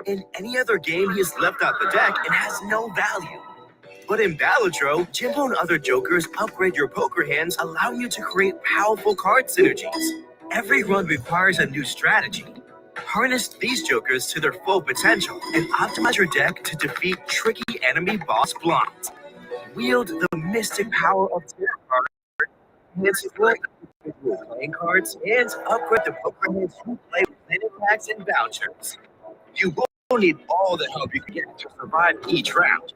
In any other game, he's left out the deck and has no value. But in Balatro, Jimbo and other jokers upgrade your poker hands, allowing you to create powerful card synergies. Every run requires a new strategy. Harness these jokers to their full potential and optimize your deck to defeat tricky enemy boss blinds. Wield the mystic power of tarot cards, playing cards, and upgrade the poker hands you play with planet packs and vouchers. You will need all the help you can get to survive each round.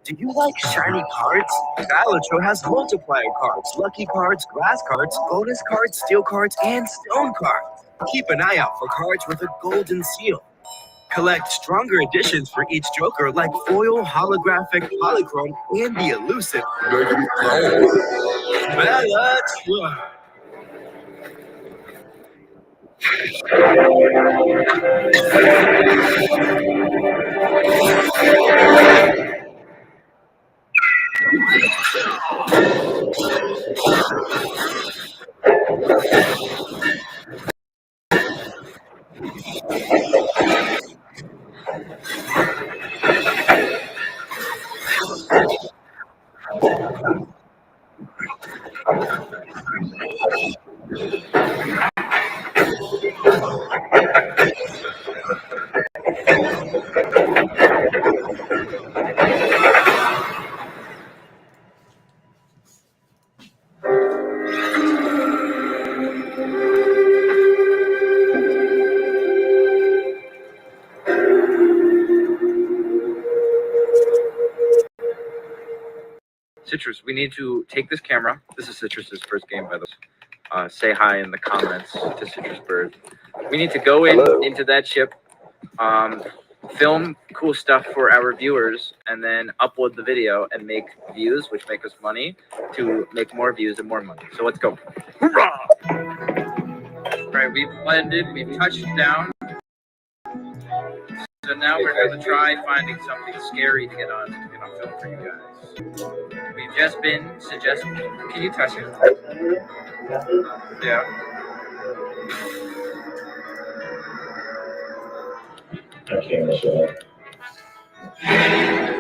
Do you like shiny cards? Balatro has multiplier cards, lucky cards, glass cards, bonus cards, steel cards, and stone cards. Keep an eye out for cards with a golden seal. Collect stronger editions for each joker like foil, holographic, polychrome, and the elusive Balatro. Citrus, we need to take this camera. This is Citrus's first game, by the way. Say hi in the comments to Citrus Bird. We need to go into that ship, film cool stuff for our viewers, and then upload the video and make views, which make us money, to make more views and more money. So let's go. Hoorah! All right, we've landed. We've touched down. So now we're going to try finding something scary to get on film for you guys. We've just been suggested. Can you touch it? Yeah. I can't show it.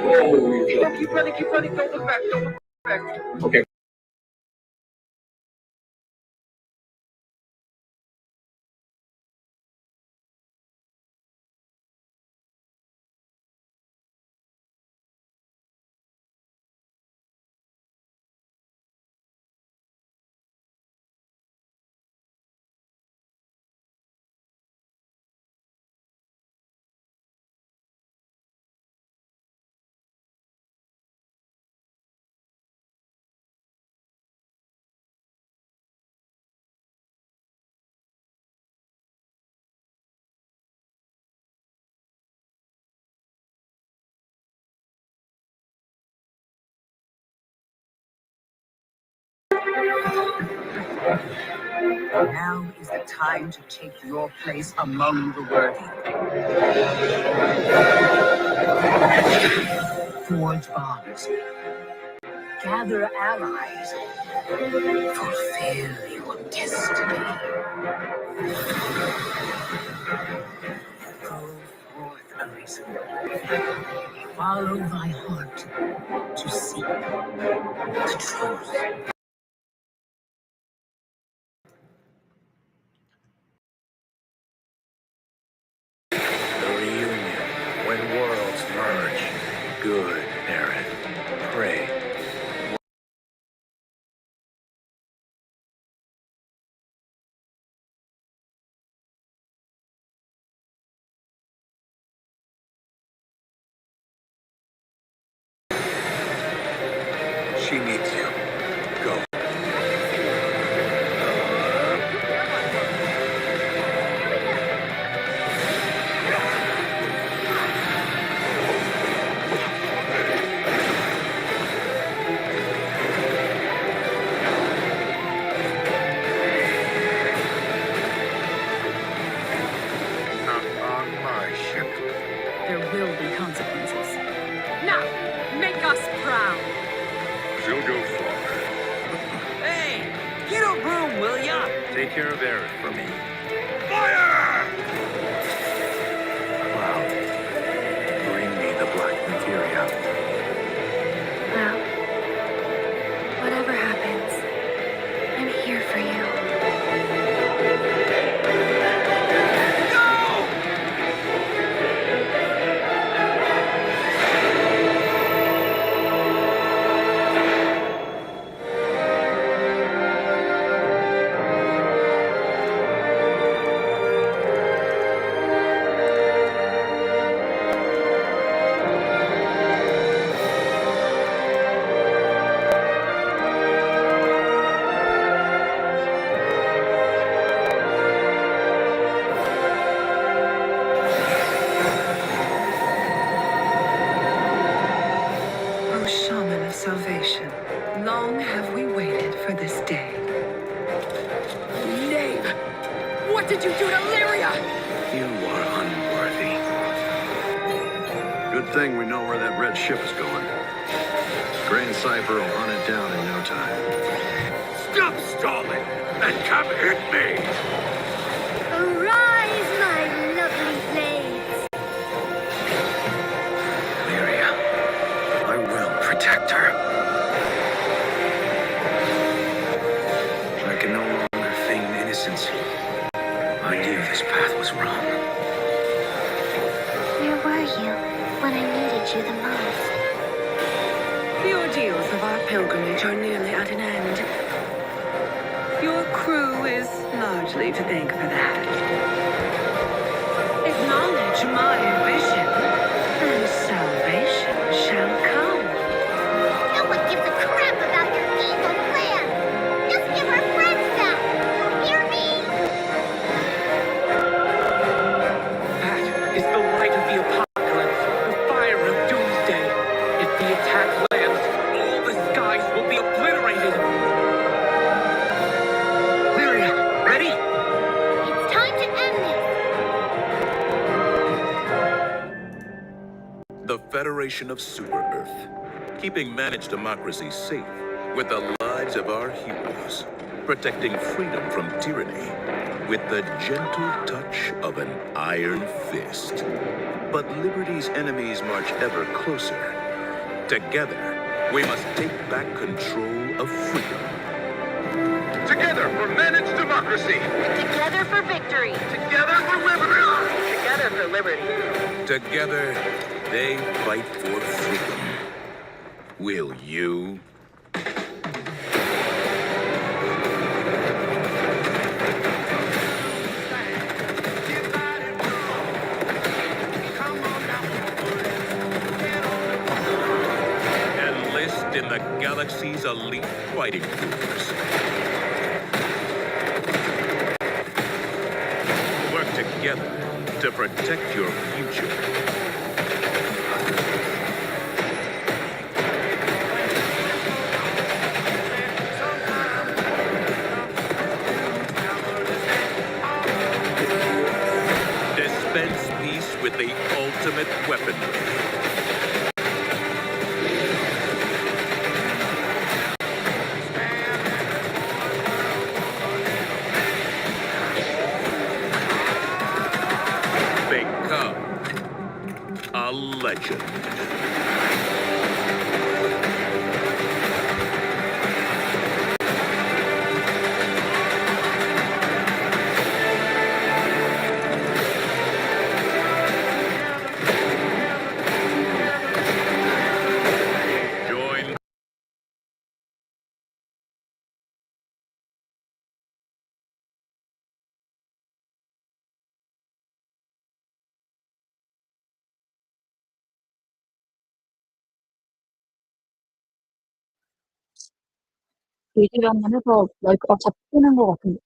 Oh, keep running, don't look back, Okay. Now is the time to take your place among the worthy. Forge bonds. Gather allies. Fulfill your destiny. Go forth, Arisen. Follow thy heart to seek the truth. Good, Aaron. Pray. She needs you. Go. There will be consequences. Now, make us proud. She'll go far. Hey, get a broom, will ya? Take care of Aaron for me. Fire! What did you do to Lyria? You are unworthy. Good thing we know where that red ship is going. Gray and Cypher will hunt it down in no time. Stop stalling and come hit me! Arise, my lovely blades. Lyria, I will protect her. I can no longer feign innocence. I knew this path was wrong. Where were you when I needed you the most? The ordeals of our pilgrimage are nearly at an end. Your crew is largely to thank for that. Acknowledge my vision, and salvation shall come. No one gives a crap about your evil plan. Just give our friends back. Hear me? That is the light of the apocalypse, the fire of doomsday. If the attack lands, all the skies will be obliterated. Lyria, ready? It's time to end this. The Federation of Super-Earth, keeping managed democracy safe with the lives of our heroes, protecting freedom from tyranny with the gentle touch of an iron fist. But liberty's enemies march ever closer. Together, we must take back control of freedom. Together for managed democracy! Together for victory. Together for liberty! Together for liberty. Together, they fight for freedom. Will you? Enlist in the galaxy's elite fighting force. Work together to protect your future. Dispense peace with the ultimate weaponry. Become a legend. Join 얘기를 한번 해서 잡히는 것 같은데.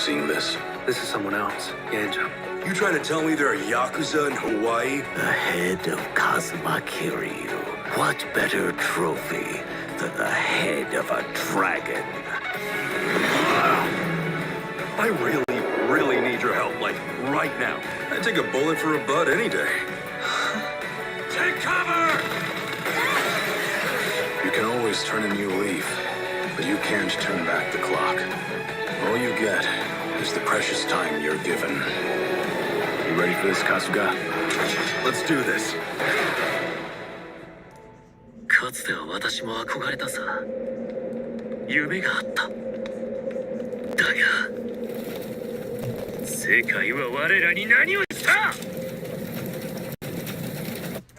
seeing this. This is someone else. Ganja. You trying to tell me there are Yakuza in Hawaii? The head of Kazuma Kiryu. What better trophy than the head of a dragon? I really need your help, like, right now. I'd take a bullet for a bud any day. Take cover! You can always turn a new leaf, but you can't turn back the clock. All you get is the precious time you're given. You ready for this, Kasuga? Let's do this. かつては私も憧れたさ。夢があった。だが、世界は我らに何をした？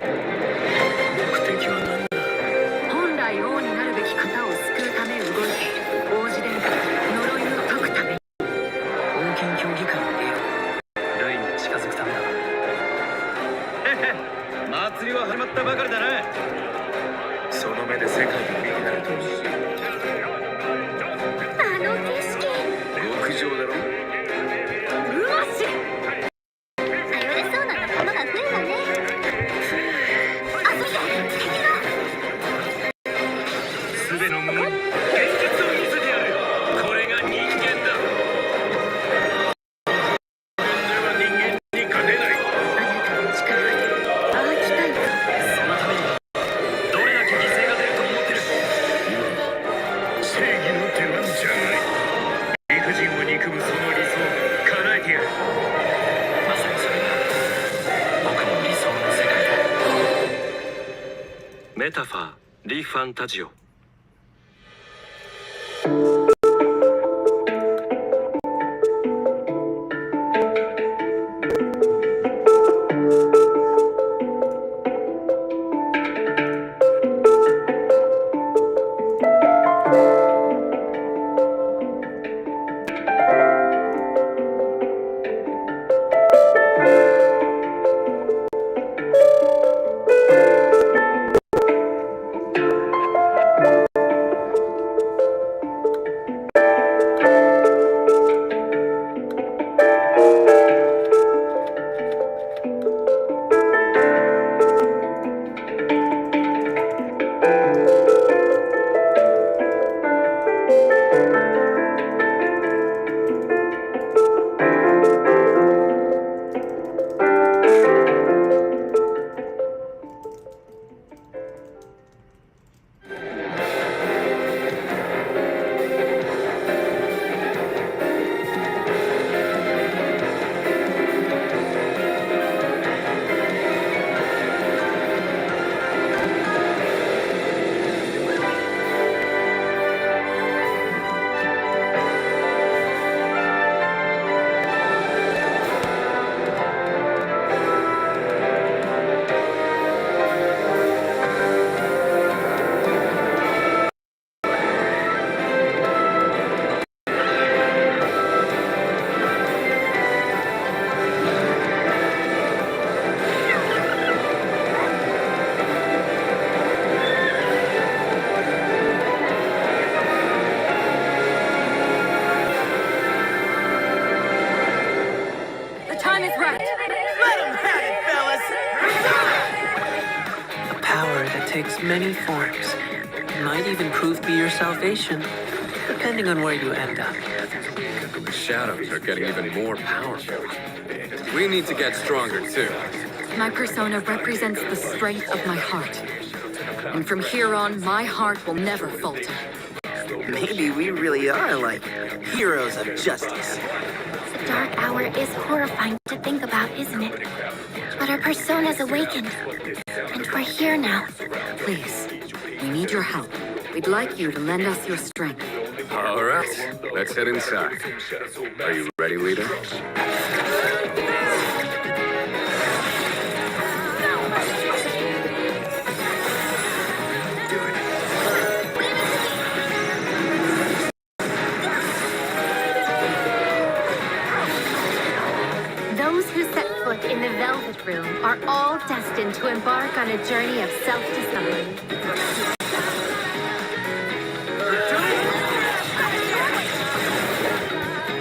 目的は何だ？本来王になるべき方を救うため動いている王子殿下呪いを解くために王権協議会を出よう。ルイに近づくためだ。祭りは始まったばかりだな。その目で世界を見てくれと。術を見せてやる。これが人間だ。では人間に勝てない。あなたの力でああ来たいか。そのためにどれだけ犠牲が出ると思ってる。正義の手腕じゃない。理不尽を憎むその理想を叶えてやる。まさにそれが僕の理想の世界だ。メタファー・リ・ファンタジオ。The time is right. Let him have it, fellas. A power that takes many forms. Might even prove to be your salvation, depending on where you end up. The shadows are getting even more powerful. We need to get stronger too. My persona represents the strength of my heart. And from here on, my heart will never falter. Maybe we really are like heroes of justice. The dark hour is horrifying to think about, isn't it? But our persona's awakened. And we're here now. Please, we need your help. We'd like you to lend us your strength. All right, let's head inside. Are you ready, leader? Those who set foot in the Velvet Room are all destined to embark on a journey of self-discovery.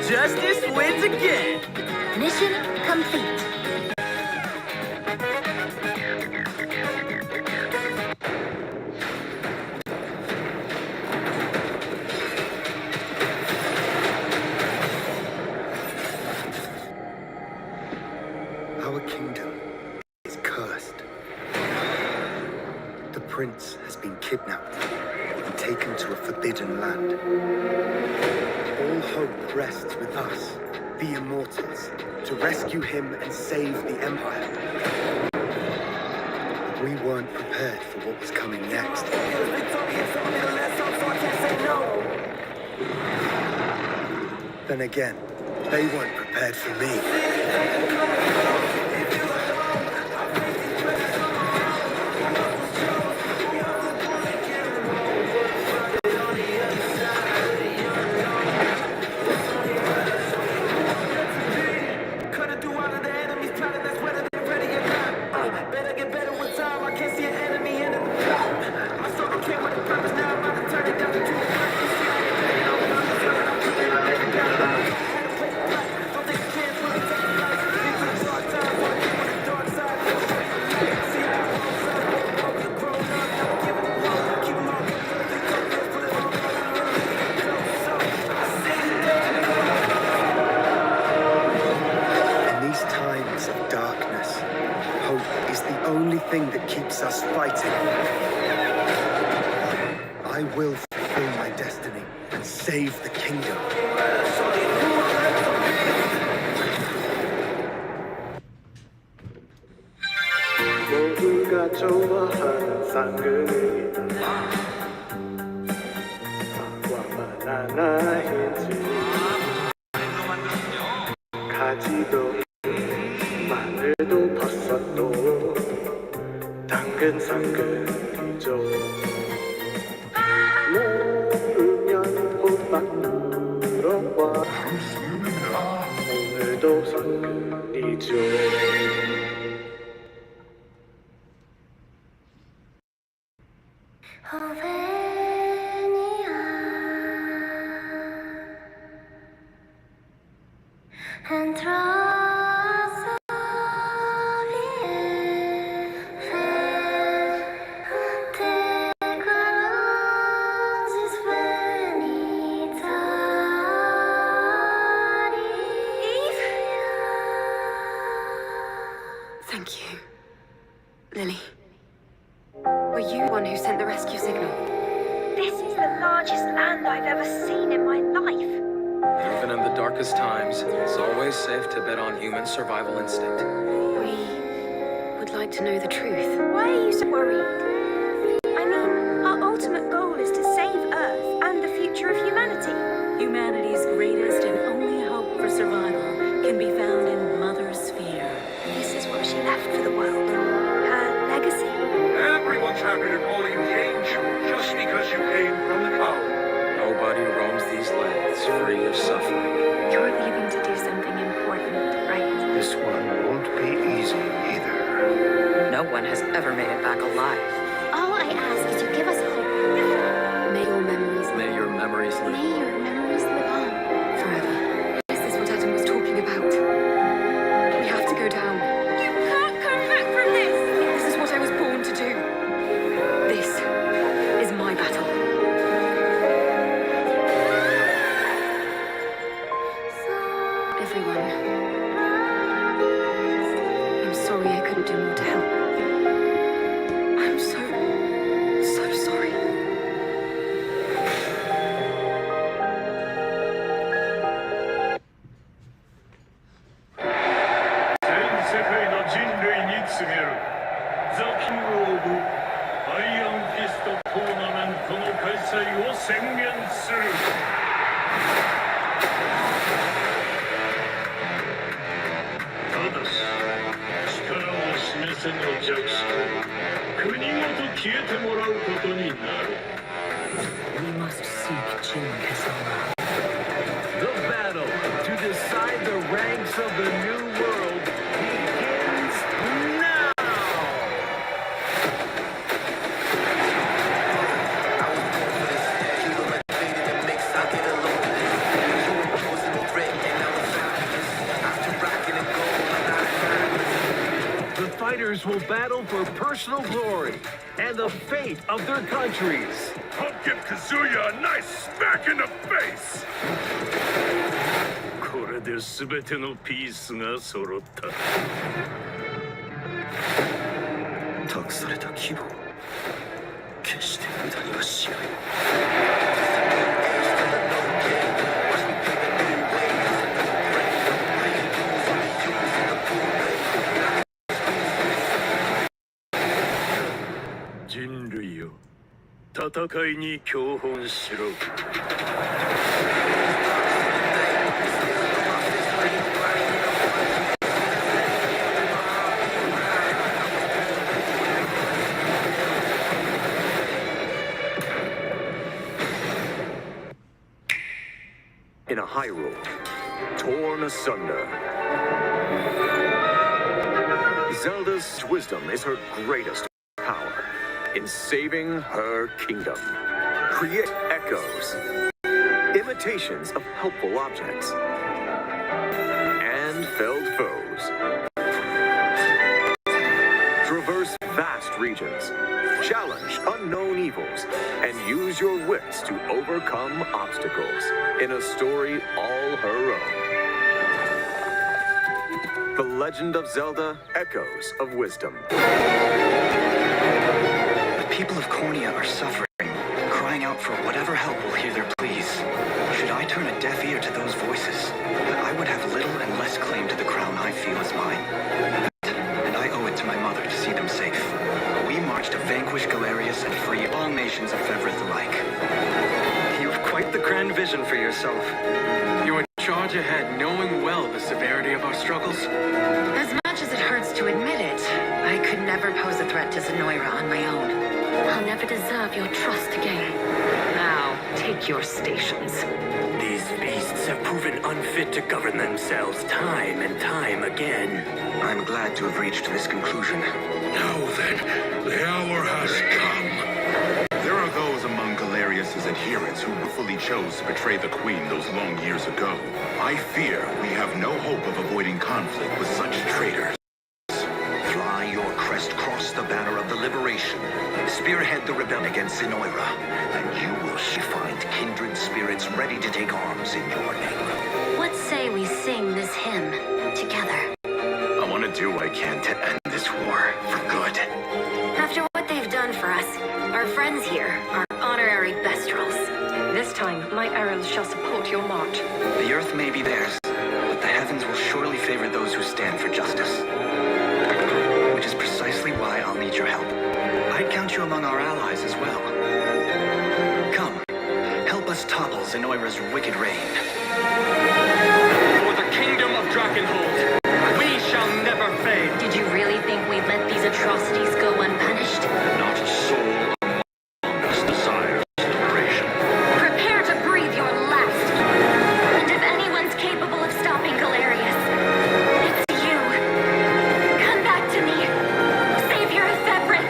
Justice wins again. Mission complete. Our kingdom is cursed. The prince has been kidnapped and taken to a forbidden land. All hope rests with us, the immortals, to rescue him and save the empire. But we weren't prepared for what was coming next. Then again, they weren't prepared for me. keeps us fighting. I will fulfill my destiny and save the kingdom. 모두가 좋아하는 쌍둥이 사과만 하나이지 가지도 마늘도 버섯도 당근 상근이죠 모르면 호박 물어봐 오늘도 상근이죠 Thank you, Lily. Were you the one who sent the rescue signal? This is the largest land I've ever seen in my life. Even in the darkest times, it's always safe to bet on human survival instinct. We would like to know the truth. Why are you so worried? I mean, our ultimate goal is to save Earth and the future of humanity. Humanity's greatest and only hope for survival can be found in Mother's fear. This is what she left for the world. Her legacy. Everyone's happy to call you change just because you came from the cow. Nobody roams these lands free of suffering. You're leaving to do something important, right? This one won't be easy either. No one has ever made it back alive. All I ask is you give us hope. May your memories May your memories live. May your memories live on. forever. Is this what Adam was talking about? We have to go down. You can't come back from this! This is what I was born to do. This is my battle. Everyone, I'm sorry I couldn't do more to help. I'm so sorry. 전 세계의人類に告げるザ・キング・オブ・アイアンフィストトーナメントの開催を宣言するただし力を示せぬ弱視国ごと消えてもらうことになる We must seek Jin Kazama. The battle to decide the ranks of the new world begins now! The fighters will battle for personal glory and the fate of their countries. I'll give Kazuya a nice smack in the face! これで全てのピースが揃った。託された希望、決して無駄にはしない。人類よ、戦いに教本しろ。In a Hyrule, torn asunder. Zelda's wisdom is her greatest power in saving her kingdom. Create echoes, imitations of helpful objects, and felled foes. Traverse vast regions, challenge unknown evils, and use your wits to overcome obstacles in a story all her own. The Legend of Zelda: Echoes of Wisdom. people of Cornea are suffering, crying out for whatever help will hear their pleas. Should I turn a deaf ear to those voices, I would have little and less claim to the crown I feel is mine. And I owe it to my mother to see them safe. We march to vanquish Galerius and free all nations of Fevrith alike. You've quite the grand vision for yourself. You charge ahead, knowing well the severity of our struggles. As much as it hurts to admit it, I could never pose a threat to Zenoira on my own. I'll never deserve your trust again. Now, take your stations. These beasts have proven unfit to govern themselves time and time again. I'm glad to have reached this conclusion. Now then, the hour has come. There are those among Galerius's adherents who willfully chose to betray the Queen those long years ago. I fear we have no hope of avoiding conflict with such traitors. Fly your crest across the banner of the liberation. Spearhead the rebellion against Zenoira, and you will find kindred spirits ready to take arms in your name. What say we sing this hymn together? I want to do what I can to end this war for good. After what they've done for us, our friends here are honorary Bestrels. This time, my arrows shall support your march. The earth may be theirs, but the heavens will surely favor those who stand for justice. Which is precisely why I'll need your help. I'd count you among our allies as well. Come, help us topple Zenoira's wicked reign. For the kingdom of Drakenhold, we shall never fade. Did you really think we'd let these atrocities go unpunished? Not a soul among us desires liberation. Prepare to breathe your last. And if anyone's capable of stopping Galerius, it's you. Come back to me, savior of Fevrith.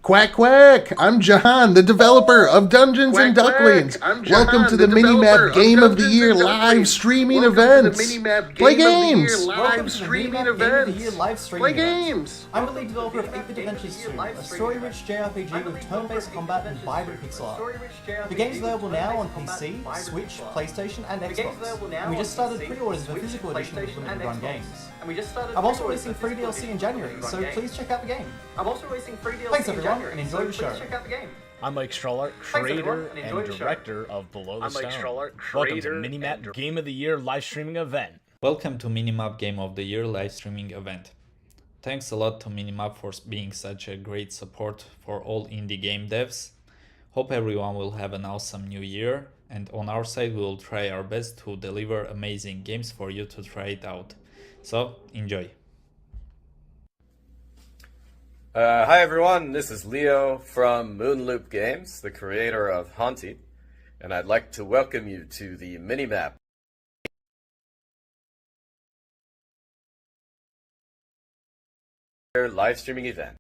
Quack quack! I'm Jahan, the developer of Dungeons and Ducklings. Welcome to the Minimap Game of the Year live streaming events. Play games. Play games. I'm the lead developer of 8-Bit Adventures 2, a story-rich JRPG with turn-based combat and vibrant pixel art. The game's available now on PC, Switch, PlayStation, and Xbox. And we just started pre-orders for physical edition of limited run games. I'm also releasing free DLC in January, so please check out the game. Thanks everyone, and enjoy the show. I'm Mike Strollart, creator and director of Below the Stone. Welcome to Minimap Game of the Year live streaming event. Welcome to Minimap Game of the Year live streaming event. Thanks a lot to Minimap for being such a great support for all indie game devs. Hope everyone will have an awesome new year, and on our side we will try our best to deliver amazing games for you to try it out. So, enjoy! Hi everyone, this is Leo from Moonloop Games, the creator of Haunted, and I'd like to welcome you to the Minimap live streaming event.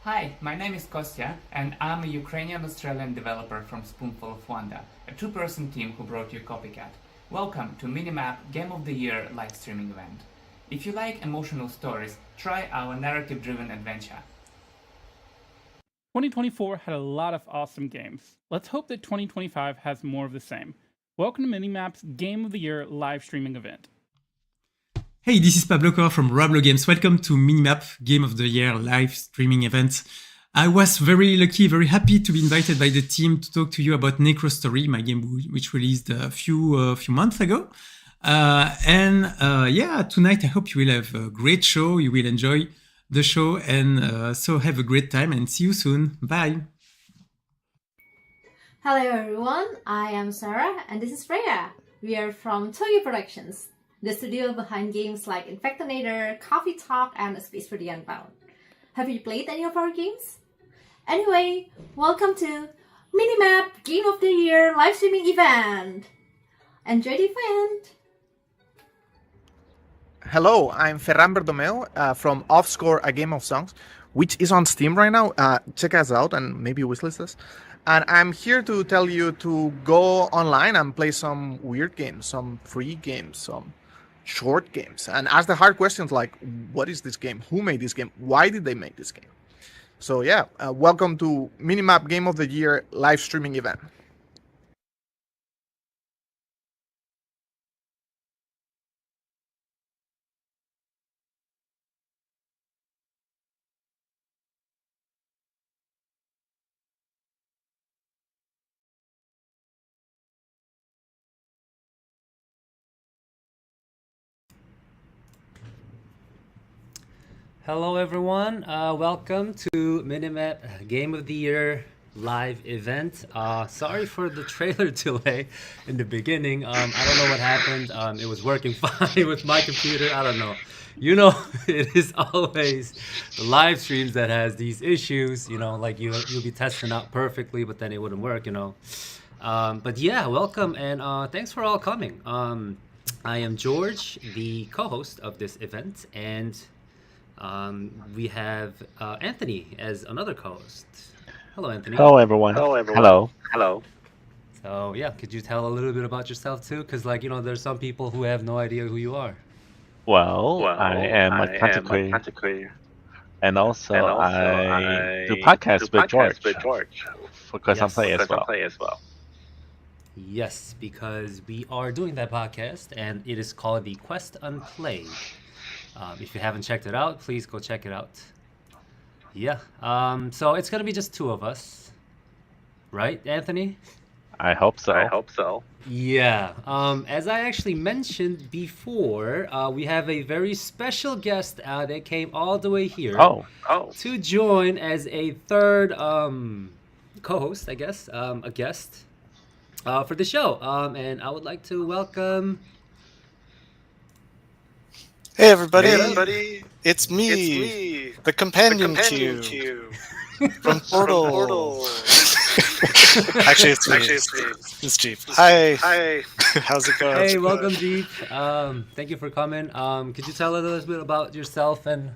Hi, my name is Kostya, and I'm a Ukrainian-Australian developer from Spoonful of Wonder, a two-person team who brought you Copycat. Welcome to Minimap Game of the Year live streaming event. If you like emotional stories, try our narrative-driven adventure. 2024 had a lot of awesome games. Let's hope that 2025 has more of the same. Welcome to Minimap's Game of the Year live streaming event. Hey, this is Pablo Cor from Rablo Games. Welcome to Minimap Game of the Year live streaming event. I was very lucky, very happy to be invited by the team to talk to you about Necro Story, my game which released a few months ago. Tonight I hope you will have a great show. You will enjoy the show, and so have a great time and see you soon. Bye. Hello everyone, I am Sarah and this is Freya. We are from Toyo Productions, the studio behind games like Infectonator, Coffee Talk, and Space for the Unbound. Have you played any of our games? Anyway, welcome to Minimap Game of the Year live streaming event. Enjoy the event! Hello, I'm Ferran Bertomeu from Offscore, a Game of Songs, which is on Steam right now. Check us out and maybe wishlist us. And I'm here to tell you to go online and play some weird games, some free games, some short games, and ask the hard questions like, what is this game? Who made this game? Why did they make this game? So yeah, welcome to Minimap Game of the Year live streaming event. Hello everyone, welcome to Minimap Game of the Year live event. Sorry for the trailer delay in the beginning. I don't know what happened. It was working fine with my computer. I don't know. You know, it is always the live streams that has these issues, you know, like you'll be testing out perfectly, but then it wouldn't work, you know. But yeah, welcome and thanks for all coming. I am George, the co-host of this event, and we have Anthony as another co-host. Hello, Anthony. Hello, everyone. Hello. So yeah, could you tell a little bit about yourself too? Because like, you know, there's some people who have no idea who you are. Well, I am a content creator. And also I do podcasts with George. Because I'm playing as well. Yes, because we are doing that podcast, and it is called The Quest Unplayed. If you haven't checked it out, please go check it out. Yeah, so it's gonna be just two of us, right, Anthony? I hope so. Yeah, as I actually mentioned before, we have a very special guest that came all the way here to join as a third co-host, I guess, a guest for the show. And I would like to welcome... Hey everybody. It's me, the companion Q from Portal. Actually, it's me. It's Jeep. Hi. How's it going? Hey, welcome, Jeep. Thank you for coming. Could you tell us a little bit about yourself and...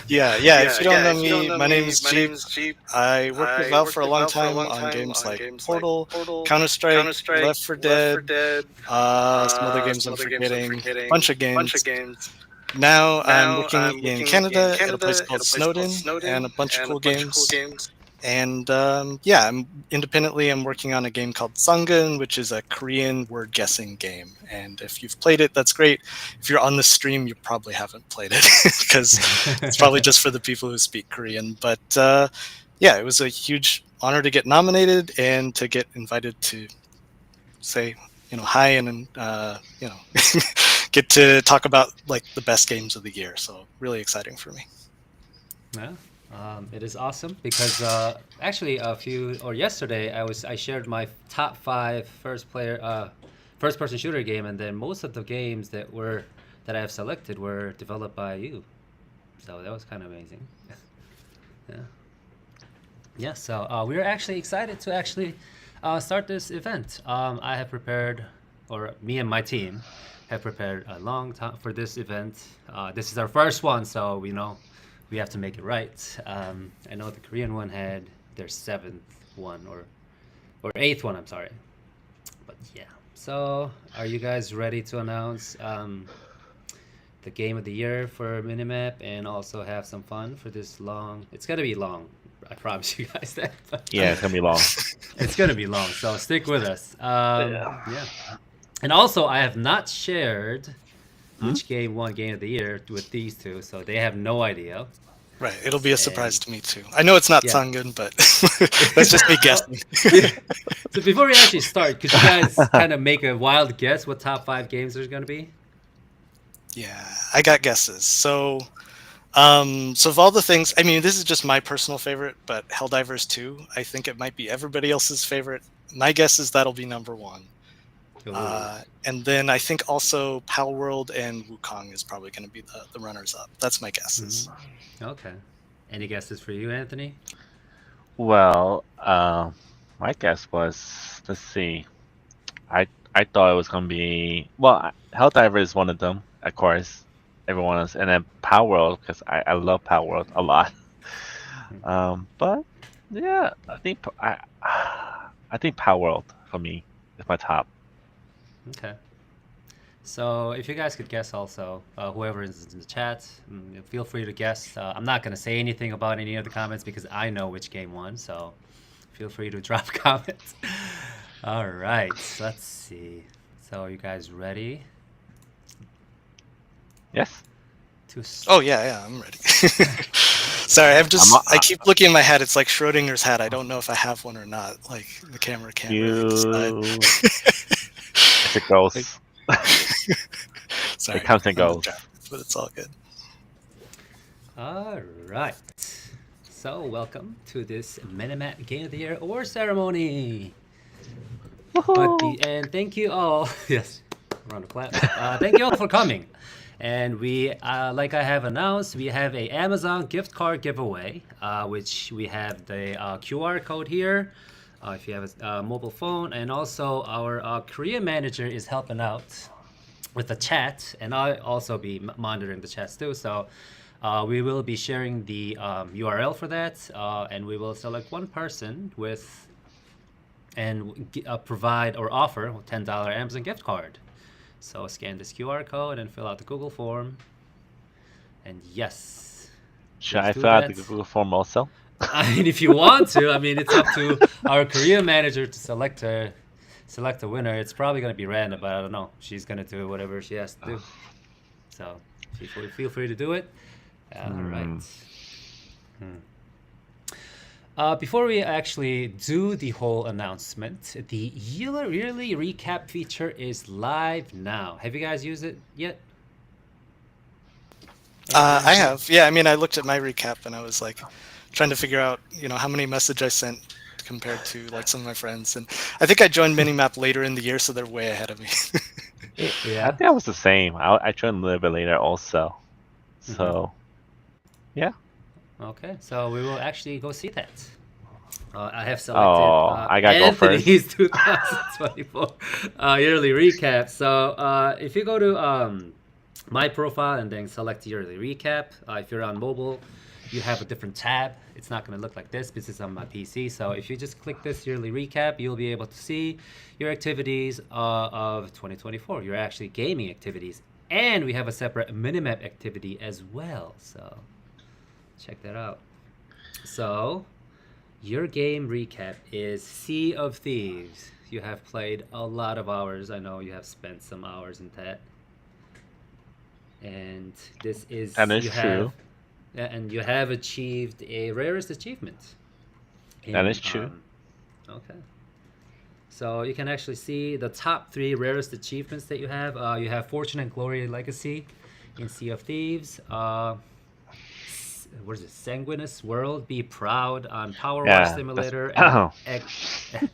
Yeah. If you don't know me, my name is Jeep. I worked with Valve for a long time on games like Portal, Counter-Strike, Left 4 Dead, some other games I'm forgetting, a bunch of games. Now I'm working in Canada at a place called Snowden, and a bunch of cool games. And I'm independently, I'm working on a game called Sungun, which is a Korean word guessing game. And if you've played it, that's great. If you're on the stream, you probably haven't played it because it's probably just for the people who speak Korean. But it was a huge honor to get nominated and to get invited to say, hi and get to talk about like the best games of the year. So really exciting for me. Yeah. It is awesome because actually yesterday I shared my top 5 first-person shooter game, and then most of the games that I have selected were developed by you, so that was kind of amazing. So we're actually excited to actually start this event. I have prepared, or me and my team have prepared a long time for this event. This is our first one, so we have to make it right. I know the Korean one had their 7th one or 8th one. I'm sorry, but yeah. So, are you guys ready to announce the game of the year for Minimap and also have some fun for this long? It's gonna be long. I promise you guys that. Yeah, it's gonna be long. It's gonna be long, so stick with us. Yeah. And also, I have not shared which game won Game of the Year with these two, so they have no idea. Right, it'll be a surprise to me too. I know it's not Sangun, but that's just me guessing. So before we actually start, could you guys kind of make a wild guess what top 5 games there's going to be? Yeah, I got guesses. So of all the things, I mean, this is just my personal favorite, but Helldivers 2, I think it might be everybody else's favorite. My guess is that'll be number 1. And then I think also Palworld and Wukong is probably going to be the runners-up. That's my guesses. Okay. Any guesses for you, Anthony? Well, my guess was, let's see. I thought it was gonna be, well, Helldiver is one of them, of course. Everyone else, and then Palworld, because I love Palworld a lot. But yeah, I think Palworld for me is my top. Okay. So if you guys could guess also, whoever is in the chat, feel free to guess. I'm not going to say anything about any of the comments because I know which game won, so feel free to drop comments. All right, let's see. So are you guys ready? Yes. Oh yeah, I'm ready. Sorry, I keep looking in my head. It's like Schrodinger's hat. I don't know if I have one or not. Like the camera can't really decide. It goes. Sorry, it comes and goes. But it's all good. All right. So welcome to this Minimap Game of the Year award ceremony. And thank you all. Yes, round of clap. Thank you all for coming. And we, like I have announced, we have a Amazon gift card giveaway, which we have the QR code here. If you have a mobile phone, and also our Korean manager is helping out with the chat, and I'll also be monitoring the chats too. So we will be sharing the URL for that, and we will select one person with and provide or offer a $10 Amazon gift card. So scan this QR code and fill out the Google form. And yes. Should I fill out the Google form also? I mean, if you want to, I mean, it's up to our Korean manager to select a winner. It's probably going to be random, but I don't know. She's going to do whatever she has to do. So feel free to do it. All right. Before we actually do the whole announcement, the yearly recap feature is live now. Have you guys used it yet? I have. Yeah, I mean, I looked at my recap and I was like trying to figure out, how many messages I sent compared to like some of my friends. And I think I joined Minimap later in the year, so they're way ahead of me. Yeah, I think I was the same. I joined a little bit later also. So, yeah. Okay, so we will actually go see that. I have selected I gotta go first. Anthony's 2024 yearly recap. So if you go to my profile and then select yearly recap, if you're on mobile, you have a different tab. It's not going to look like this because it's on my PC. So if you just click this yearly recap, you'll be able to see your activities of 2024, your actually gaming activities. And we have a separate Minimap activity as well. So check that out. So your game recap is Sea of Thieves. You have played a lot of hours. I know you have spent some hours in that. And this is... That is true. And you have achieved a rarest achievement. That is true. Okay. So you can actually see the top 3 rarest achievements that you have. You have Fortune and Glory Legacy in Sea of Thieves. What is it? Sanguinous World, Be Proud on Power Wash Simulator, and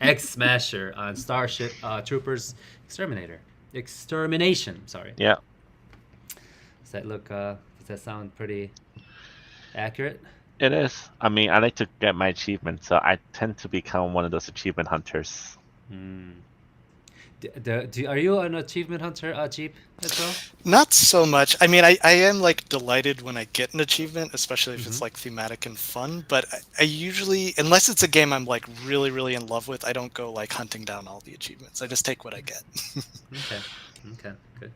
Egg Smasher on Starship Troopers Extermination. Sorry. Yeah. Does that look? Does that sound pretty accurate? It is. I mean, I like to get my achievement, so I tend to become one of those achievement hunters. Are you an achievement hunter, Jeep, as well? Not so much. I mean, I am like delighted when I get an achievement, especially if it's like thematic and fun. But I usually, unless it's a game I'm like really, really in love with, I don't go like hunting down all the achievements. I just take what I get. Okay, good.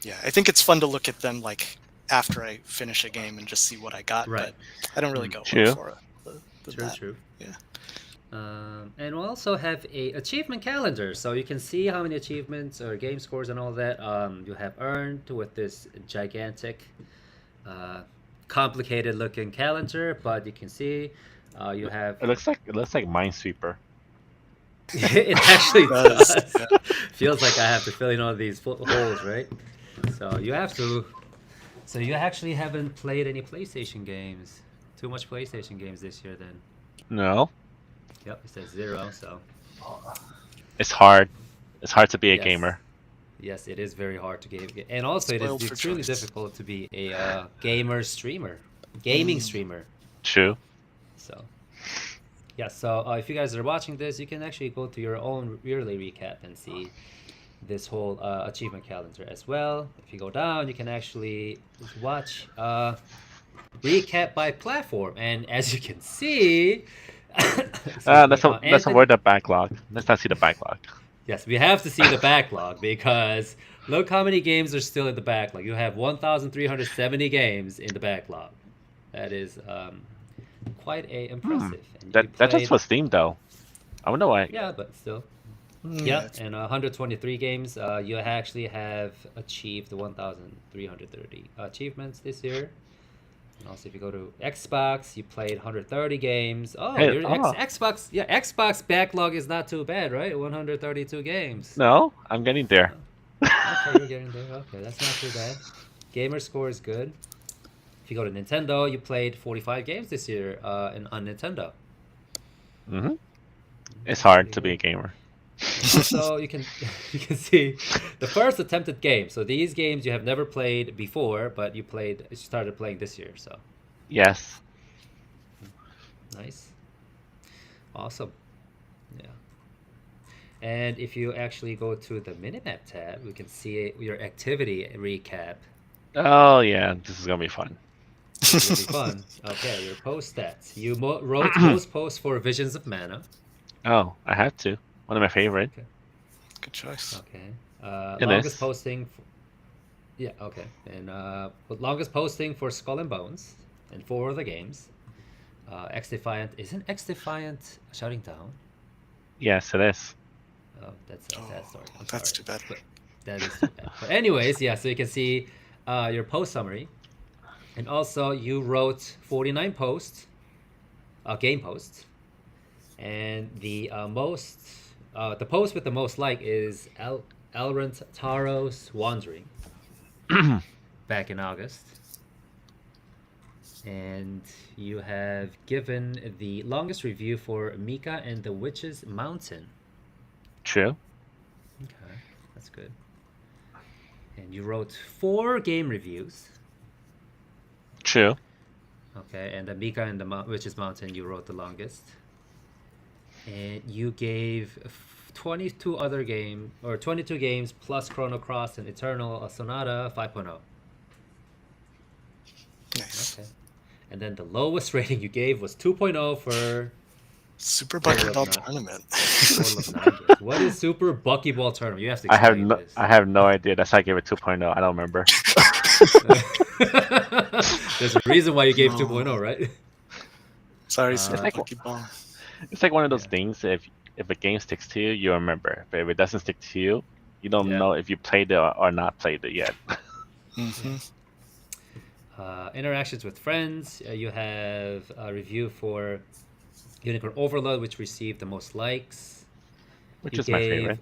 Yeah, I think it's fun to look at them like after I finish a game and just see what I got. Right. But I don't really go True. for it. True. Yeah. And we'll also have a achievement calendar, so you can see how many achievements or game scores and all that you have earned with this gigantic, complicated looking calendar. But you can see you have. It looks like Minesweeper. It actually does. Feels like I have to fill in all these holes, right? So you have to. So you actually haven't played any PlayStation games. Too much PlayStation games this year, then. No. Yep, it says 0. So. It's hard. It's hard to be a gamer. Yes, it is very hard to game, and also it is extremely difficult to be a gamer streamer, gaming streamer. True. So. Yeah, so if you guys are watching this, you can actually go to your own yearly recap and see this whole achievement calendar as well. If you go down, you can actually watch recap by platform, and as you can see, let's avoid the backlog. Let's not see the backlog. Yes, we have to see the backlog because look how many games are still in the backlog. You have 1,370 games in the backlog. That is quite impressive. And That's just for Steam, though. I wonder why. Yeah, but still. Yeah, and 123 games. You actually have achieved 1,330 achievements this year. And also, if you go to Xbox, you played 130 games. Oh, Hey, Xbox. Yeah, Xbox backlog is not too bad, right? 132 games. No, I'm getting there. Okay, you're getting there. Okay, that's not too bad. Gamer score is good. If you go to Nintendo, you played 45 games this year on Nintendo. It's hard to be a gamer. So you can see the first attempted game. So these games you have never played before, but you started playing this year. So yes, nice, awesome, yeah. And if you actually go to the Minimap tab, we can see your activity recap. Oh yeah, this is gonna be fun. This will be fun. Okay, your post stats. You wrote most posts for Visions of Mana. Oh, I had to. One of my favorite. Okay. Good choice. Okay. Longest posting. Yeah. Okay. And longest posting for Skull and Bones and 4 other games. X-Defiant. Isn't X-Defiant shutting down? Yes, it is. Oh, that's a sad story. That's too bad. But that is too bad. But anyways, yeah. So you can see your post summary, and also you wrote 49 posts, game posts, and the the post with the most like is Elrond Taros Wandering back in August. And you have given the longest review for Mika and the Witch's Mountain. True. Okay, that's good. And you wrote 4 game reviews. True. Okay, and the Mika and the Witch's Mountain you wrote the longest. And you gave 22 games plus Chrono Cross and Eternal Sonata 5.0. Nice. Okay. And then the lowest rating you gave was 2.0 for Super Buckyball Tournament. What is Super Buckyball Tournament? You have to explain this. I have no idea. That's why I gave it 2.0. I don't remember. There's a reason why you gave 2.0, right? Sorry, Super Buckyball. It's like one of those things. If a game sticks to you, you remember. But if it doesn't stick to you, you don't know if you played it or not played it yet. Interactions with friends. You have a review for Unicorn Overload, which received the most likes. Which is my favorite.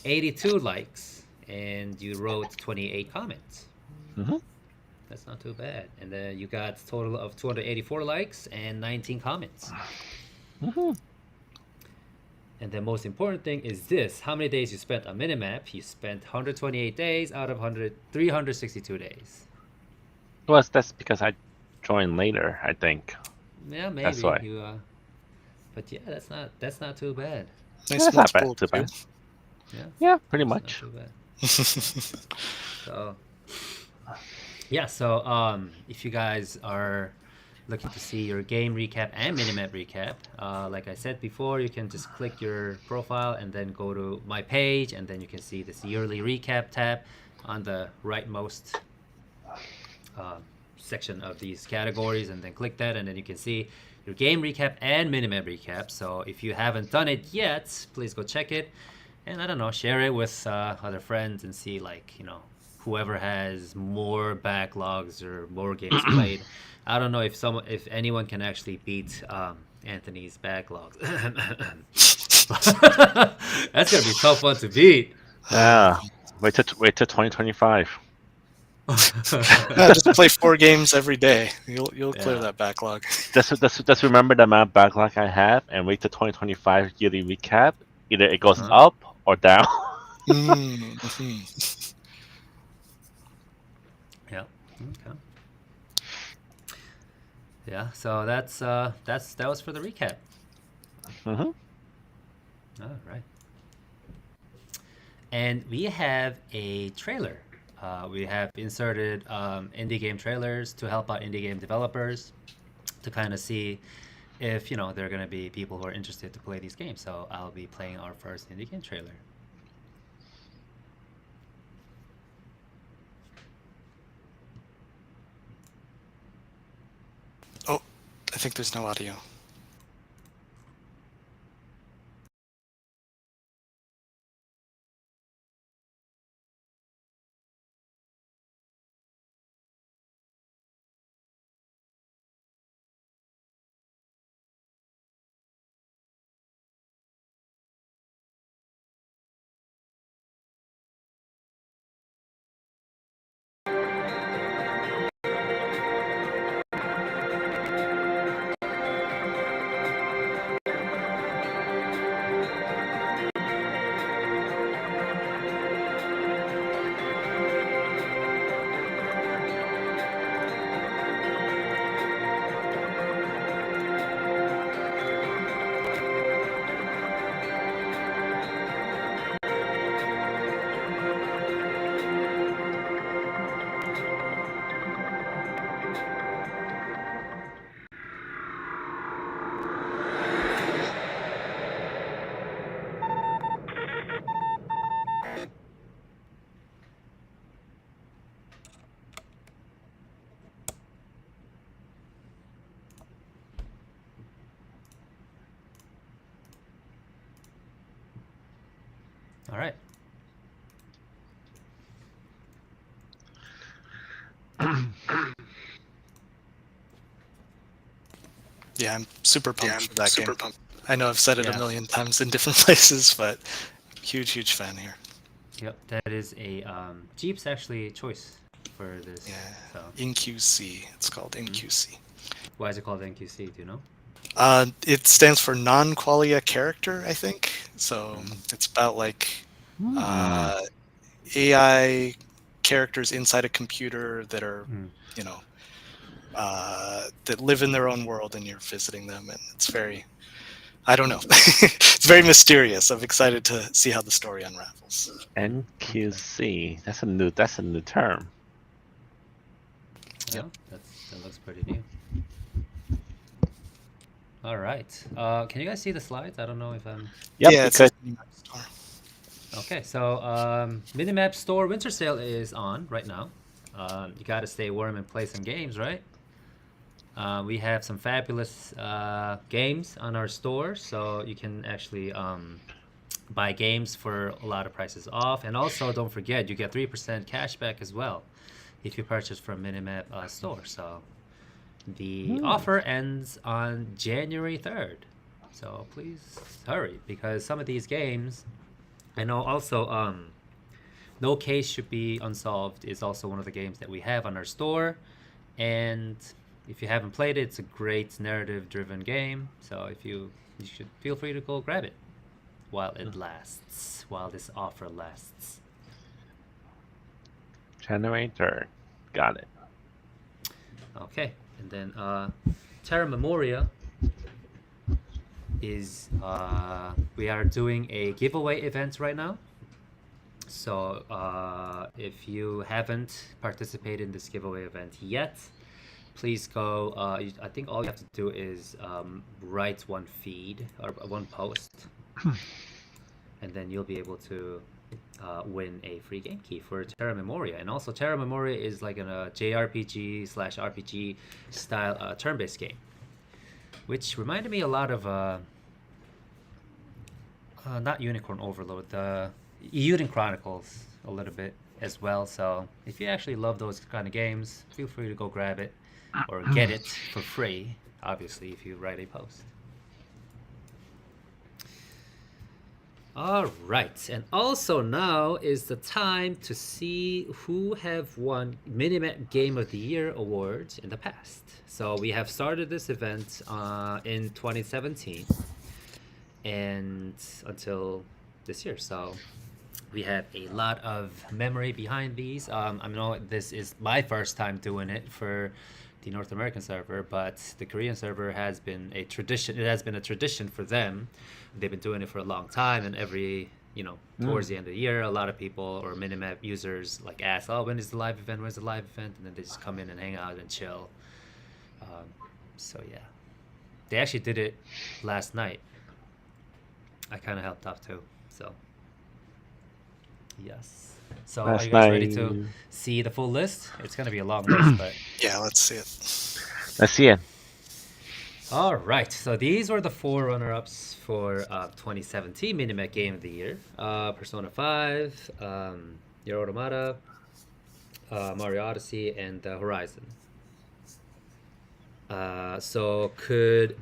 82 likes, and you wrote 28 comments. That's not too bad. And then you got a total of 284 likes and 19 comments. And the most important thing is this: how many days you spent on Minimap. You spent 128 days out of 362 days. Well, that's because I joined later, I think. Yeah, maybe. That's why. But yeah, that's not too bad. That's not bad, too bad. Yeah, pretty much. So, yeah, so if you guys are looking to see your game recap and minimap recap, like I said before, you can just click your profile and then go to my page, and then you can see this yearly recap tab on the rightmost section of these categories, and then click that, and then you can see your game recap and minimap recap. So if you haven't done it yet, please go check it, and I don't know, share it with other friends and see, like, you know, whoever has more backlogs or more games played. I don't know if anyone can actually beat Anthony's backlogs. That's gonna be a tough one to beat. Yeah, wait till 2025. Just play 4 games every day. You'll clear that backlog. Just remember the amount of backlog I have, and wait till 2025 yearly recap. Either it goes up or down. Yeah. Okay. Yeah. So that was for the recap. All right. And we have a trailer. We have inserted indie game trailers to help out indie game developers to kind of see if, you know, there are going to be people who are interested to play these games. So I'll be playing our first indie game trailer. Oh, I think there's no audio. All right. Yeah, I'm super pumped for that game. I know I've said it a million times in different places, but huge fan here. Yep, that is a Jeep's actually choice for this. Yeah, so. NQC. It's called NQC. Why is it called NQC? Do you know? It stands for non-qualia character, I think. So it's about like AI characters inside a computer that are, you know, that live in their own world, and you're visiting them, and it's very, I don't know, it's very mysterious. I'm excited to see how the story unravels. NQC. That's a new term. Yep, that looks pretty new. All right. Can you guys see the slides? I don't know if I'm. Yep, yeah, it's Minimap Store. Okay, so Minimap Store Winter Sale is on right now. You got to stay warm and play some games, right? We have some fabulous games on our store, so you can actually buy games for a lot of prices off. And also, don't forget, you get 3% cash back as well if you purchase from Minimap Store. So the offer ends on January 3rd. So please hurry, because some of these games, I know also No Case Should Be Unsolved is also one of the games that we have on our store. And if you haven't played it, it's a great narrative-driven game. So if you should feel free to go grab it while it lasts, while this offer lasts. January 3rd. Got it. Okay, and then Terra Memoria is we are doing a giveaway event right now So if you haven't participated in this giveaway event yet, please go. I think all you have to do is write one feed or one post, and then you'll be able to win a free game key for Terra Memoria. And also, Terra Memoria is like a JRPG/RPG style turn-based game, which reminded me a lot of not Unicorn Overload, the Euden Chronicles a little bit as well. So if you actually love those kind of games, feel free to go grab it or get it for free, obviously, if you write a post. All right, and also now is the time to see who have won Minimap Game of the Year awards in the past. So we have started this event in 2017 and until this year. So we have a lot of memory behind these. I know this is my first time doing it for the North American server, but the Korean server has been a tradition. It has been a tradition for them. They've been doing it for a long time, and every, towards the end of the year, a lot of people or Minimap users ask, "Oh, when is the live event? When's the live event?" And then they just come in and hang out and chill. So yeah, they actually did it last night. I kind of helped out too. So yes. So are you guys ready to see the full list? It's gonna be a long list, but yeah, let's see it. Let's see it. All right, so these were the 4 runner-ups for 2017 Minimap Game of the Year. Persona 5, Nier Automata, Mario Odyssey, and Horizon. So could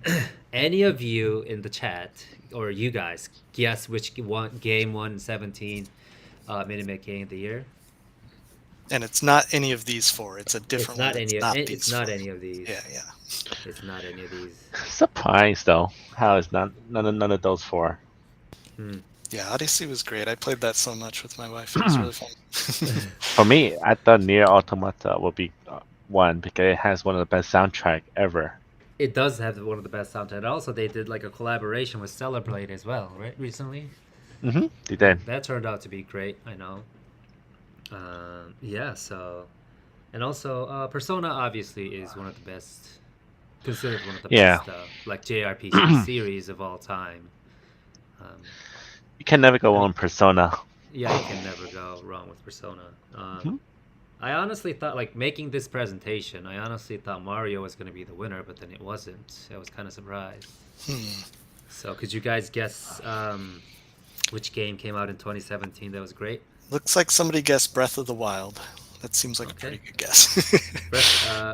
any of you in the chat, or you guys, guess which game won 17 Minimap Game of the Year? And it's not any of these 4. It's a different one. It's not any of these. Yeah. It's not any of these. Surprised though. How is none of those 4? Yeah, Odyssey was great. I played that so much with my wife. It was really fun. For me, I thought Nier Automata would be one because it has one of the best soundtrack ever. It does have one of the best soundtrack. Also, they did a collaboration with Stellar Blade as well, right? Recently. Mm-hmm. They did. That turned out to be great. I know. Yeah. So, and also, Persona obviously is one of the best, considered one of the best, JRPG series of all time. You can never go wrong with Persona. Yeah, you can never go wrong with Persona. I honestly thought, making this presentation, I honestly thought Mario was going to be the winner, but then it wasn't. I was kind of surprised. So could you guys guess which game came out in 2017 that was great? Looks like somebody guessed Breath of the Wild. That seems like a pretty good guess.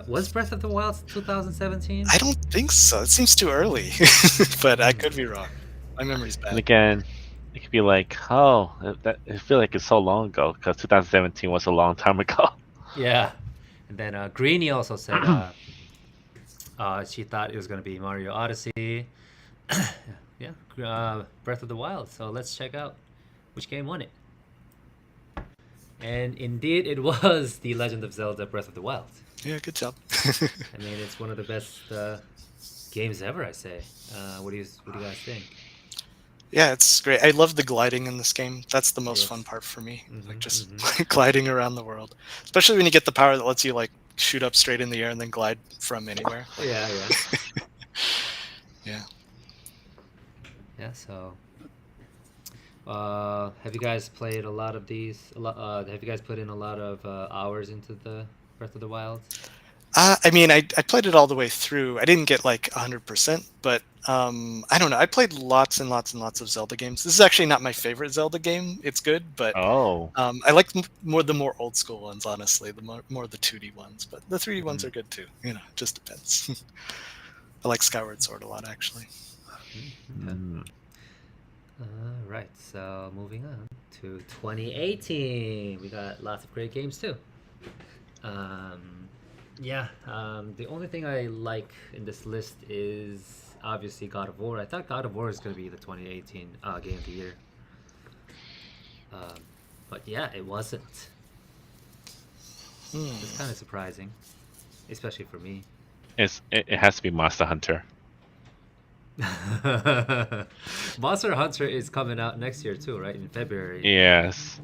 Was Breath of the Wild 2017? I don't think so. It seems too early, but I could be wrong. My memory's bad. And again, it could be I feel like it's so long ago because 2017 was a long time ago. Yeah, and then Greenie also said she thought it was going to be Mario Odyssey. Breath of the Wild. So let's check out which game won it. And indeed, it was The Legend of Zelda: Breath of the Wild. Yeah, good job. I mean, it's one of the best games ever, I say. What do you guys think? Yeah, it's great. I love the gliding in this game. That's the most fun part for me. Just gliding around the world. Especially when you get the power that lets you shoot up straight in the air and then glide from anywhere. Yeah. Yeah. Yeah, so have you guys played a lot of these? Have you guys put in a lot of hours into the Breath of the Wild? I mean, I played it all the way through. I didn't get 100%, but I don't know. I played lots and lots and lots of Zelda games. This is actually not my favorite Zelda game. It's good, but I like the more old school ones, honestly. The more the 2D ones, but the 3D ones are good too. It just depends. I like Skyward Sword a lot, actually. Right, so moving on to 2018. We got lots of great games too. The only thing I like in this list is obviously God of War. I thought God of War is going to be the 2018 Game of the Year. But yeah, it wasn't. It's kind of surprising, especially for me. It has to be Monster Hunter. Monster Hunter is coming out next year too, right? In February. Yes.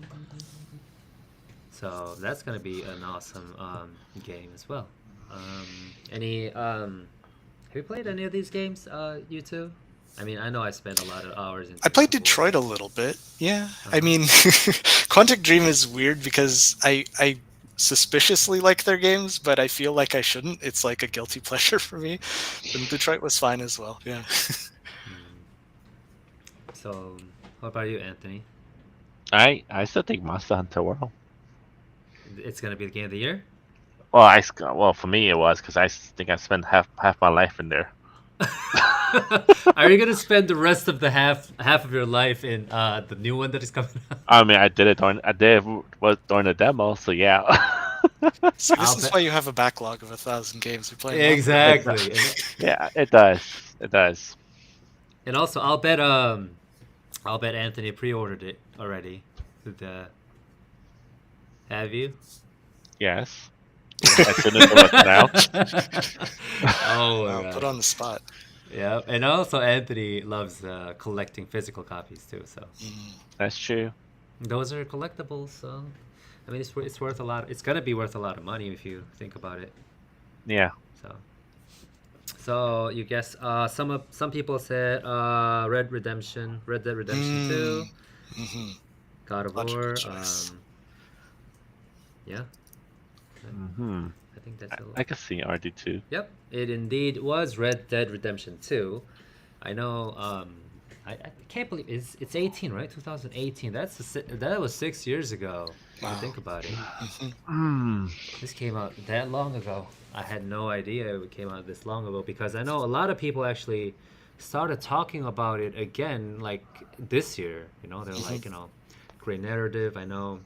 So that's gonna be an awesome game as well. Have you played any of these games, you two? I mean, I know I spent a lot of hours in. I played Detroit a little bit. Yeah, I mean, Quantic Dream is weird because I suspiciously like their games, but I feel like I shouldn't. It's like a guilty pleasure for me. And Detroit was fine as well. Yeah. So, what about you, Anthony? I still think Monster Hunter World. It's gonna be the game of the year. Well, for me it was because I think I spent half my life in there. Are you gonna spend the rest of the half of your life in the new one that is coming out? I mean, I did it during the demo, so yeah. So this is why you have a backlog of 1,000 games you play. Exactly. Yeah, it does. It does. And also, I'll bet Anthony pre-ordered it already. Have you? Yes. As soon as it was announced. Oh, wow, put on the spot. Yeah, and also Anthony loves collecting physical copies too. So that's true. Those are collectibles. So I mean, it's worth a lot. It's gonna be worth a lot of money if you think about it. Yeah. So you guess some people said Red Dead Redemption 2, God of War. Yeah. I think that's I can see RD2. Yep, it indeed was Red Dead Redemption 2. I know. I can't believe it's 18, right? 2018. That was 6 years ago. If you think about it. This came out that long ago. I had no idea it came out this long ago because I know a lot of people actually started talking about it again, like this year. You know, they're like, great narrative. I know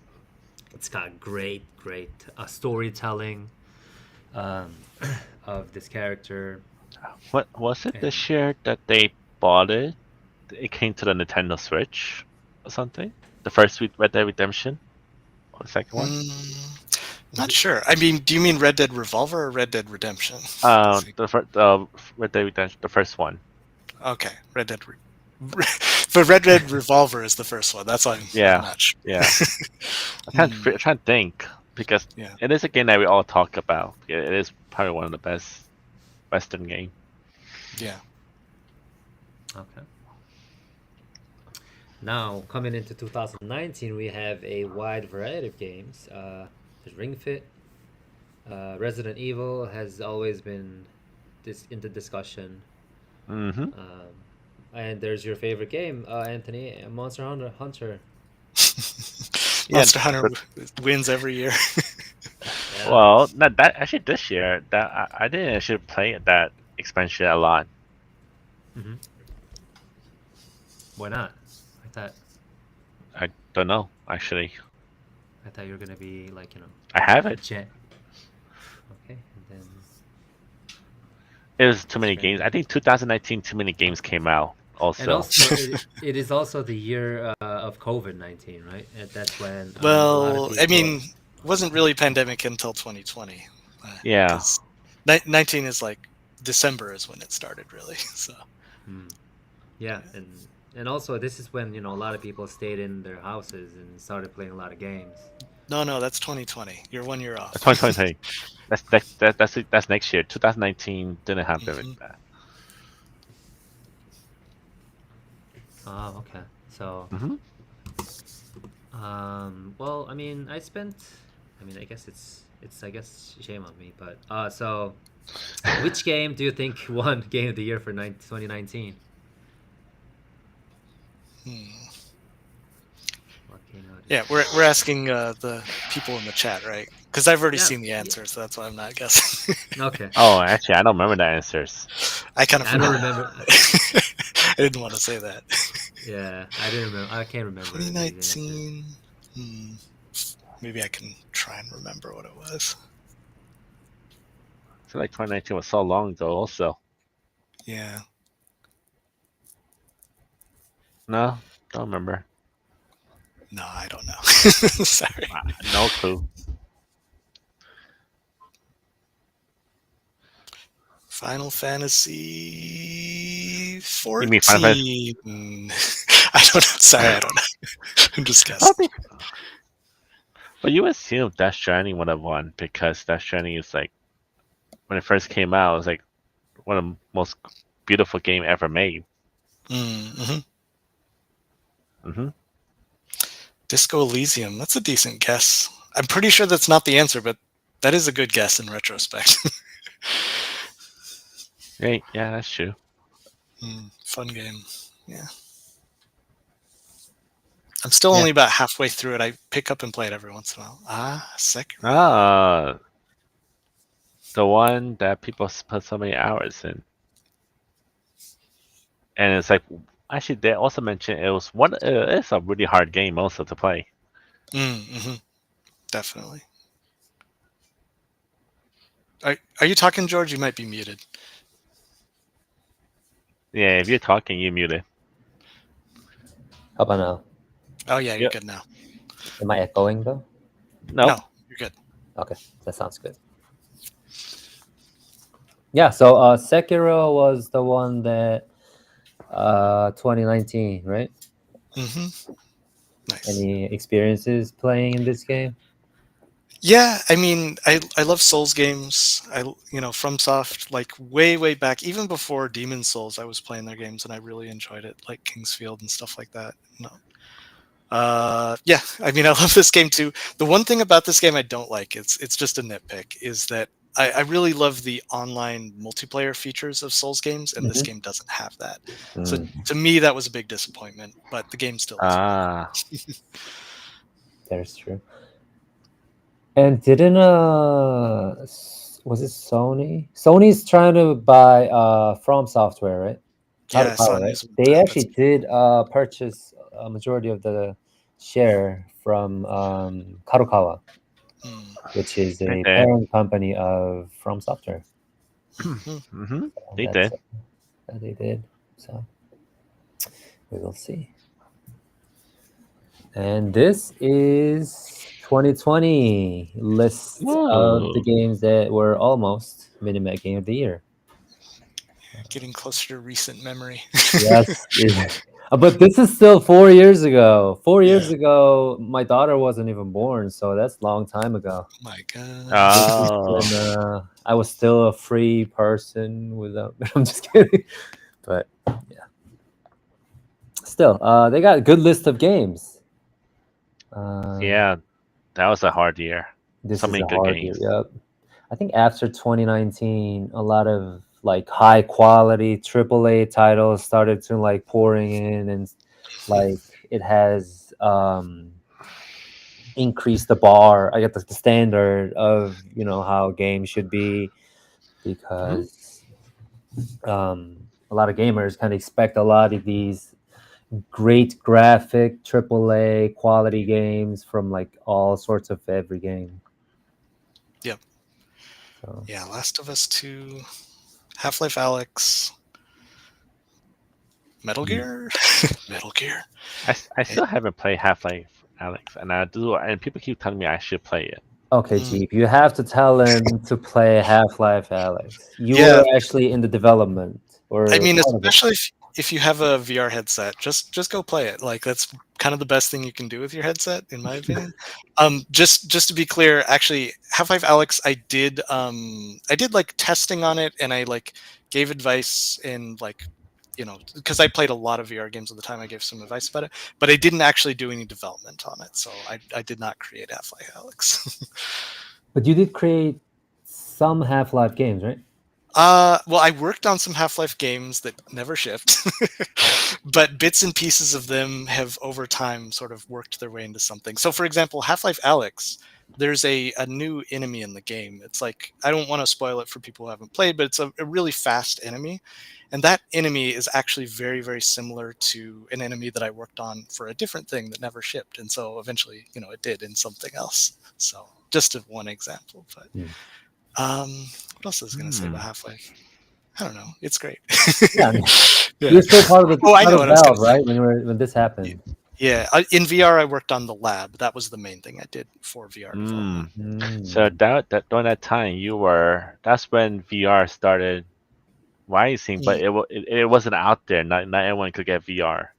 it's got great storytelling of this character. What was it this year that they bought it? It came to the Nintendo Switch or something. The first Red Dead Redemption, or the second one. Not sure. I mean, do you mean Red Dead Revolver or Red Dead Redemption? The Red Dead Redemption, the first one. Okay, Red Dead. But Red Dead Revolver is the first one. That's why I'm not sure. Yeah. I'm trying to think because it is a game that we all talk about. It is probably one of the best Western game. Yeah. Okay. Now, coming into 2019, we have a wide variety of games. There's Ring Fit. Resident Evil has always been into discussion. And there's your favorite game, Anthony, Monster Hunter. Monster Hunter wins every year. Well, not that actually this year that I didn't actually play that expansion a lot. Why not? I don't know actually. I thought you were gonna be like I have it. Okay, and then it was too many games. I think 2019 too many games came out. Also, and also it is also the year of COVID-19, right? And that's when. Well, I mean, it wasn't really pandemic until 2020. Yeah. 19 is like December is when it started, really. So. Yeah, and also this is when a lot of people stayed in their houses and started playing a lot of games. No, that's 2020. You're 1 year off. 2020. That's next year. 2019 didn't happen with that. Oh, okay. So, well, I mean, I guess it's shame on me, but so, which game do you think won Game of the Year for 2019? Yeah, we're asking the people in the chat, right? Because I've already seen the answers, so that's why I'm not guessing. Okay. Oh, actually, I don't remember the answers. I kind of. I don't remember. I didn't want to say that. Yeah, I didn't remember. I can't remember. 2019. Maybe I can try and remember what it was. I feel like 2019 was so long ago. Also. Yeah. No, don't remember. No, I don't know. Sorry. No clue. Final Fantasy 14. You mean Final I don't know. Sorry, I don't know. I'm just guessing. But you assume Death Stranding would have won because Death Stranding is like, when it first came out, it was like one of the most beautiful game ever made. Mm-hmm. Mm-hmm. Disco Elysium. That's a decent guess. I'm pretty sure that's not the answer, but that is a good guess in retrospect. Yeah, that's true. Fun game. Yeah. I'm still only about halfway through it. I pick up and play it every once in a while. Sekiro. The one that people put so many hours in. And it's like, actually, they also mentioned it's a really hard game also to play. Mm-hmm. Definitely. Are you talking, George? You might be muted. Yeah, if you're talking, you're muted. How about now? Oh yeah, you're good now. Am I echoing though? No, you're good. Okay, that sounds good. Yeah, so Sekiro was the one that 2019, right? Mm-hmm. Nice. Any experiences playing in this game? Yeah, I mean, I love Souls games. FromSoft, like way back, even before Demon Souls, I was playing their games and I really enjoyed it, like Kingsfield and stuff like that. Yeah, I mean, I love this game too. The one thing about this game I don't like, it's just a nitpick, is that I really love the online multiplayer features of Souls games, and this game doesn't have that. So to me, that was a big disappointment, but the game still is really good. That's true. And didn't was it Sony? Sony's trying to buy From Software, right? Yeah, Kadokawa, right? They actually did purchase a majority of the share from Kadokawa, which is a parent company of From Software. Mm-hmm. They That's did. They did. So we will see. And this is 2020 list of the games that were almost Minimap Game of the Year. Getting closer to recent memory. Yes. But this is still 4 years ago. 4 years ago, my daughter wasn't even born, so that's a long time ago. My God. Oh. I was still a free person without. I'm just kidding. But yeah. Still, they got a good list of games. Yeah, that was a hard year. This so is many a good hard games. year. Yep. I think after 2019, a lot of like high quality AAA titles started to like pouring in, and like it has increased the bar. I get the standard of how games should be, because a lot of gamers kind of expect a lot of these great graphic AAA quality games from like all sorts of every game. Yep. So. Yeah, Last of Us 2, Half-Life Alyx, Metal Gear. Metal Gear. I still haven't played Half-Life Alyx, and people keep telling me I should play it. Okay, Jeep, you have to tell him to play Half-Life Alyx. You Yeah. were actually in the development, or I mean, especially if you have a VR headset, just go play it. Like that's kind of the best thing you can do with your headset, in my opinion. Just to be clear, actually, Half-Life Alyx, I did like testing on it, and I like gave advice in like, because I played a lot of VR games at the time, I gave some advice about it, but I didn't actually do any development on it, so I did not create Half-Life Alyx. But you did create some Half-Life games, right? Well, I worked on some Half-Life games that never shipped, but bits and pieces of them have over time sort of worked their way into something. So, for example, Half-Life Alyx, there's a new enemy in the game. It's like, I don't want to spoil it for people who haven't played, but it's a really fast enemy. And that enemy is actually very, very similar to an enemy that I worked on for a different thing that never shipped. And so eventually, it did in something else. So just one example, but what else was I going to say about Half-Life? I don't know. It's great. Yeah. You're still part of the I know what I was Valve, going to say. right? When this happened. Yeah, in VR, I worked on the lab. That was the main thing I did for VR development. So during that time, that's when VR started rising, but it wasn't out there. Not everyone could get VR.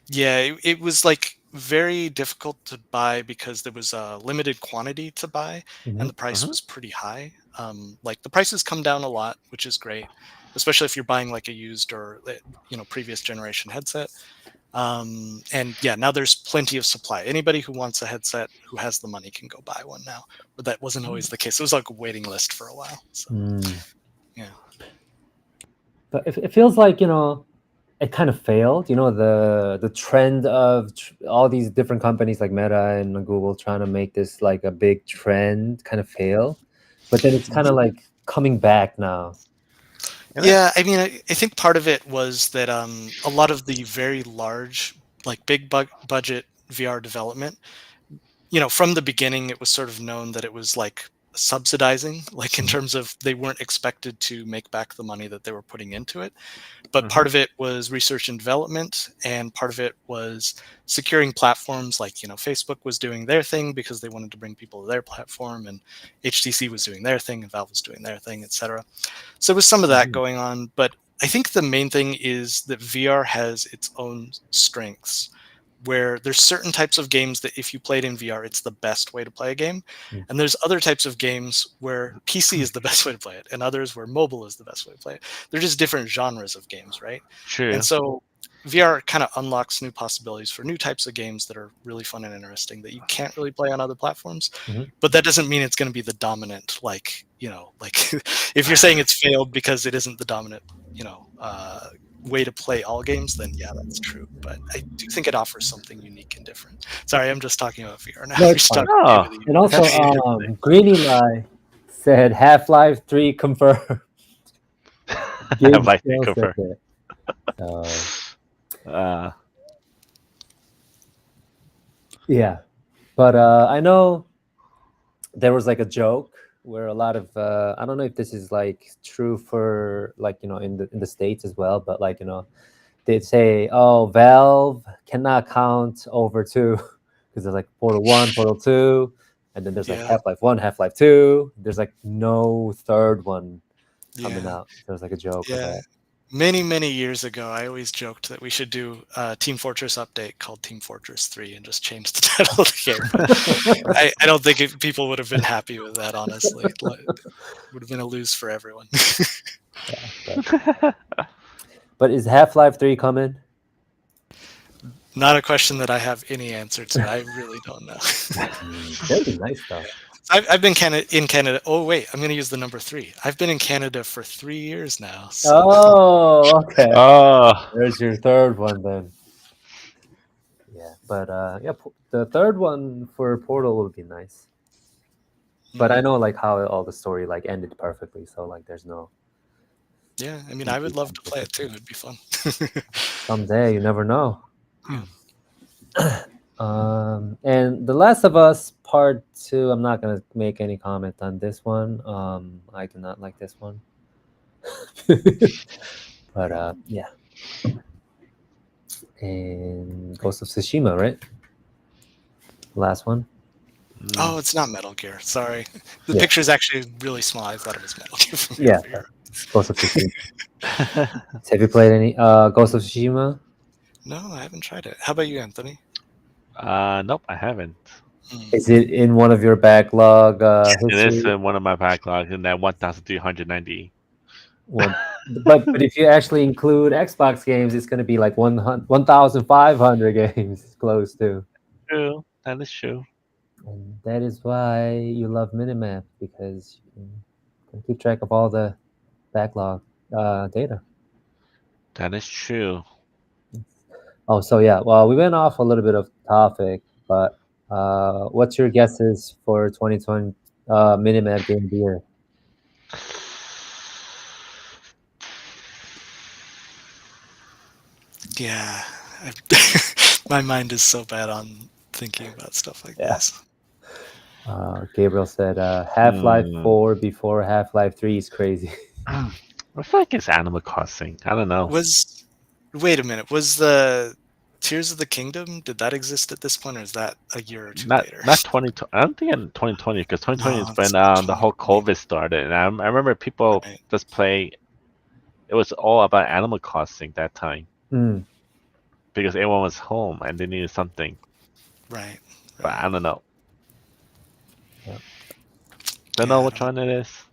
Yeah, it was like very difficult to buy because there was a limited quantity to buy, Mhm. and the price was pretty high. Like the prices come down a lot, which is great, especially if you're buying like a used or previous generation headset. And yeah, now there's plenty of supply. Anybody who wants a headset who has the money can go buy one now, but that wasn't always the case. It was like a waiting list for a while. So yeah. But it feels like it kind of failed. The trend of all these different companies like Meta and Google trying to make this like a big trend kind of fail, but then it's kind of like coming back now. Yeah, I mean, I think part of it was that a lot of the very large, like big budget VR development, from the beginning, it was sort of known that it was like subsidizing, like in terms of they weren't expected to make back the money that they were putting into it. But part of it was research and development, and part of it was securing platforms. Like Facebook was doing their thing because they wanted to bring people to their platform, and HTC was doing their thing, and Valve was doing their thing, etc. So there was some of that going on, but I think the main thing is that VR has its own strengths, where there's certain types of games that if you played in VR, it's the best way to play a game. And there's other types of games where PC is the best way to play it, and others where mobile is the best way to play it. They're just different genres of games, right? True. And so VR kind of unlocks new possibilities for new types of games that are really fun and interesting that you can't really play on other platforms. But that doesn't mean it's going to be the dominant, like if you're saying it's failed because it isn't the dominant, way to play all games, then yeah, that's true. But I do think it offers something unique and different. Sorry, I'm just talking about VR now. No, We're it's just fine. talking about Game of the And Year. also, Greeny Lie said Half-Life 3 confirmed. Half-Life 3 confirmed. Yeah, but I know there was like a joke where a lot of I don't know if this is like true for like in the States as well, but like they'd say, oh, Valve cannot count over 2 because there's like Portal 1, Portal 2, and then there's like Half-Life 1, Half-Life 2. There's like no third one coming out. There's like a joke of that. Many years ago, I always joked that we should do a Team Fortress update called Team Fortress 3 and just change the title of the game. But I don't think people would have been happy with that, honestly. It would have been a lose for everyone. But is Half-Life 3 coming? Not a question that I have any answer to. I really don't know. That'd be nice, though. I've been in Canada. Oh, wait, I'm going to use the number 3. I've been in Canada for 3 years now. So. Oh, okay. There's your third one then. Yeah, but yeah, the third one for Portal would be nice. But I know like how all the story like ended perfectly, so like there's no. Yeah, I mean, I would love to play it too. It'd be fun. Someday, you never know. And The Last of Us Part 2, I'm not gonna make any comment on this one. I do not like this one. But yeah. And Ghost of Tsushima, right? Last one. Oh, it's not Metal Gear. Sorry. The picture is actually really small. I thought it was Metal Gear. From yeah, Ghost of Tsushima. Have you played any Ghost of Tsushima? No, I haven't tried it. How about you, Anthony? Nope, I haven't. Is it in one of your backlog? It is in one of my backlogs in that 1,390. But if you actually include Xbox games, it's going to be like 1,500 games close to. True, that is true. And that is why you love Minimap, because you can keep track of all the backlog data. That is true. Oh, so yeah. Well, we went off a little bit of topic, but what's your guesses for 2020 Minimap Game of the Year? Yeah, my mind is so bad on thinking about stuff like this. Gabriel said Half-Life 4 before Half-Life 3 is crazy. I feel like it's Animal Crossing. I don't know. Wait a minute. Was the Tears of the Kingdom, did that exist at this point, or is that a year or two later? Not 2020. I don't think in 2020, because 2020 is when the whole COVID started. And I remember people just play. It was all about Animal Crossing that time. Because everyone was home and they needed something. Right. But I don't know. Yeah. Don't know which one it is.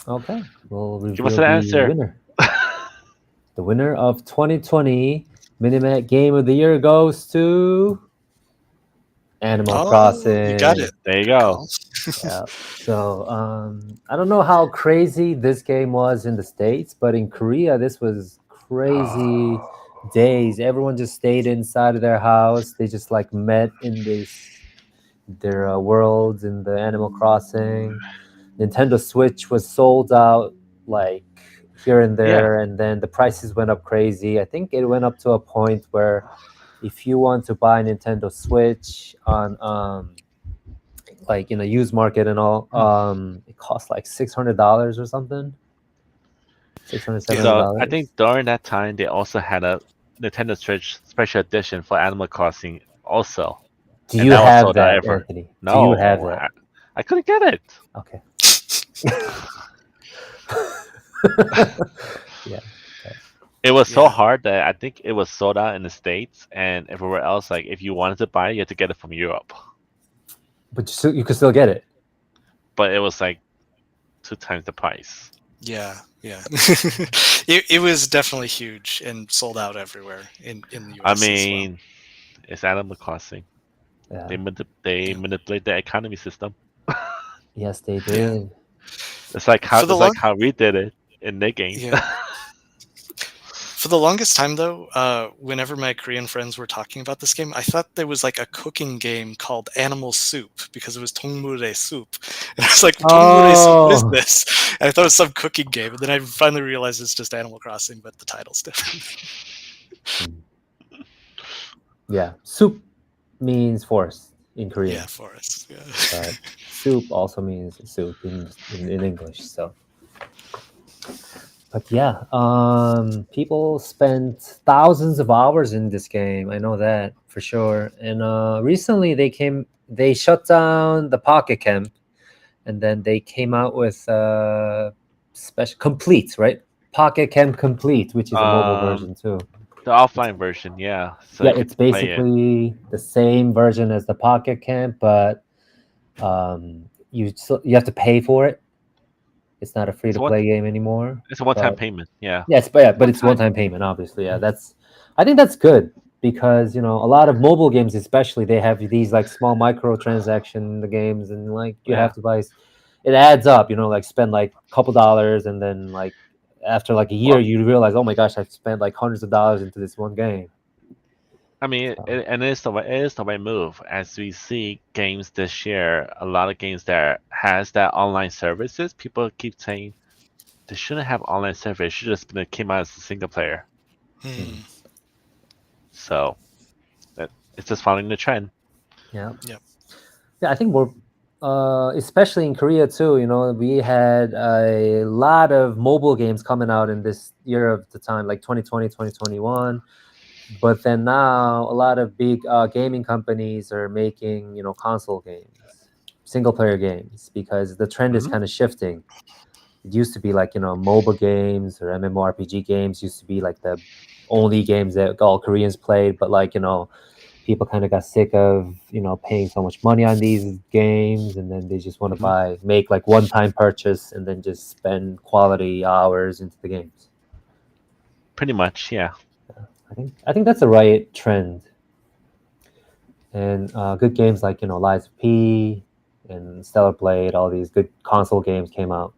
Okay, we'll Give us reveal an the answer. winner. The winner of 2020 Minimap Game of the Year goes to Animal You got Crossing. it. There you Good go. call. Yeah. So I don't know how crazy this game was in the States, but in Korea, this was crazy days. Everyone just stayed inside of their house. They just like met in their worlds in the Animal Crossing. Nintendo Switch was sold out like here and Yeah. there, and then the prices went up crazy. I think it went up to a point where if you want to buy Nintendo Switch on like in a used market and all, it costs like $600 or something. So I $600-$700. think during that time they also had a Nintendo Switch special edition for Animal Crossing also, Do and you that was have sold out that, ever. Anthony? Do you have No, that? I couldn't get it. Okay. Yeah. Okay. It was so Yeah. hard that I think it was sold out in the States and everywhere else. Like if you wanted to buy it, you had to get it from Europe. But you could still get it. But it was like 2 times the price. Yeah. It was definitely huge and sold out everywhere in the US I as well. mean, it's Animal Crossing. Yeah. They manipulate the economy system. Yes, they Yeah. did. It's like For the how we did it in their game. Yeah. For the longest time, though, whenever my Korean friends were talking about this game, I thought there was like a cooking game called Animal Soup because it was Tongmure Soup. And I was like, Tongmure Soup, what is Oh. this? And I thought it was some cooking game. And then I finally realized it's just Animal Crossing, but the title's different. Yeah. Soup means forest in Korean. Yeah, forest. Yeah. But soup also means soup in English. So, but yeah, people spent thousands of hours in this game. I know that for sure. And recently they shut down the Pocket Camp, and then they came out with special complete, right? Pocket Camp Complete, which is a mobile version too. The offline version, yeah. So Yeah, you it's could play it. basically the same version as the Pocket Camp, but you have to pay for it. It's not a free to play game anymore. It's a one-time but- payment, yeah. Yes, but it's one-time payment, obviously. Yeah, I think that's good because a lot of mobile games, especially, they have these like small microtransaction in the games, and like you have to buy. It adds up, like spend like a couple dollars, and then like after like a year, you realize, oh my gosh, I've spent like hundreds of dollars into this one game. I mean, it is the right move. As we see games this year, a lot of games that has that online services, people keep saying they shouldn't have online service. It should just came out as a single player. So it's just following the trend. Yeah. Yep. Yeah, I think we're especially in Korea too. We had a lot of mobile games coming out in this year of the time, like 2020, 2021. But then now a lot of big gaming companies are making console games, single player games, because the trend is kind of shifting. It used to be like mobile games or MMORPG games used to be like the only games that all Koreans played, but like people kind of got sick of paying so much money on these games, and then they just want to make like one-time purchase and then just spend quality hours into the games. Pretty much, yeah. I think that's the right trend. And good games like Lies of P and Stellar Blade, all these good console games came out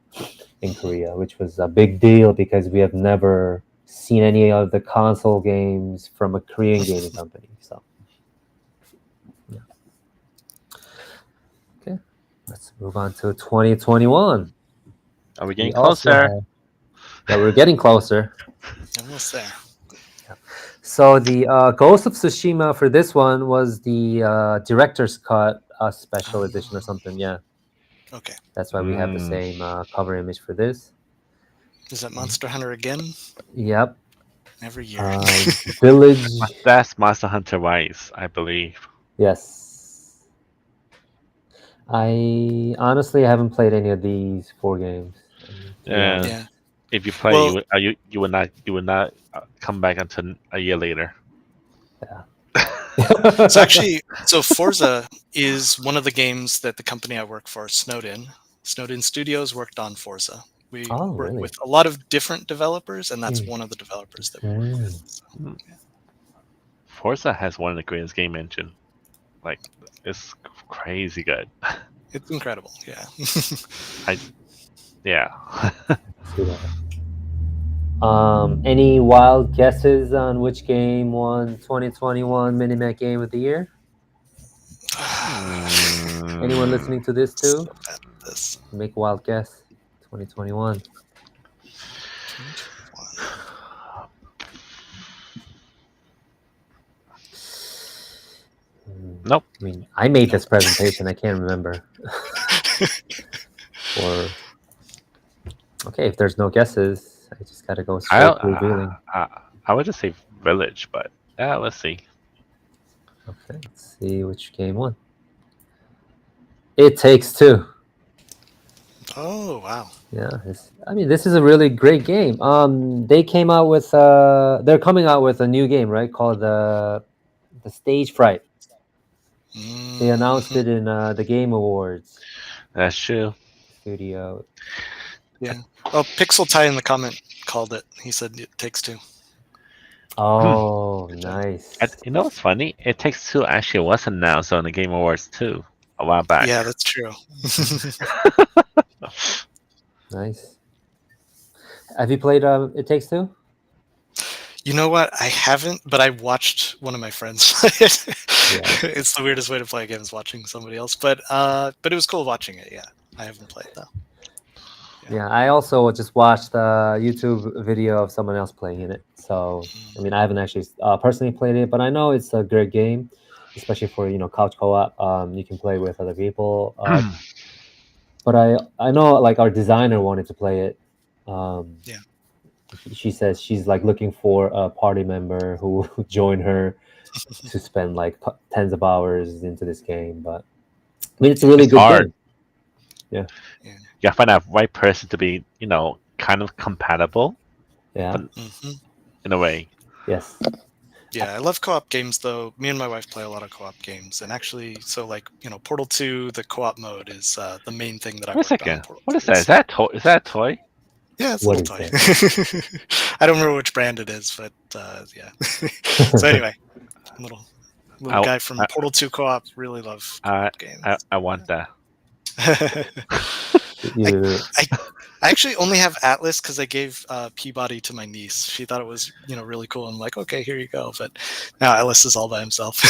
in Korea, which was a big deal because we have never seen any of the console games from a Korean gaming company. So, yeah. Okay, let's move on to 2021. Are we getting closer? Yeah, we're getting closer. Almost there. So the Ghost of Tsushima for this one was the director's cut special edition or something. Yeah. Okay. That's why we have the same cover image for this. Is that Monster Hunter again? Yep. Every year. Village. That's Monster Hunter Rise, I believe. Yes. I honestly haven't played any of these 4 games. Yeah. If you play, you would not come back until a year later. Yeah. So Forza is one of the games that the company I work for, Snowden Studios, worked on Forza. We work really? with a lot of different developers, and that's Mm. one of the developers that we work with. So, yeah. Forza has one of the greatest game engine. Like, it's crazy good. It's incredible. Yeah. Yeah. See that. Any wild guesses on which game won 2021 Minimap Game of the Year? Anyone listening to this too? Make a wild guess. 2021. Nope. I mean, I made this presentation. I can't remember. Or okay, if there's no guesses, I just gotta go straight to revealing. I would just say Village, but yeah, let's see. Okay, let's see which game won. It Takes Two. Oh wow! Yeah, I mean, this is a really great game. They came out with they're coming out with a new game, right? Called the Stage Fright. They announced it in the Game Awards. That's true. Studio. Yeah. Oh, Pixel Tie in the comment called it. He said It Takes Two. Oh, nice. You know what's funny? It Takes Two actually was announced on the Game Awards too a while back. Yeah, that's true. Nice. Have you played It Takes Two? You know what? I haven't, but I watched one of my friends play it. Yeah. It's the weirdest way to play a game is watching somebody else, but it was cool watching it. Yeah, I haven't played though. Yeah, I also just watched a YouTube video of someone else playing it. So, I mean, I haven't actually personally played it, but I know it's a great game, especially for couch co-op. You can play with other people. But I know like our designer wanted to play it. Yeah. She says she's like looking for a party member who will join her to spend like tens of hours into this game. But I mean, it's a really good game. Yeah. You gotta find that right person to be, kind of compatible. Yeah. In a way. Yes. Yeah, I love co-op games though. Me and my wife play a lot of co-op games, and actually, so like Portal 2, the co-op mode is the main thing that I worked on. What is that? Is that a toy? Yeah, it's a little toy. I don't remember which brand it is, but yeah. So anyway, little guy from Portal 2 co-op. Really love games. I want that. I actually only have Atlas because I gave Peabody to my niece. She thought it was really cool. I'm like, okay, here you go. But now Atlas is all by himself.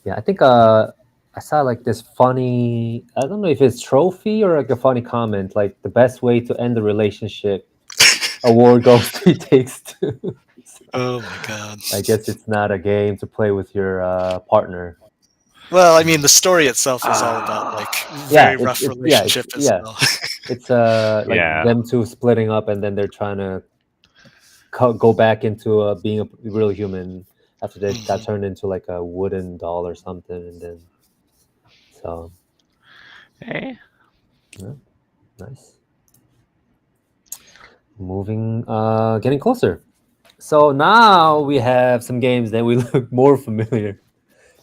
Yeah, I think I saw like this funny, I don't know if it's trophy or like a funny comment, like the best way to end the relationship award goes to It Takes Two. Oh my god. I guess it's not a game to play with your partner. Well, I mean, the story itself is all about like very rough relationship as well. It's like them two splitting up, and then they're trying to go back into being a real human after they got turned into like a wooden doll or something, and then so. Hey. Yeah, nice. Moving, getting closer. So now we have some games that we look more familiar.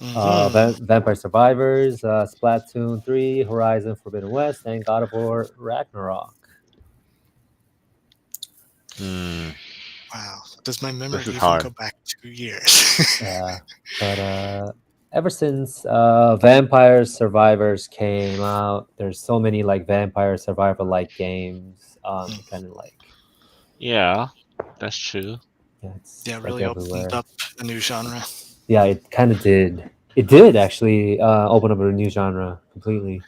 Vampire Survivors, Splatoon 3, Horizon Forbidden West, and God of War Ragnarok. Wow. Does my memory even go back 2 years? Yeah. But ever since Vampire Survivors came out, there's so many like Vampire Survivor-like games. Kind of like. Yeah, that's true. Yeah, it's really opened up a new genre. Yeah, it kind of did. It did actually open up a new genre completely.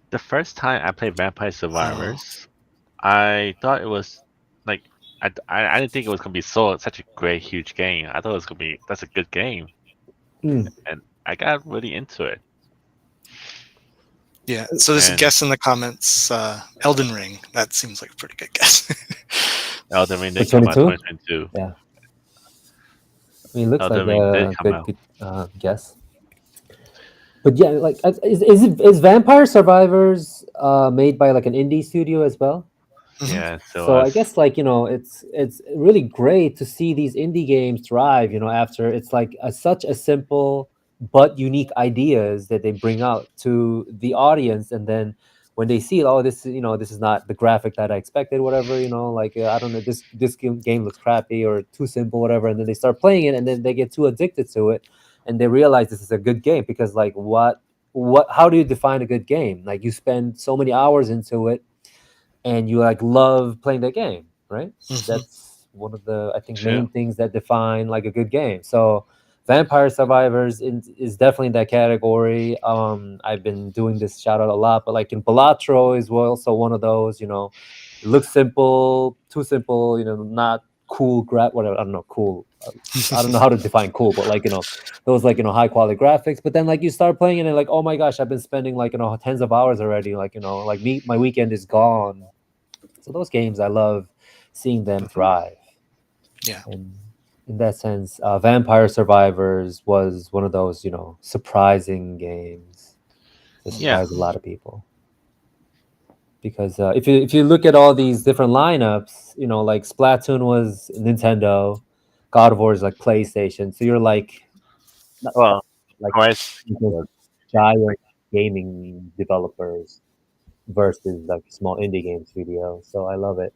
The first time I played Vampire Survivors, I thought it was like I didn't think it was gonna be such a great huge game. I thought it was gonna be that's a good game, and I got really into it. Yeah. So there's a guess in the comments. Elden Ring. That seems like a pretty good guess. Elden Ring did come out 2022. Yeah. I mean, it looks like a good guess. But yeah, like is Vampire Survivors made by like an indie studio as well? Yeah, So I guess like it's really great to see these indie games thrive. After it's like such a simple but unique ideas that they bring out to the audience, and then when they see, oh, this is not the graphic that I expected, whatever. Like I don't know, this game looks crappy or too simple, whatever, and then they start playing it, and then they get too addicted to it, and they realize this is a good game because like what how do you define a good game? Like you spend so many hours into it and you like love playing that game, right? That's one of the I think main things that define like a good game. So Vampire Survivors is definitely in that category. I've been doing this shout out a lot, but like in Balatro is also one of those. It looks simple, too simple. Not cool whatever. I don't know, cool. I don't know how to define cool, but like those like high quality graphics. But then like you start playing it and like, oh my gosh, I've been spending like tens of hours already. Like like my weekend is gone. So those games, I love seeing them thrive. Yeah. And in that sense, Vampire Survivors was one of those, surprising games that surprised a lot of people. Because if you look at all these different lineups, like Splatoon was Nintendo, God of War is like PlayStation. So you're like, well, like giant gaming developers versus like small indie game studio. So I love it.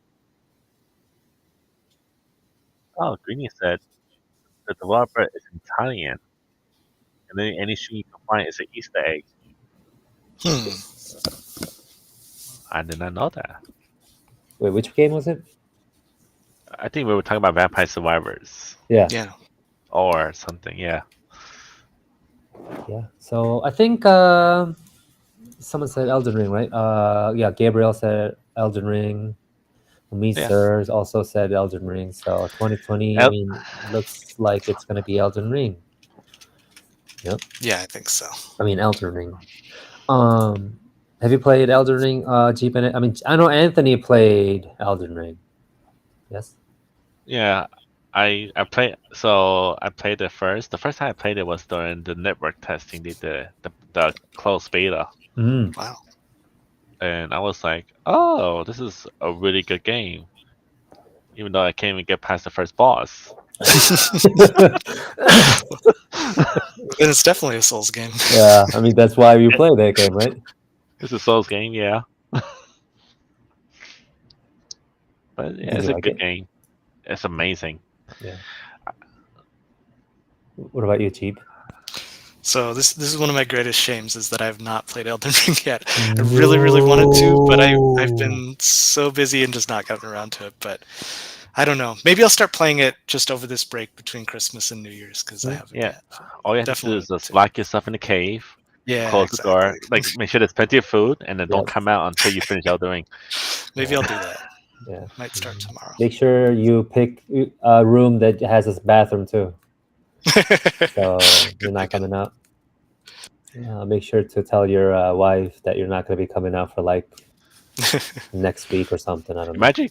Oh, Greeny said the developer is Italian, and then any shoe you can find is an Easter egg. I did not know that. Wait, which game was it? I think we were talking about Vampire Survivors. Yeah. Yeah. Or something, yeah. Yeah. So I think someone said Elden Ring, right? Yeah, Gabriel said Elden Ring. Me, Sirs also said Elden Ring. So 2020, I mean, looks like it's gonna be Elden Ring. Yep. Yeah, I think so. I mean, Elden Ring. Have you played Elden Ring, Jeep? I mean, I know Anthony played Elden Ring. Yes. Yeah, I played. So I played it first. The first time I played it was during the network testing, the closed beta. Wow. And I was like, oh, this is a really good game. Even though I can't even get past the first boss. Then it's definitely a Souls game. Yeah, I mean that's why you play that game, right? It's a Souls game, yeah. But yeah, it's a good game. It's amazing. Yeah. What about you, Cheap? So this is one of my greatest shames is that I have not played Elden Ring yet. I really wanted to, but I've been so busy and just not gotten around to it. But I don't know. Maybe I'll start playing it just over this break between Christmas and New Year's because I haven't yet. All you have to do is just lock yourself in the cave. Yeah, close the door. Like make sure there's plenty of food, and then don't come out until you finish Elden Ring. Maybe I'll do that. Yeah. Might start tomorrow. Make sure you pick a room that has a bathroom too. So you're not coming out. Make sure to tell your wife that you're not going to be coming out for like next week or something. I don't know. Imagine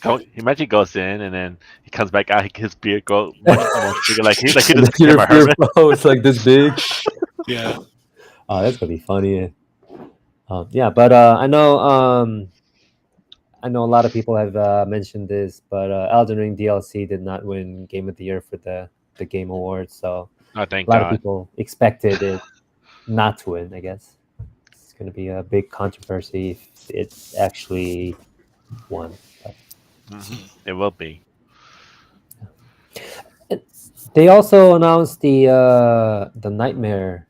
he goes in and then he comes back out. His beard goes much more bigger, like he just became a hermit. It's like this big. Yeah. Oh, that's gonna be funny. Yeah, but I know a lot of people have mentioned this, but Elden Ring DLC did not win Game of the Year for the Game Awards, so thank a lot God. of people expected it not to win. I guess it's going to be a big controversy if it's actually won. It will be. They also announced the Nightmare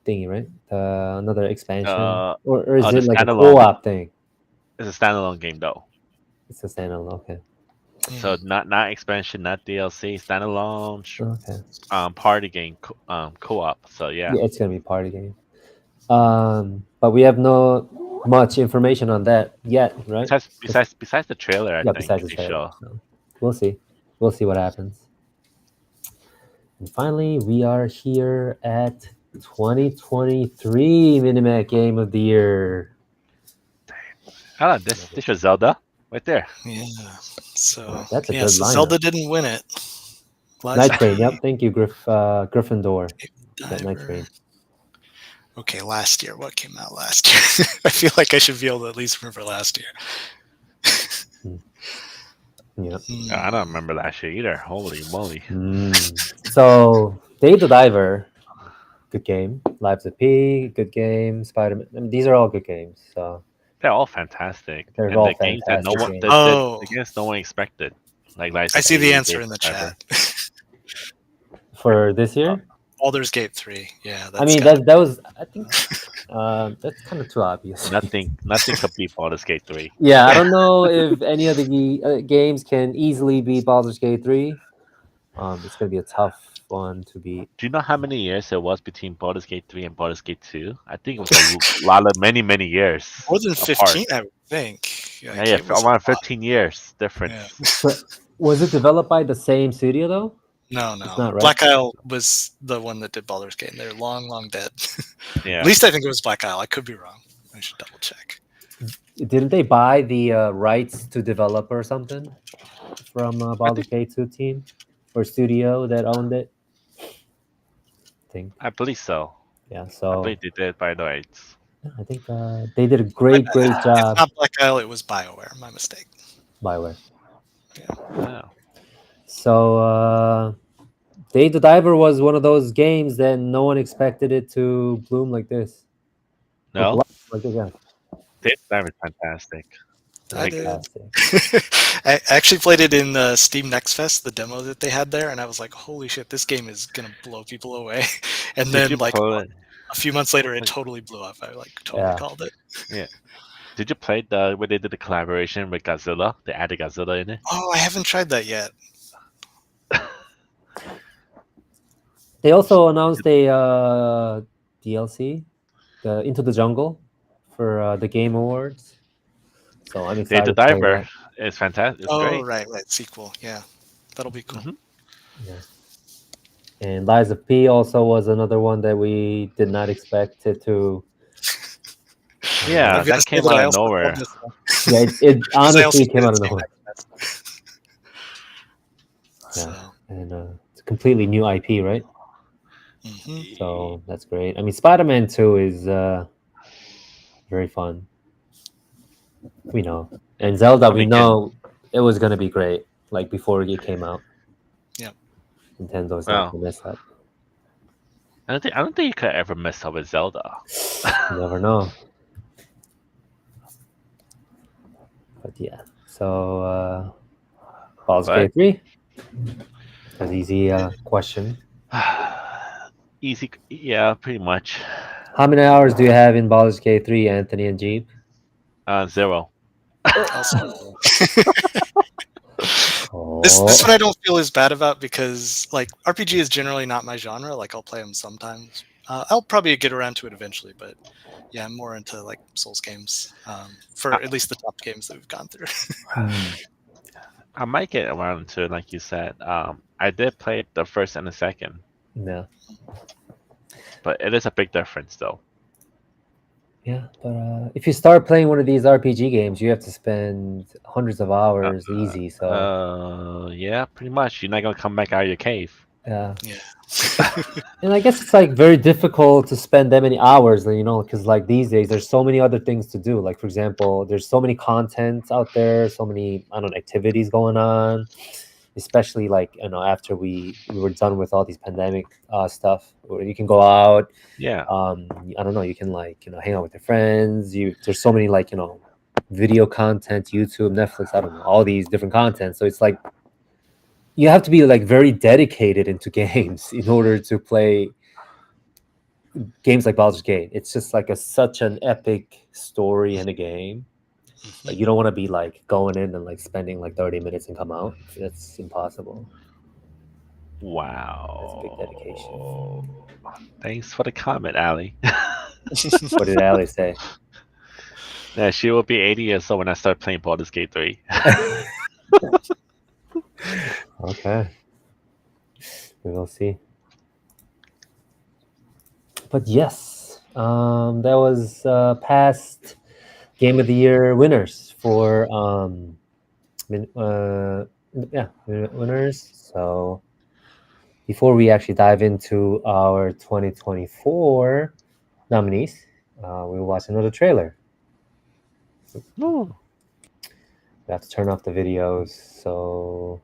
thingy, right? Another expansion, or is it like a co-op thing? It's a standalone game though. It's a standalone, okay. So not expansion, not DLC, standalone. Okay. Party game, co-op. So yeah. Yeah, it's gonna be party game. But we have no much information on that yet, right? Besides the trailer, I think. Besides the trailer. So we'll see. We'll see what happens. And finally, we are here at 2023 Minimap Game of the Year. Oh, this was Zelda right there. Yeah. So that's a good lineup. Zelda didn't win it. Night Train. Yep. Thank you, Gryffindor. That Night Train. Okay, last year. What came out last year? I feel like I should be able to at least remember last year. Yeah. I don't remember last year either. Holy moly! So, Dave the Diver, good game. Lives of P, good game. Spider-Man. I mean, these are all good games. So They're all fantastic, they're and all the games that no fantastic one, games. the games no one expected, like Lies I of see the P, answer Dave in the the Diver. chat. For this year? Baldur's Gate 3. Yeah, I mean, got that was, I think, that's kind of too obvious. Nothing could beat Baldur's Gate 3. Yeah, I don't know if any of the games can easily beat Baldur's Gate 3. It's gonna be a tough one to beat. Do you know how many years it was between Baldur's Gate 3 and Baldur's Gate 2? I think it was a lot of many years more than apart. 15, I would think. Yeah, Like, it was around 15 years difference. But was it developed by the same studio though? No. It's not, right? Black Isle was the one that did Baldur's Gate. They're long dead. Yeah. At least I think it was Black Isle. I could be wrong. I should double check. Didn't they buy the rights to develop or something from Baldur's Gate 2 team or studio that owned it? I believe so. Yeah, I so believe they did by the rights. I think they did a great job. It's not Black Isle, it was BioWare. My mistake. BioWare. Wow. So Dave the Diver was one of those games that no one expected it to bloom like this. No? Or blossom like this, yeah. Dave the Diver is fantastic. I did. I actually played it in Steam Next Fest, the demo that they had there, and I was like, "Holy shit, this game is gonna blow people away!" And then, like a few months later, it totally blew up. I totally called it. Yeah. Did you play where they did the collaboration with Godzilla? They added Godzilla in it. Oh, I haven't tried that yet. They also announced a DLC, the Into the Jungle, for the Game Awards. So I'm excited. Dave the Diver is fantastic. It's great. Right, sequel. Yeah, that'll be cool. Yeah. And Lies of P also was another one that we did not expect it to. Yeah, that came out of nowhere. Yeah, it honestly came out of nowhere. Yeah, and it's a completely new IP, right? So that's great. I mean, Spider-Man 2 is very fun. We know, and Zelda, we know it was gonna be great. Like before it came out. Yeah. Nintendo's not gonna mess up. I don't think you could ever mess up with Zelda. You never know. But yeah, so Baldur's Gate 3. That's easy question. Easy, yeah, pretty much. How many hours do you have in Baldur's Gate 3, Anthony and Jeep? 0. This one I don't feel as bad about because like RPG is generally not my genre. Like I'll play them sometimes. I'll probably get around to it eventually, but yeah, I'm more into like Souls games for at least the top games that we've gone through. I might get around to it, like you said. I did play the first and the second. Yeah. But it is a big difference, though. Yeah, but if you start playing one of these RPG games, you have to spend hundreds of hours easy. So yeah, pretty much. You're not gonna come back out of your cave. Yeah. And I guess it's like very difficult to spend that many hours, you know, because like these days there's so many other things to do. Like for example, there's so many content out there, so many activities going on. Especially like after we were done with all these pandemic stuff, where you can go out. Yeah. I don't know. You can hang out with your friends. There's so many video content, YouTube, Netflix. I don't know, all these different content. So it's like you have to be very dedicated into games in order to play games like Baldur's Gate. It's just such an epic story in a game. Like you don't want to be going in and spending 30 minutes and come out. That's impossible. Wow. That's big dedication. Thanks for the comment, Ali. What did Ali say? Yeah, she will be 80 years old when I start playing Baldur's Gate 3. Okay. We will see. But yes, that was past Game of the Year winners for winners. So before we actually dive into our 2024 nominees, we'll watch another trailer. Ooh. We have to turn off the videos. So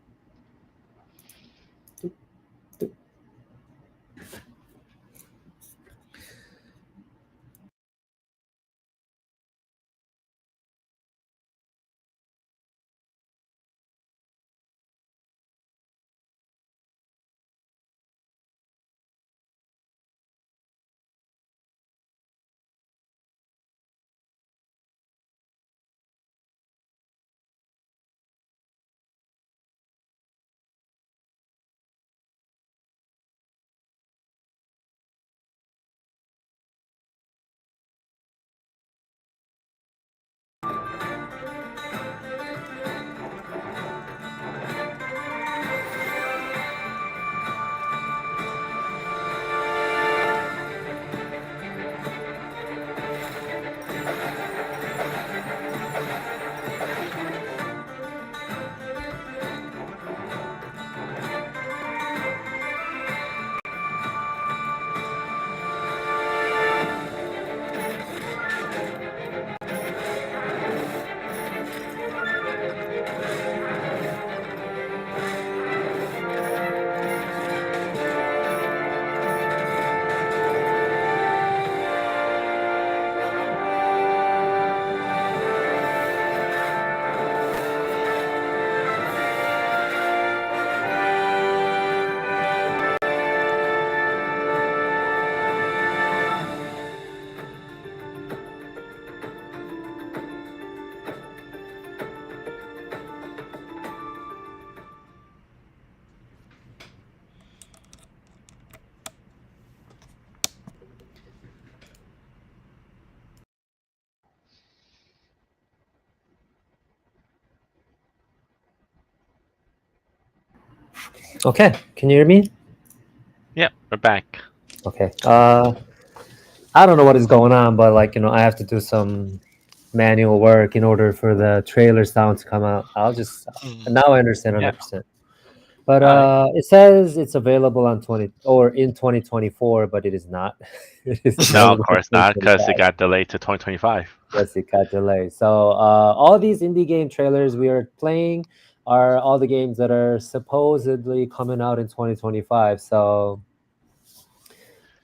okay, can you hear me? Yeah, we're back. Okay. I don't know what is going on, but like I have to do some manual work in order for the trailer sound to come out. I'll just now I understand Yeah. 100%. But Alright. it says it's available on 2024, but it is not. It is No, of available in course not, because it 2025. got delayed to 2025. Yes, it got delayed. So all these indie game trailers we are playing are all the games that are supposedly coming out in 2025. So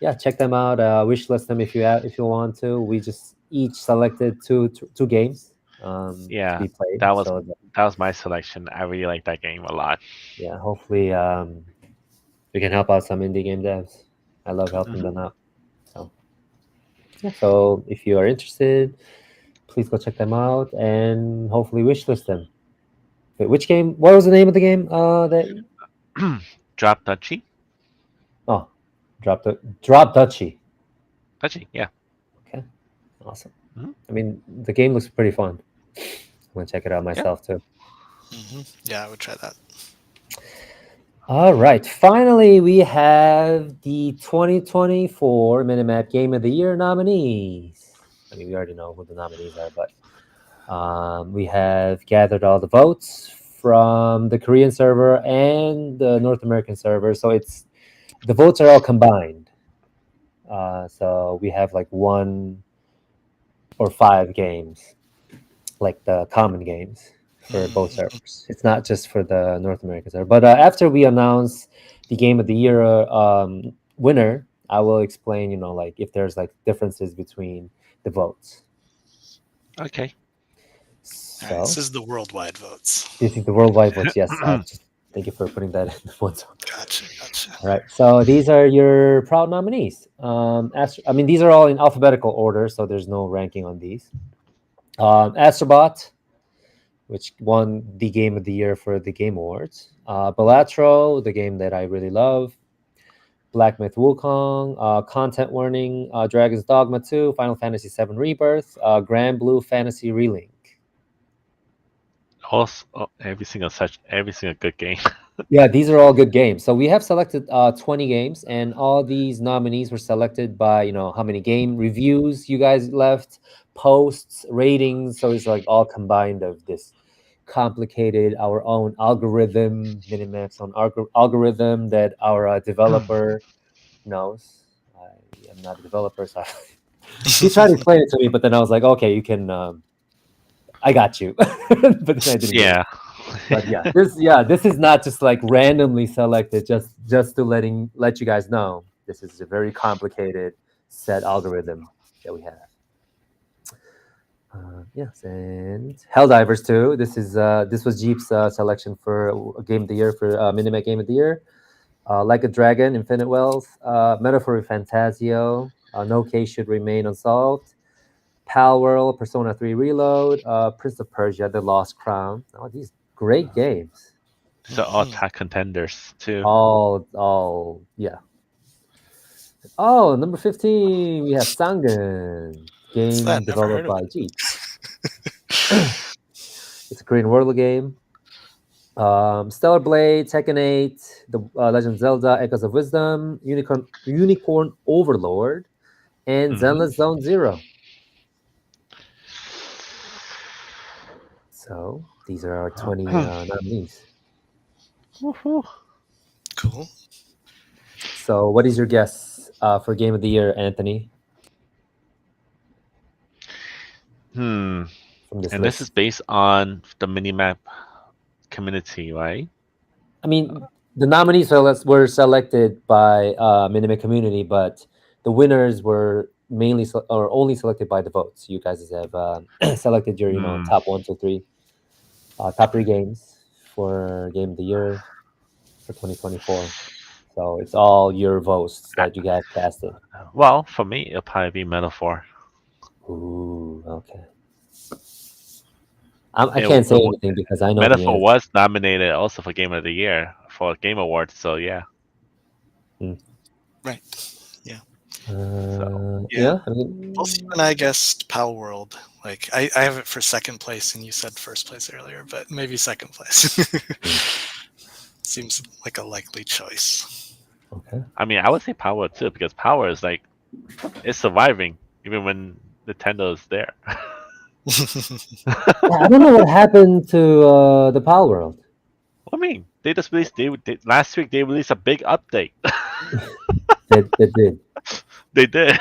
yeah, check them out. Wishlist them if you want to. We just each selected two games to Yeah, be played. that was So that was my selection. I really like that game a lot. yeah, hopefully we can help out some indie game devs. I love helping them out. So yeah, so if you are interested, please go check them out and hopefully wishlist them. Wait, which game? What was the name of the game? That Drop Dutchie? oh, Drop Dutchie. Dutchie, yeah. Okay, awesome. Mhm. I mean, the game looks pretty fun. I'm gonna check it out myself too. Yeah, I would try that. All right, finally we have the 2024 Minimap Game of the Year nominees. I mean, we already know who the nominees are, but we have gathered all the votes from the Korean server and the North American server, so the votes are all combined. So we have like 1 or 5 games, like the common games for both servers. It's not just for the North American server. But after we announce the Game of the Year winner, I will explain, like if there's like differences between the votes. Okay. All right, So this is the worldwide votes. this is the worldwide votes. Yes, just thank you for putting that in the votes. Gotcha. All right, so these are your proud nominees. These are all in alphabetical order, so there's no ranking on these. Astrobot, which won the Game of the Year for the Game Awards. Balatro, the game that I really love. Black Myth Wukong, Content Warning, Dragon's Dogma 2, Final Fantasy VII Rebirth, Grand Blue Fantasy Relink. Also, every single good game. Yeah, these are all good games. So we have selected 20 games, and all these nominees were selected by how many game reviews you guys left, posts, ratings. So it's like all combined of this complicated our own algorithm, Minimaps on algorithm that our developer knows. I am not a developer, so he tried to explain it to me, but then I was like, okay, you can I got you. But then I didn't get it. But this is not just like randomly selected, just to let you guys know. This is a very complicated set algorithm that we have. Yes, and Helldivers 2. This was Jeep's selection for Game of the Year, for Minimap Game of the Year. Like a Dragon, Infinite Wealth, Metaphor Fantasio, No Case Should Remain Unsolved, Pal World, Persona 3 Reload, Prince of Persia, The Lost Crown. Oh, these great games. So all top contenders too. All yeah. Oh, number 15, we have Sangen, game developed by Jeep. It's a Korean World game. Stellar Blade, Tekken 8, The Legend of Zelda, Echoes of Wisdom, Unicorn Overlord, and Zenless Zone Zero. So these are our 20 nominees. Cool. So what is your guess for Game of the Year, Anthony? And this this is based on the Minimap community, right? I mean, the nominees were selected by Minimap community, but the winners were mainly or only selected by the votes. You guys have selected your top 1, 2, 3, top 3 games for Game of the Year for 2024. So it's all your votes that you guys casted. Well, for me, it'll probably be Metaphor. Ooh, okay. I can't say anything because I know the Metaphor answer. was nominated also for Game of the Year for Game Awards, so yeah. Right. Yeah. Yeah. I mean, both you and I guessed Pal World. Like I have it for second place, and you said first place earlier, but maybe second place. Seems like a likely choice. Okay. I mean, I would say Power too, because Power is like it's surviving even when Nintendo's there. I don't know what happened to the Pal World. I mean, they just released. Last week they released a big update. They did. They did.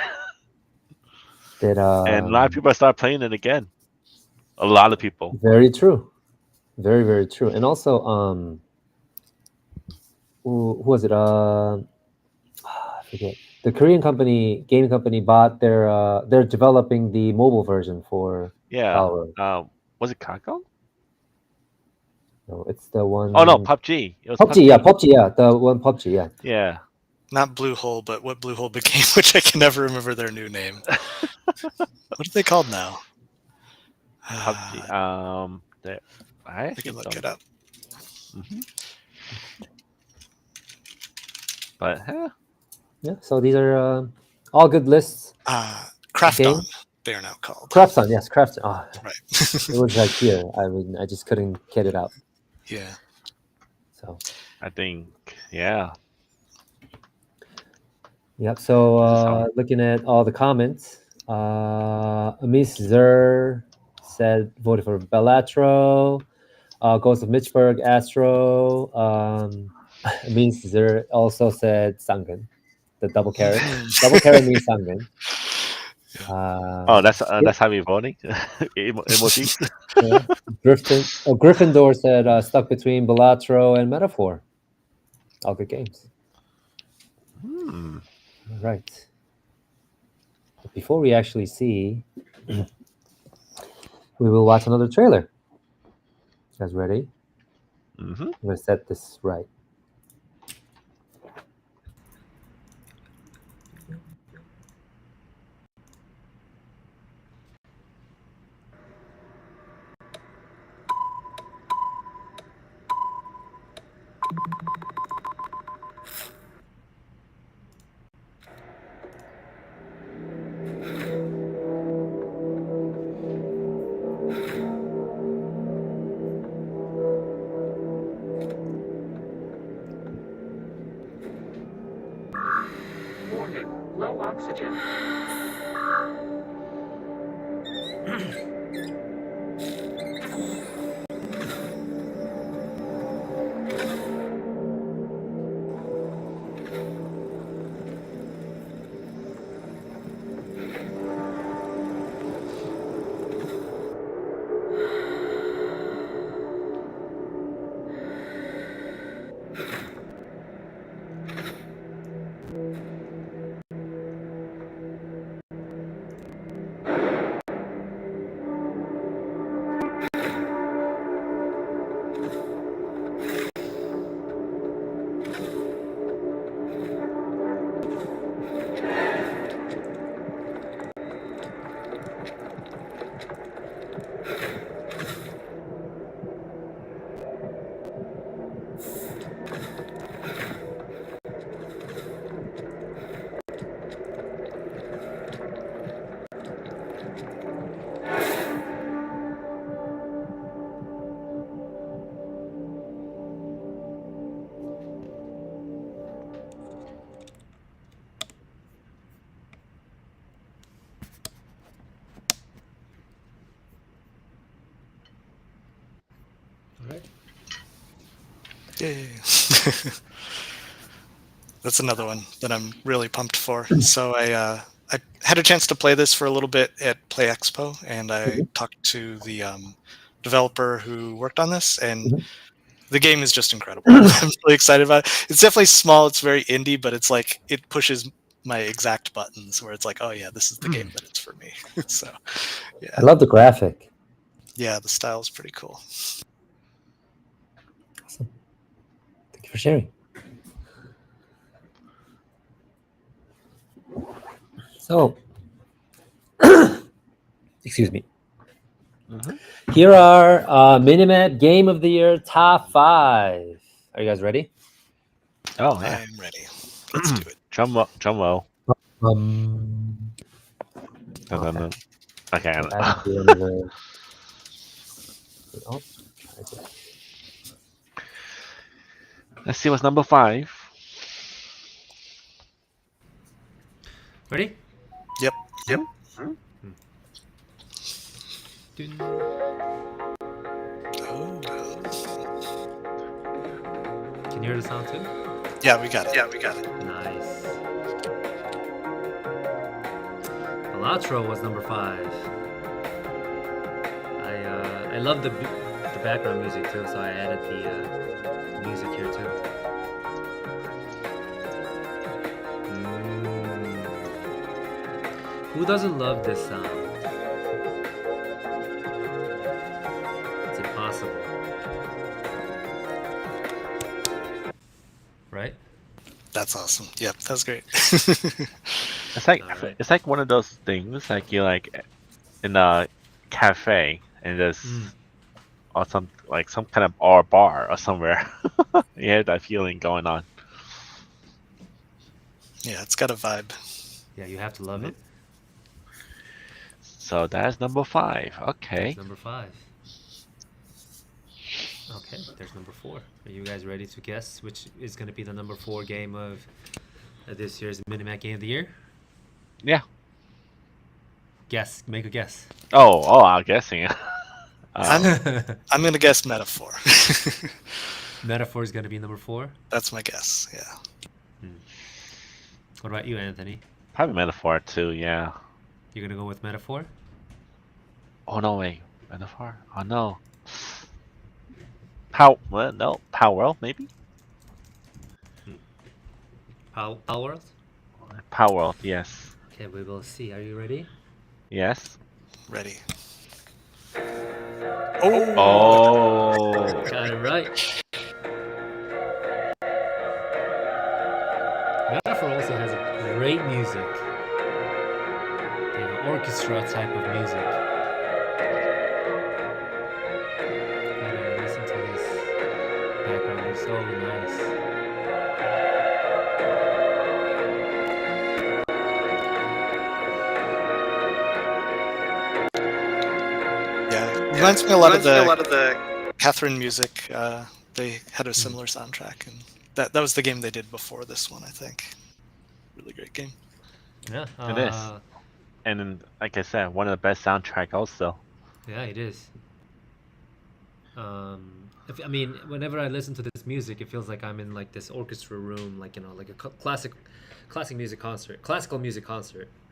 And a lot of people start playing it again. A lot of people. Very true. Very, very true. And also, who was it? I forget. The Korean game company bought they're developing the mobile version for Pal World. Was it Kako? No, it's the one. Oh no, PUBG. It was PUBG. Yeah, PUBG. Yeah, the one PUBG. Yeah. Yeah. Not Bluehole, but what Bluehole became, which I can never remember their new name. What are they called now? PUBG. I can look it up. But yeah. So these are all good lists. Krafton, they are now called. Krafton, yes, Krafton. Oh, right. It was like here. I just couldn't get it out. Yeah. So I think yeah. Yep. So looking at all the comments, Miss Zer said voted for Bellatro. Ghost of Mitchburg, Astro. Miss Zer also said Sangen. The double carrot. Double carrot means Sangen. That's how we're voting. Emojis. Yeah. Gryffindor said stuck between Bellatro and Metaphor. All good games. All right. But before we actually see, we will watch another trailer. You guys ready? I'm gonna set this right. Warning, low oxygen. Yay. That's another one that I'm really pumped for. So I had a chance to play this for a little bit at Play Expo, and I talked to the developer who worked on this, and the game is just incredible. I'm really excited about it. It's definitely small, it's very indie, but it's like it pushes my exact buttons where it's like, oh yeah, this is the game that it's for me. So yeah. I love the graphic. Yeah, the style is pretty cool. Awesome. Thank you for sharing. So, excuse me. Here are Minimap Game of the Year top 5. Are you guys ready? Oh, yeah. I'm ready. Let's do it. Drum roll. Okay. Okay. Let's see what's number 5. Ready? Yep. Can you hear the sound too? Yeah, we got it. Nice. Balatro was number 5. I love the background music too, so I added the music here too. Who doesn't love this sound? It's impossible. Right? That's awesome. Yep, that's great. It's like one of those things like you're like in a cafe and there's or some kind of bar or somewhere. You have that feeling going on. Yeah, it's got a vibe. Yeah, you have to love it. So that's number 5. Okay. That's number 5. Okay, there's number 4. Are you guys ready to guess which is going to be the number 4 game of this year's Minimap Game of the Year? Yeah. Guess. Make a guess. Oh, I'm guessing. I'm gonna guess Metaphor. Metaphor is going to be number 4? That's my guess, yeah. What about you, Anthony? Probably Metaphor too, yeah. You're going to go with Metaphor? Oh, no, wait. Metaphor? Oh, no. Power World, maybe? Power World? Power World, yes. Okay, we will see. Are you ready? Yes. Ready. Oh! Got it right. Metaphor also has great music. Orchestra type of music. Listen to this background, it's so nice. Yeah, reminds me a lot of the Catherine music. They had a similar soundtrack, and that was the game they did before this one, I think. Really great game. Yeah, it is. And then, like I said, one of the best soundtrack also. Yeah, it is. I mean, whenever I listen to this music, it feels like I'm in like this orchestra room, like like a classical music concert,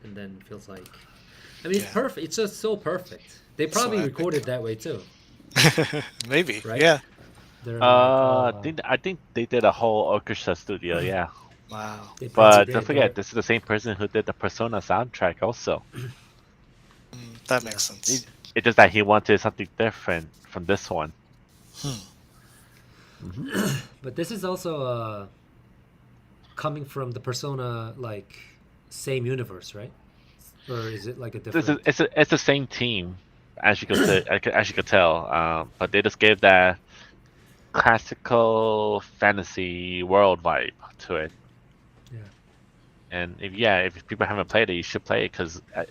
and then it feels like, I mean, it's perfect. It's just so perfect. They probably recorded that way too. Maybe, right? Yeah. I think they did a whole orchestra studio, yeah. Wow. But don't forget, this is the same person who did the Persona soundtrack also. That makes sense. It's just that he wanted something different from this one. But this is also coming from the Persona, like, same universe, right? Or is it like a different? It's the same team, as you could tell. But they just gave that classical fantasy world vibe to it. Yeah. And if people haven't played it, you should play it because it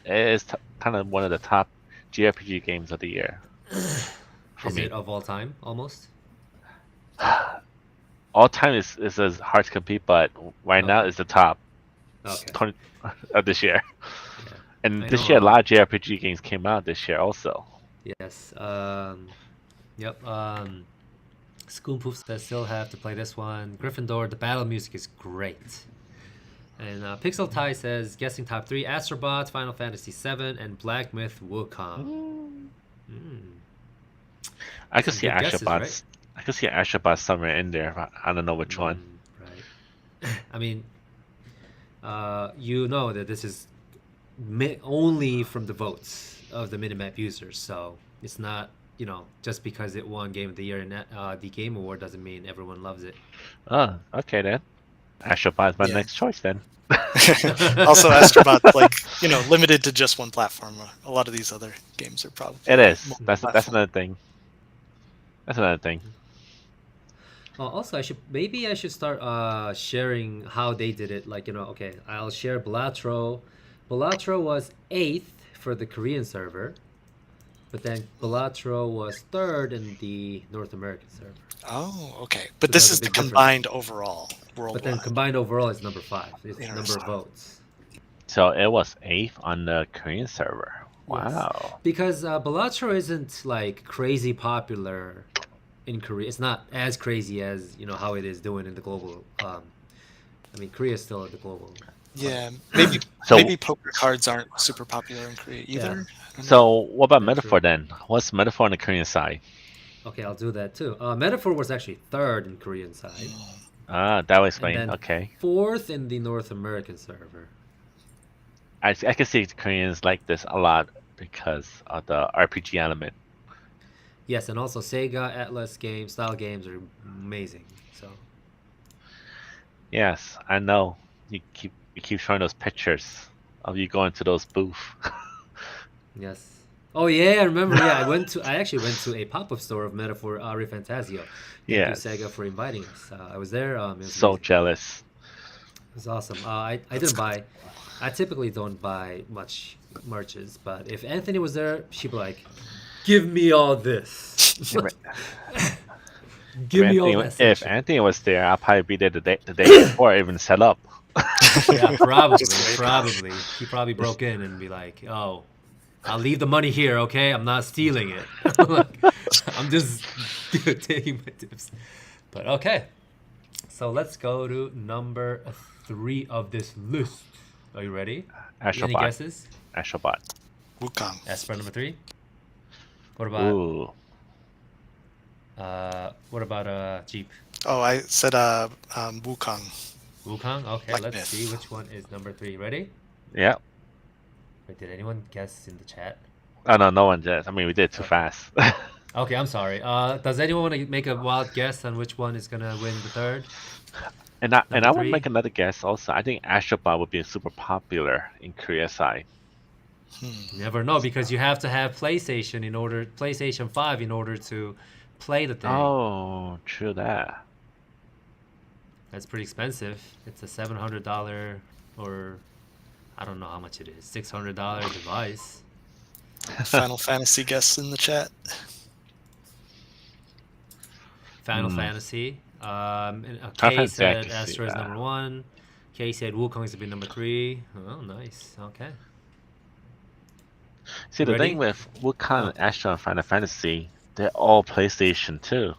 is kind of one of the top JRPG games of the year. Is it of all time, almost? All time is as hard to compete, but right now is the top. Okay. Of this year. Yeah. And this year, a lot of JRPG games came out this year also. Yes. Yep. Spoonpoof says still have to play this one. Gryffindor, the battle music is great. And Pixel Ty says guessing top 3: Astrobots, Final Fantasy VII, and Black Myth Wukong. I could Some see good guesses, Astrobots. right? I could see Astrobots somewhere in there. But I don't know which one. Right. I mean, you know that this is only from the votes of the Minimap users, so it's not, you know, just because it won Game of the Year in the Game Award doesn't mean everyone loves it. Oh, okay then. Astrobots my next choice then. Also, Astrobots, like, you know, limited to just one platform. A lot of these other games are probably. It is. That's another thing. That's another thing. Also, maybe I should start sharing how they did it. Like, you know, okay, I'll share Balatro. Balatro was 8th for the Korean server, but then Balatro was 3rd in the North American server. Oh, okay. But this is the combined overall worldwide. But then combined overall is number 5. It's number of votes. So it was 8th on the Korean server. Wow. Yes. Because Balatro isn't like crazy popular in Korea. It's not as crazy as, you know, how it is doing in the global. I mean, Korea is still at the global. Yeah, maybe poker cards aren't super popular in Korea either. Yeah. So what about Metaphor then? What's Metaphor on the Korean side? Okay, I'll do that too. Metaphor was actually 3rd in Korean side. Ah, that will explain. Okay. 4th in the North American server. I can see Koreans like this a lot because of the RPG element. Yes, and also Sega, Atlas games, style games are amazing. So. Yes, I know. You keep showing those pictures of you going to those booths. Yes. Oh yeah, I remember. Yeah, I actually went to a pop-up store of Metaphor Re Fantasio. Thank you, Sega, for inviting us. I was there. It was so amazing. Jealous. It was awesome. I didn't buy. I typically don't buy much merches, but if Anthony was there, she'd be like, "Give me all this." Give me all that. If Anthony was there, I'll probably be there the day before even set up. Yeah, probably. He probably broke in and be like, "Oh, I'll leave the money here, okay? I'm not stealing it. I'm just taking my tips." But okay. So let's go to number 3 of this list. Are you ready? Astrobot. Any guesses? Astrobot. Wukong. That's for number 3. What about? Ooh. What about Jeep? Oh, I said Wukong. Wukong? Okay, Black let's Myth. see which one is number 3. Ready? Yeah. Wait, did anyone guess in the chat? Oh no one did. I mean, we did too fast. Okay, I'm sorry. Does anyone want to make a wild guess on which one is gonna win the 3rd? And I Number would 3? make another guess also. I think Astrobot would be super popular in Korea side. Never know, because you have to have PlayStation 5 in order to play the thing. Oh, true that. That's pretty expensive. It's a $700 or I don't know how much it is. $600 device. Final Fantasy guess in the chat. Final Fantasy. Final Kay Fantasy, I said can see Astro is that. number 1. Kay said Wukong is to be number 3. Oh, nice. Okay. See, the Ready? thing with Wukong and Astro and Final Fantasy, they're all PlayStation 2.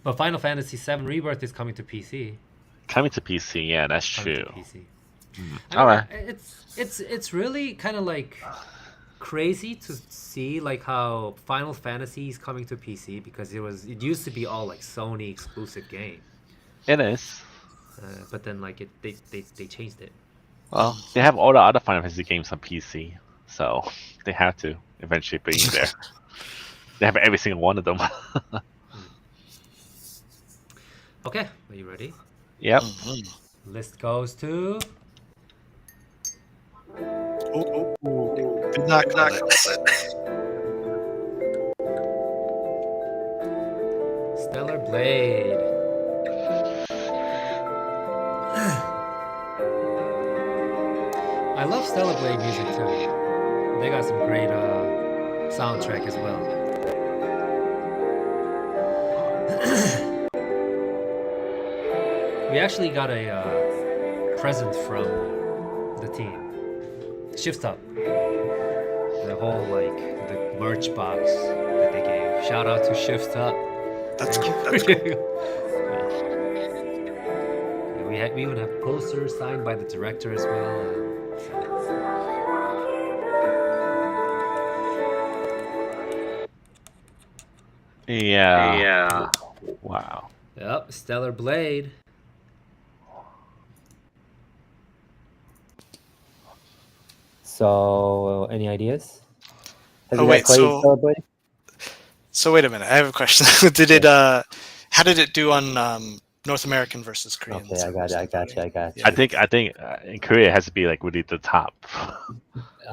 But Final Fantasy 7 Rebirth is coming to PC. Coming to PC, yeah, that's Coming to true. PC. All right. It's really kind of like crazy to see like how Final Fantasy is coming to PC, because it used to be all like Sony exclusive game. It is. But then like they changed it. Well, they have all the other Final Fantasy games on PC, so they have to eventually be in there. They have every single one of them. Okay, are you ready? Yep. List goes to Good knock. Stellar Blade. I love Stellar Blade music too. They got some great soundtrack as well. We actually got a present from the team. Shift Up. The whole like the merch box that they gave Shout out to Shift Up. That's cool. That's cool. We even have posters signed by the director as well. Yeah. Wow. Yep, Stellar Blade. So, any ideas? Have Oh you wait, guys played Stellar Blade? so wait a minute. I have a question. Did it? How did it do on North American versus Korean? Okay, I got you. I think in Korea it has to be like really the top.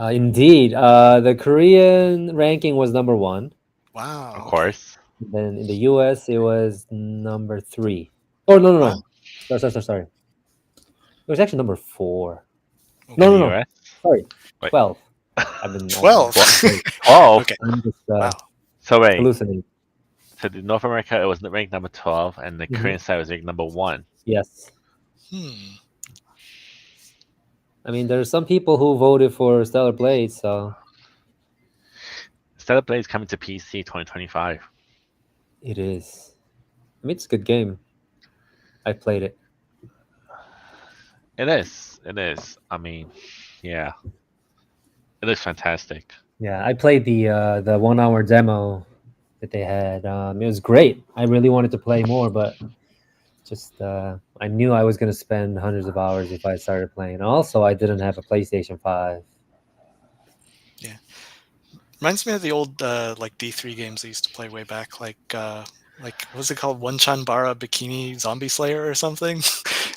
Indeed, the Korean ranking was number 1. Wow. Of course. Then in the US, it was number 3. Oh no. Wow. Sorry. It was actually number 4. In No. the US? Sorry, Wait. 12. I've been 12. 12. Okay. I'm just Wow. So wait. hallucinating. So in North America it was ranked number 12, and the Korean side was ranked number 1. Yes. I mean, there's some people who voted for Stellar Blade, so Stellar Blade is coming to PC 2025. it is. I mean, it's a good game. I played it. It is. I mean, yeah. It looks fantastic. Yeah, I played the 1-hour demo that they had. It was great. I really wanted to play more, but just I knew I was going to spend hundreds of hours if I started playing. Also, I didn't have a PlayStation 5. Yeah. Reminds me of the old like D3 games I used to play way back, like what was it called? One Chanbara Bikini Zombie Slayer or something.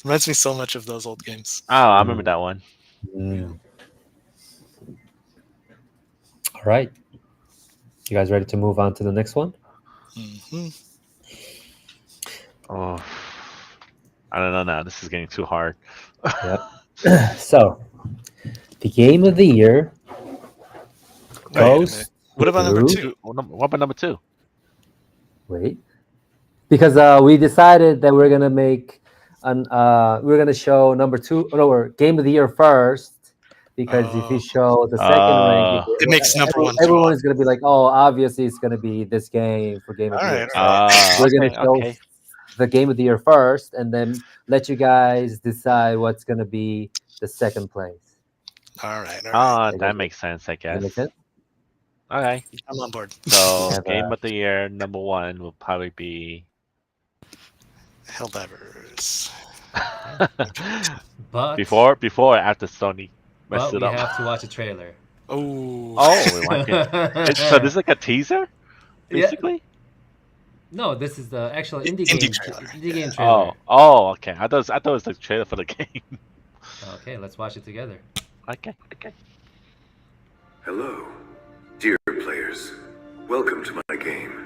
Reminds me so much of those old games. Oh, I remember that one. All right. You guys ready to move on to the next one? Oh, I don't know now. This is getting too hard. Yep. So, the game of the year goes. What about number 2? What about number 2? Wait, because we decided that we're gonna make we're gonna show number 2 or game of the year first. Because if you show the second ranking, it makes number 1. Everyone is gonna be like, "Oh, obviously it's gonna be this game for game of the year." So we're gonna show the game of the year first, and then let you guys decide what's gonna be the second place. All right. That makes sense, I guess. That makes sense? Okay. I'm on board. So game of the year number 1 will probably be Helldivers. But before or after Sony messed but it we up. have to watch a trailer. We want it. So this is like a teaser, basically. No, this is the actual indie game trailer. Oh, okay. I thought it was the trailer for the game. Okay, let's watch it together. Okay. Hello, dear players. Welcome to my game.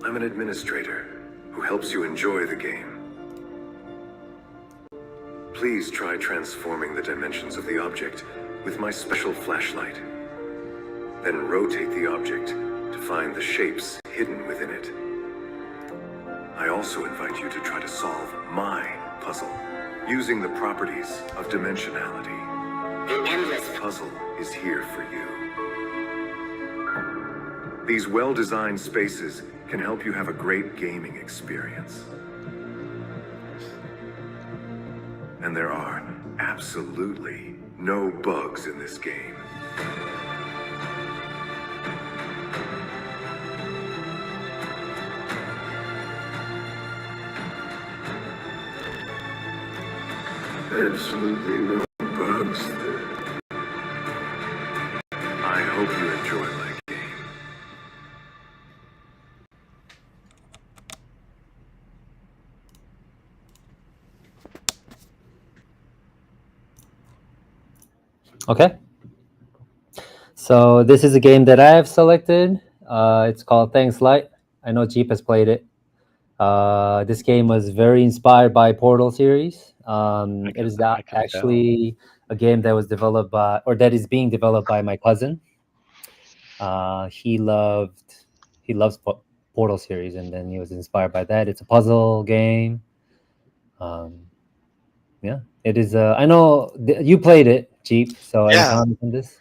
I'm an administrator who helps you enjoy the game. Please try transforming the dimensions of the object with my special flashlight. Then rotate the object to find the shapes hidden within it. I also invite you to try to solve my puzzle using the properties of dimensionality. The endless puzzle is here for you. These well-designed spaces can help you have a great gaming experience. And there are absolutely no bugs in this game. Absolutely no bugs. I hope you enjoy my game. Okay. So this is a game that I have selected. It's called Thanks Light. I know Jeep has played it. This game was very inspired by Portal series. It is actually a game that was developed by, or that is being developed by my cousin. He loves Portal series, and then he was inspired by that. It's a puzzle game. Yeah, it is. I know you played it, Jeep. So any comments on this?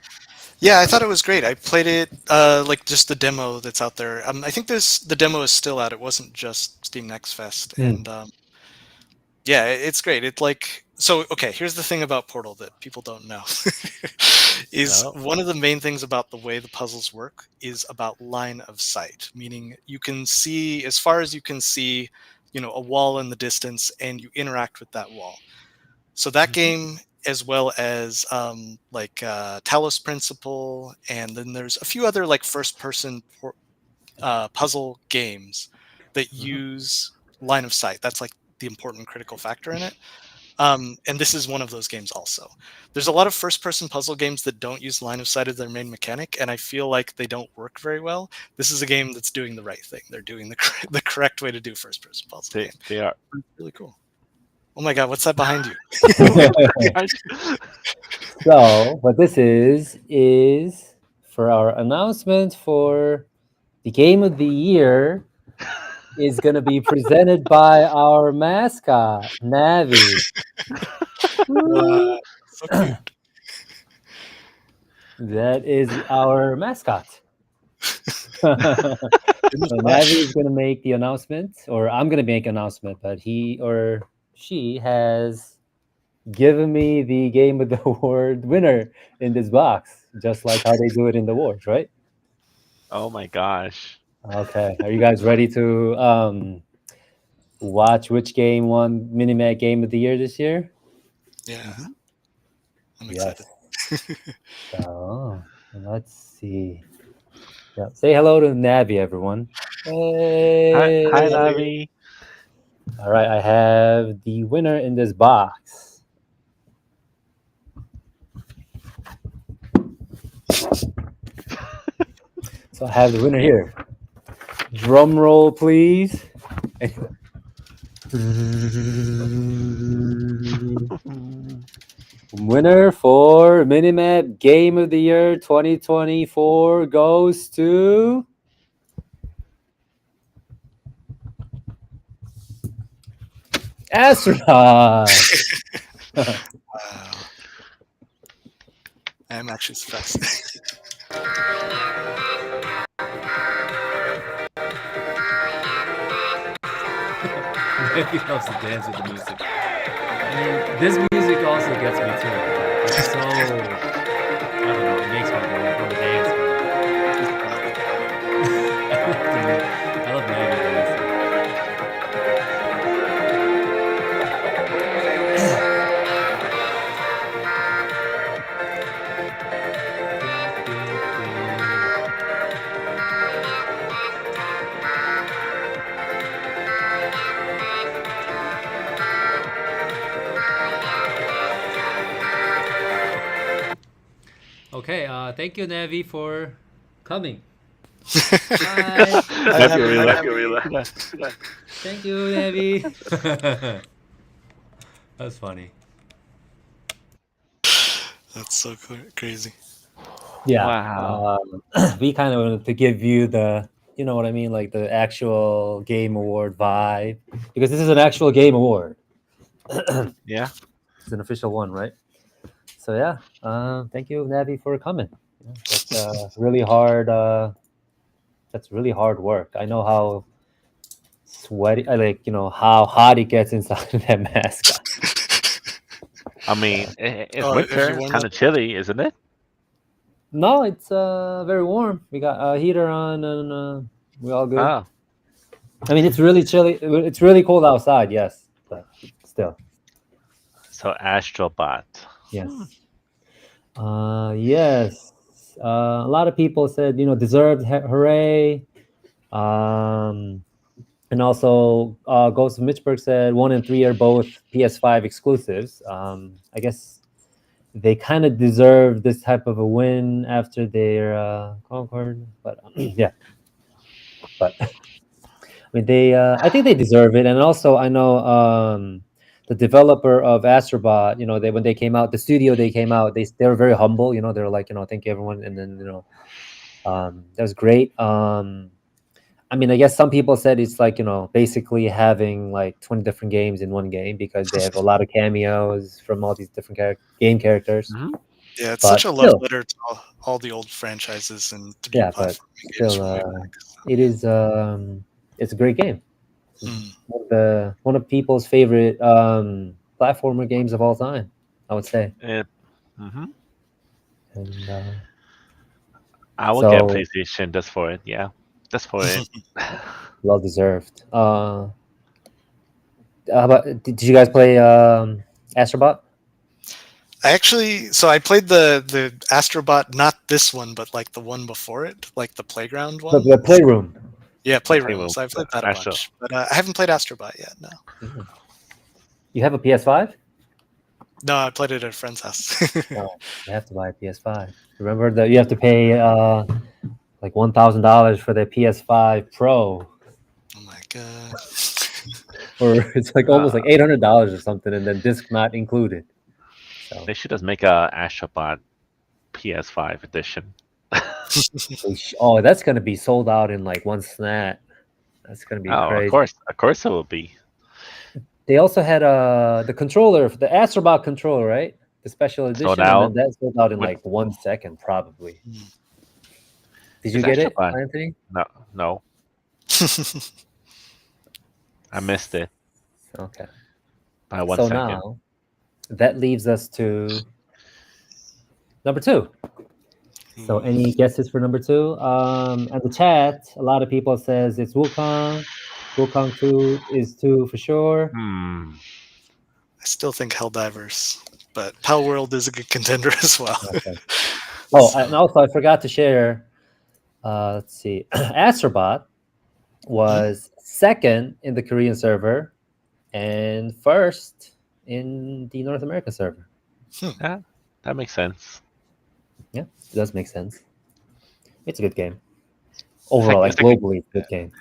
Yeah, I thought it was great. I played it like just the demo that's out there. I think the demo is still out. It wasn't just Steam Next Fest, and yeah, it's great. It's like so. Okay, here's the thing about Portal that people don't know is one of the main things about the way the puzzles work is about line of sight, meaning you can see as far as you can see, a wall in the distance, and you interact with that wall. So that game, as well as like Talos Principle, and then there's a few other like first-person puzzle games that use line of sight. That's like the important critical factor in it. And this is one of those games also. There's a lot of first-person puzzle games that don't use line of sight as their main mechanic, and I feel like they don't work very well. This is a game that's doing the right thing. They're doing the correct way to do first-person puzzle games. They are. It's really cool. Oh my god, what's that behind you? So, what this is for our announcement for the game of the year is going to be presented by our mascot, Navi. So cute. That is our mascot. So Navi is going to make the announcement, or I'm going to make an announcement, but he or she has given me the Game of the Award winner in this box, just like how they do it in the awards, right? Oh my gosh. Okay, are you guys ready to watch which game won Minimap Game of the Year this year? Yeah. I'm Yes. excited. So let's see. Yeah, say hello to Navi, everyone. Hey. Hi, Navi. All right, I have the winner in this box. So I have the winner here. Drum roll, please. Winner for Minimap Game of the Year 2024 goes to Astronaut. Wow. I'm actually surprised. Maybe helps to dance with the music. I mean, this music also gets me too. It's so, I don't know, it makes me go dance. I love Maggie dancing. Okay, thank you, Navi, for coming. Bye. Thank you, Navi. That's funny. That's so crazy. Yeah. Wow. We kind of wanted to give you the, you know what I mean, like the actual game award vibe, because this is an actual game award. Yeah. It's an official one, right? So yeah, thank you, Navi, for coming. That's really hard. That's really hard work. I know how sweaty, how hot it gets inside of that mascot. I mean, it's winter. It's kind of chilly, isn't it? No, it's very warm. We got a heater on, and we all good. Oh. I mean, it's really chilly. It's really cold outside, yes, but still. So Astrobot. Yes. Yes. A lot of people said, deserved hooray. And also, Ghost of Mitchburg said 1 and 3 are both PS5 exclusives. I guess they kind of deserve this type of a win after their Concord, but yeah. But I mean, I think they deserve it, and also I know the developer of Astrobot, when they came out, the studio they came out, they were very humble. They were like, thank you everyone, and then that was great. I mean, I guess some people said it's like, basically having like 20 different games in one game, because they have a lot of cameos from all these different game characters. Mm-hmm. Yeah, it's But such a love still, letter to all the old franchises and 3D yeah, but platforming games still, from way back. it is it's a great game. Mm. One of people's favorite platformer games of all time, I would say. Mm-hmm. And I will get so PlayStation just for it. Yeah, just for it. well deserved. How about did you guys play Astrobot? So I played the Astrobot, not this one, but like the one before it, like the playground one. The Playroom. Yeah, The Playroom. Playroom, So I played that a Astro. bunch, but I haven't played Astrobot yet. No, You have a PS5? no, I played it at a friend's house. No, you have to buy a PS5. Remember that you have to pay like $1,000 for the PS5 Pro, Oh my god. or it's like almost like $800 or something, and then disc not included. So They should just make a Astrobot PS5 edition. oh, that's gonna be sold out in like one snap. That's gonna be Oh, crazy. of course it will be. They also had the controller, the Astrobot controller, right? The special Sold edition, and then out. that sold out in With, like 1 second, probably. Did you is get it, Astrobot? Anthony? No. I missed it Okay. by 1 So second. now that leaves us to number 2. So any guesses for number 2? And the chat, a lot of people says it's Wukong. Wukong 2 is 2 for sure. I still think Helldivers, but Pal World is a good contender as well. Okay. Oh, and also I forgot to share. Let's see. Astrobot was second in the Korean server and first in the North American server. Yeah, that makes sense. Yeah, it does make sense. It's a good game. Overall, like globally, it's a good game.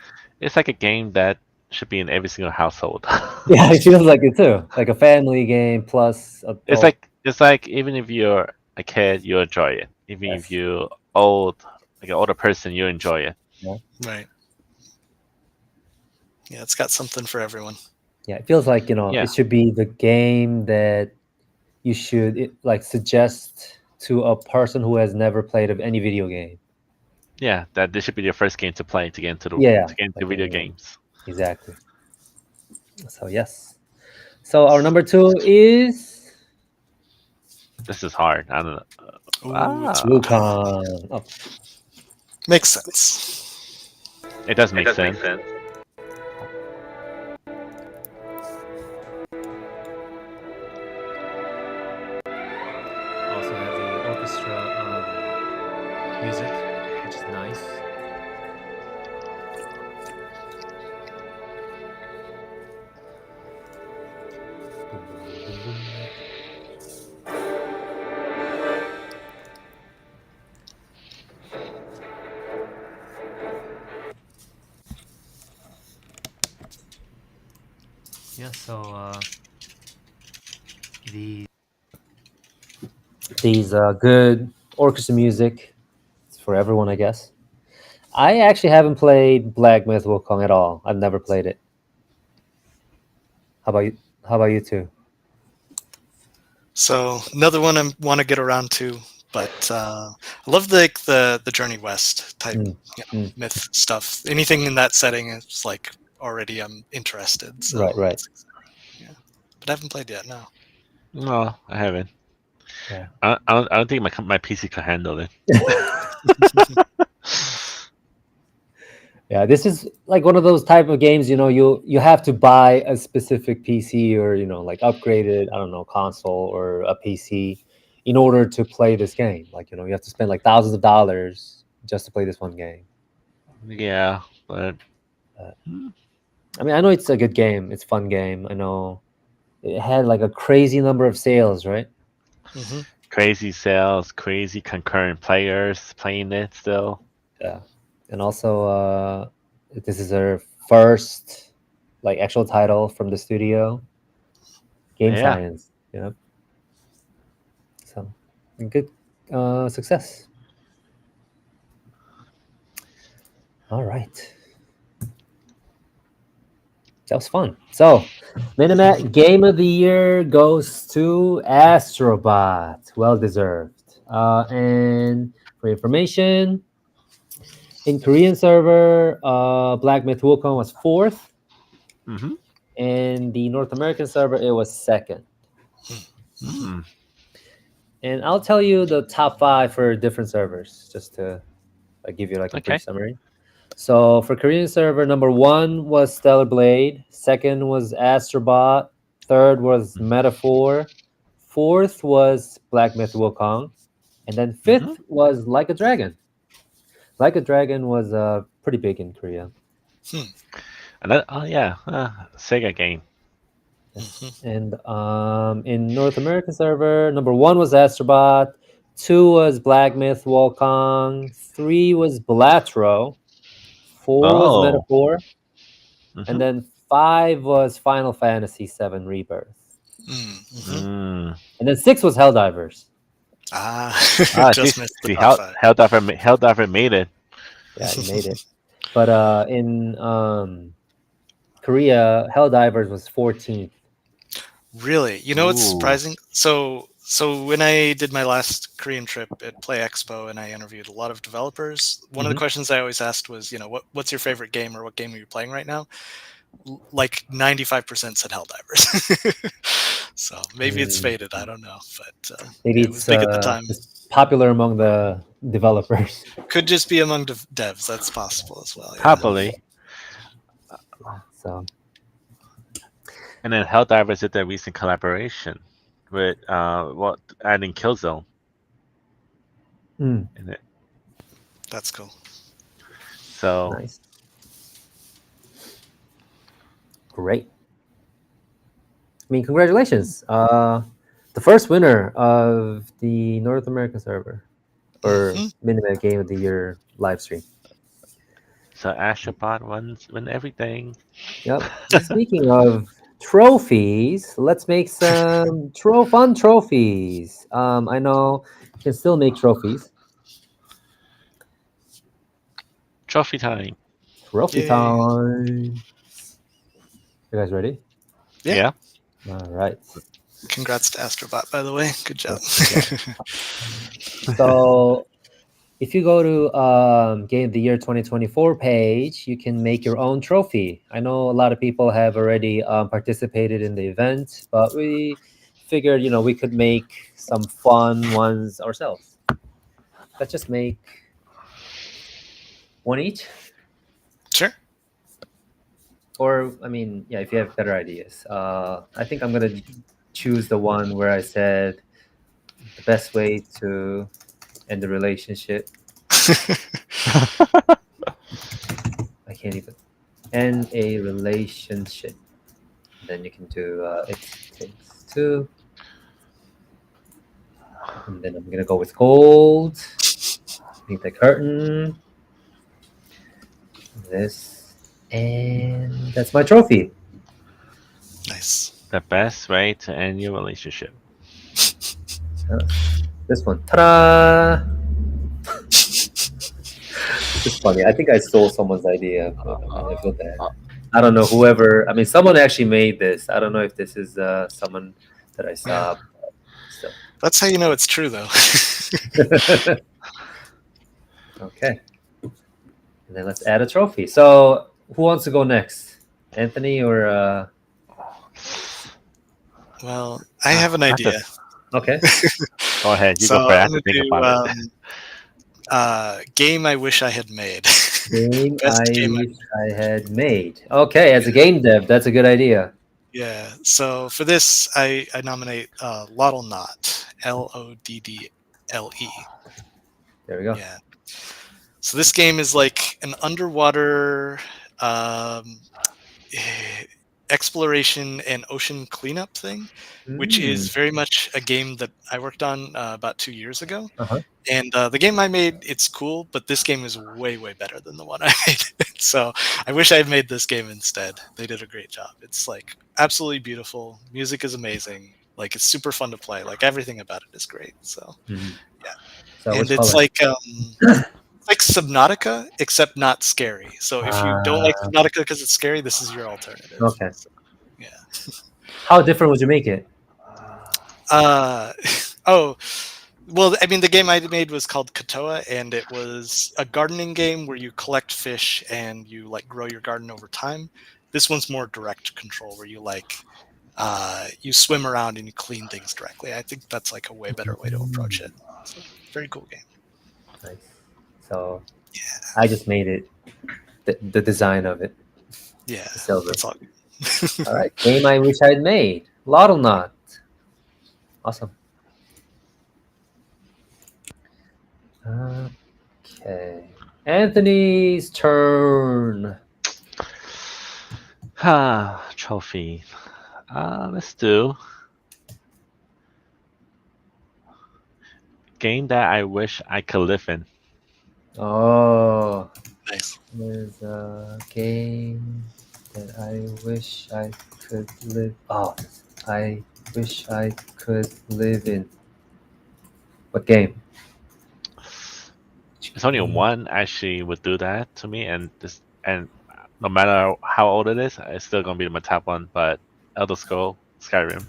It's like a game that should be in every single household. Yeah, it feels like it too. Like a family game plus adult. It's like even if you're a kid, you enjoy it. Even if you're old, like an older person, you enjoy it. Yeah. Right. Yeah, it's got something for everyone. Yeah, it feels like it should be the game that you should like suggest to a person who has never played of any video game. Yeah, that this should be your first game to play to get into video games. Exactly. So yes. So our number 2 is. This is hard. I don't know. Wukong. Oh. Makes sense. It does make sense. Also have the orchestra music, which is nice. Yeah, so these good orchestra music. It's for everyone, I guess. I actually haven't played Black Myth Wukong at all. I've never played it. How about you? How about you two? So another one I want to get around to, but I love the Journey West type myth stuff. Anything in that setting is like already I'm interested. So Right. Yeah, but I haven't played yet. No. No, I haven't. Yeah. I don't think my PC can handle it. Yeah, this is like one of those type of games, you have to buy a specific PC or, like upgraded, I don't know, console or a PC in order to play this game. Like, you have to spend like thousands of dollars just to play this one game. Yeah, but I mean, I know it's a good game. It's a fun game. I know it had like a crazy number of sales, right? Mm-hmm. Crazy sales, crazy concurrent players playing it still. Yeah. And also, this is their first like actual title from the studio. Game Science. Yep. So, good success. All right. That was fun. So, Minimap Game of the Year goes to Astrobot. Well deserved. And for information, in Korean server, Black Myth Wukong was 4th. Mm-hmm. In the North American server, it was 2nd. Mm. And I'll tell you the top 5 for different servers, just to give you like a Okay. brief summary. So for Korean server, number 1 was Stellar Blade, 2nd was Astrobot, 3rd was Metaphor, 4th was Black Myth Wukong, and then 5th was Like a Dragon. Like a Dragon was pretty big in Korea. And that, Sega game. Yes. And in North American server, number 1 was Astrobot, 2 was Black Myth Wukong, 3 was Blatro, 4 was Metaphor, and then 5 was Final Fantasy VII Rebirth. And then 6 was Helldivers. Just missed the see, top 5. Helldiver made it. Yeah, he made it. But in Korea, Helldivers was 14th. Really? You know what's surprising? So when I did my last Korean trip at Play Expo and I interviewed a lot of developers, one of the questions I always asked was, what's your favorite game or what game are you playing right now? Like 95% said Helldivers. So maybe it's faded. I don't know, but maybe it was big at the time. It's popular among the developers. Could just be among devs. That's possible as well. Yeah. Happily. So. And then Helldivers did their recent collaboration with adding Killzone. In it. That's cool. So nice. Great. I mean, congratulations. The first winner of the North American server or Minimap Game of the Year live stream. So Astrobot win everything. Yep. Speaking of trophies, let's make some fun trophies. I know you can still make trophies. Trophy time. Trophy time. You guys ready? Yeah. All right. Congrats to Astrobot, by the way. Good job. So if you go to Game of the Year 2024 page, you can make your own trophy. I know a lot of people have already participated in the event, but we figured, we could make some fun ones ourselves. Let's just make one each. Sure. Or, I mean, yeah, if you have better ideas. I think I'm going to choose the one where I said the best way to end the relationship. I can't even end a relationship. Then you can do it takes two. And then I'm gonna go with gold. Paint the curtain. This, and that's my trophy. Nice. The best way to end your relationship. This one. Ta-da! It's funny. I think I stole someone's idea, but I feel bad. I don't know whoever. I mean, someone actually made this. I don't know if this is someone that I saw. But still. That's how you know it's true, though. Okay. And then let's add a trophy. So, who wants to go next? Anthony or? Well, I have an idea. Okay. Go ahead. You So go first. I have I'm to gonna think about it. game I wish I had made. Game Best I game wish I had made. Okay, as a game dev, that's a good idea. Yeah. So for this, I nominate Loddle Knot. Loddle. There we go. Yeah. So this game is like an underwater exploration and ocean cleanup thing, which is very much a game that I worked on about 2 years ago. And the game I made, it's cool, but this game is way, way better than the one I made. So I wish I had made this game instead. They did a great job. It's like absolutely beautiful. Music is amazing. Like it's super fun to play. Like everything about it is great. So yeah. So And which it's color? like Subnautica, except not scary. So if you don't like Subnautica because it's scary, this is your alternative. Okay. So, yeah. How different would you make it? Well, I mean, the game I made was called Katoa, and it was a gardening game where you collect fish and you like grow your garden over time. This one's more direct control, where you you swim around and you clean things directly. I think that's like a way better way to approach it. So, very cool game. Nice. So I just made it, the design of it. Yeah, Silver. that's all. All right, game I wish I'd made. Lotto Knot. Awesome. Okay. Anthony's turn. Trophy. Let's do game that I wish I could live in. Oh. Nice. There's a game that I wish I could live. Oh, I wish I could live in. What game? It's only one actually would do that to me, and no matter how old it is, it's still gonna be my top one. But Elder Scroll Skyrim.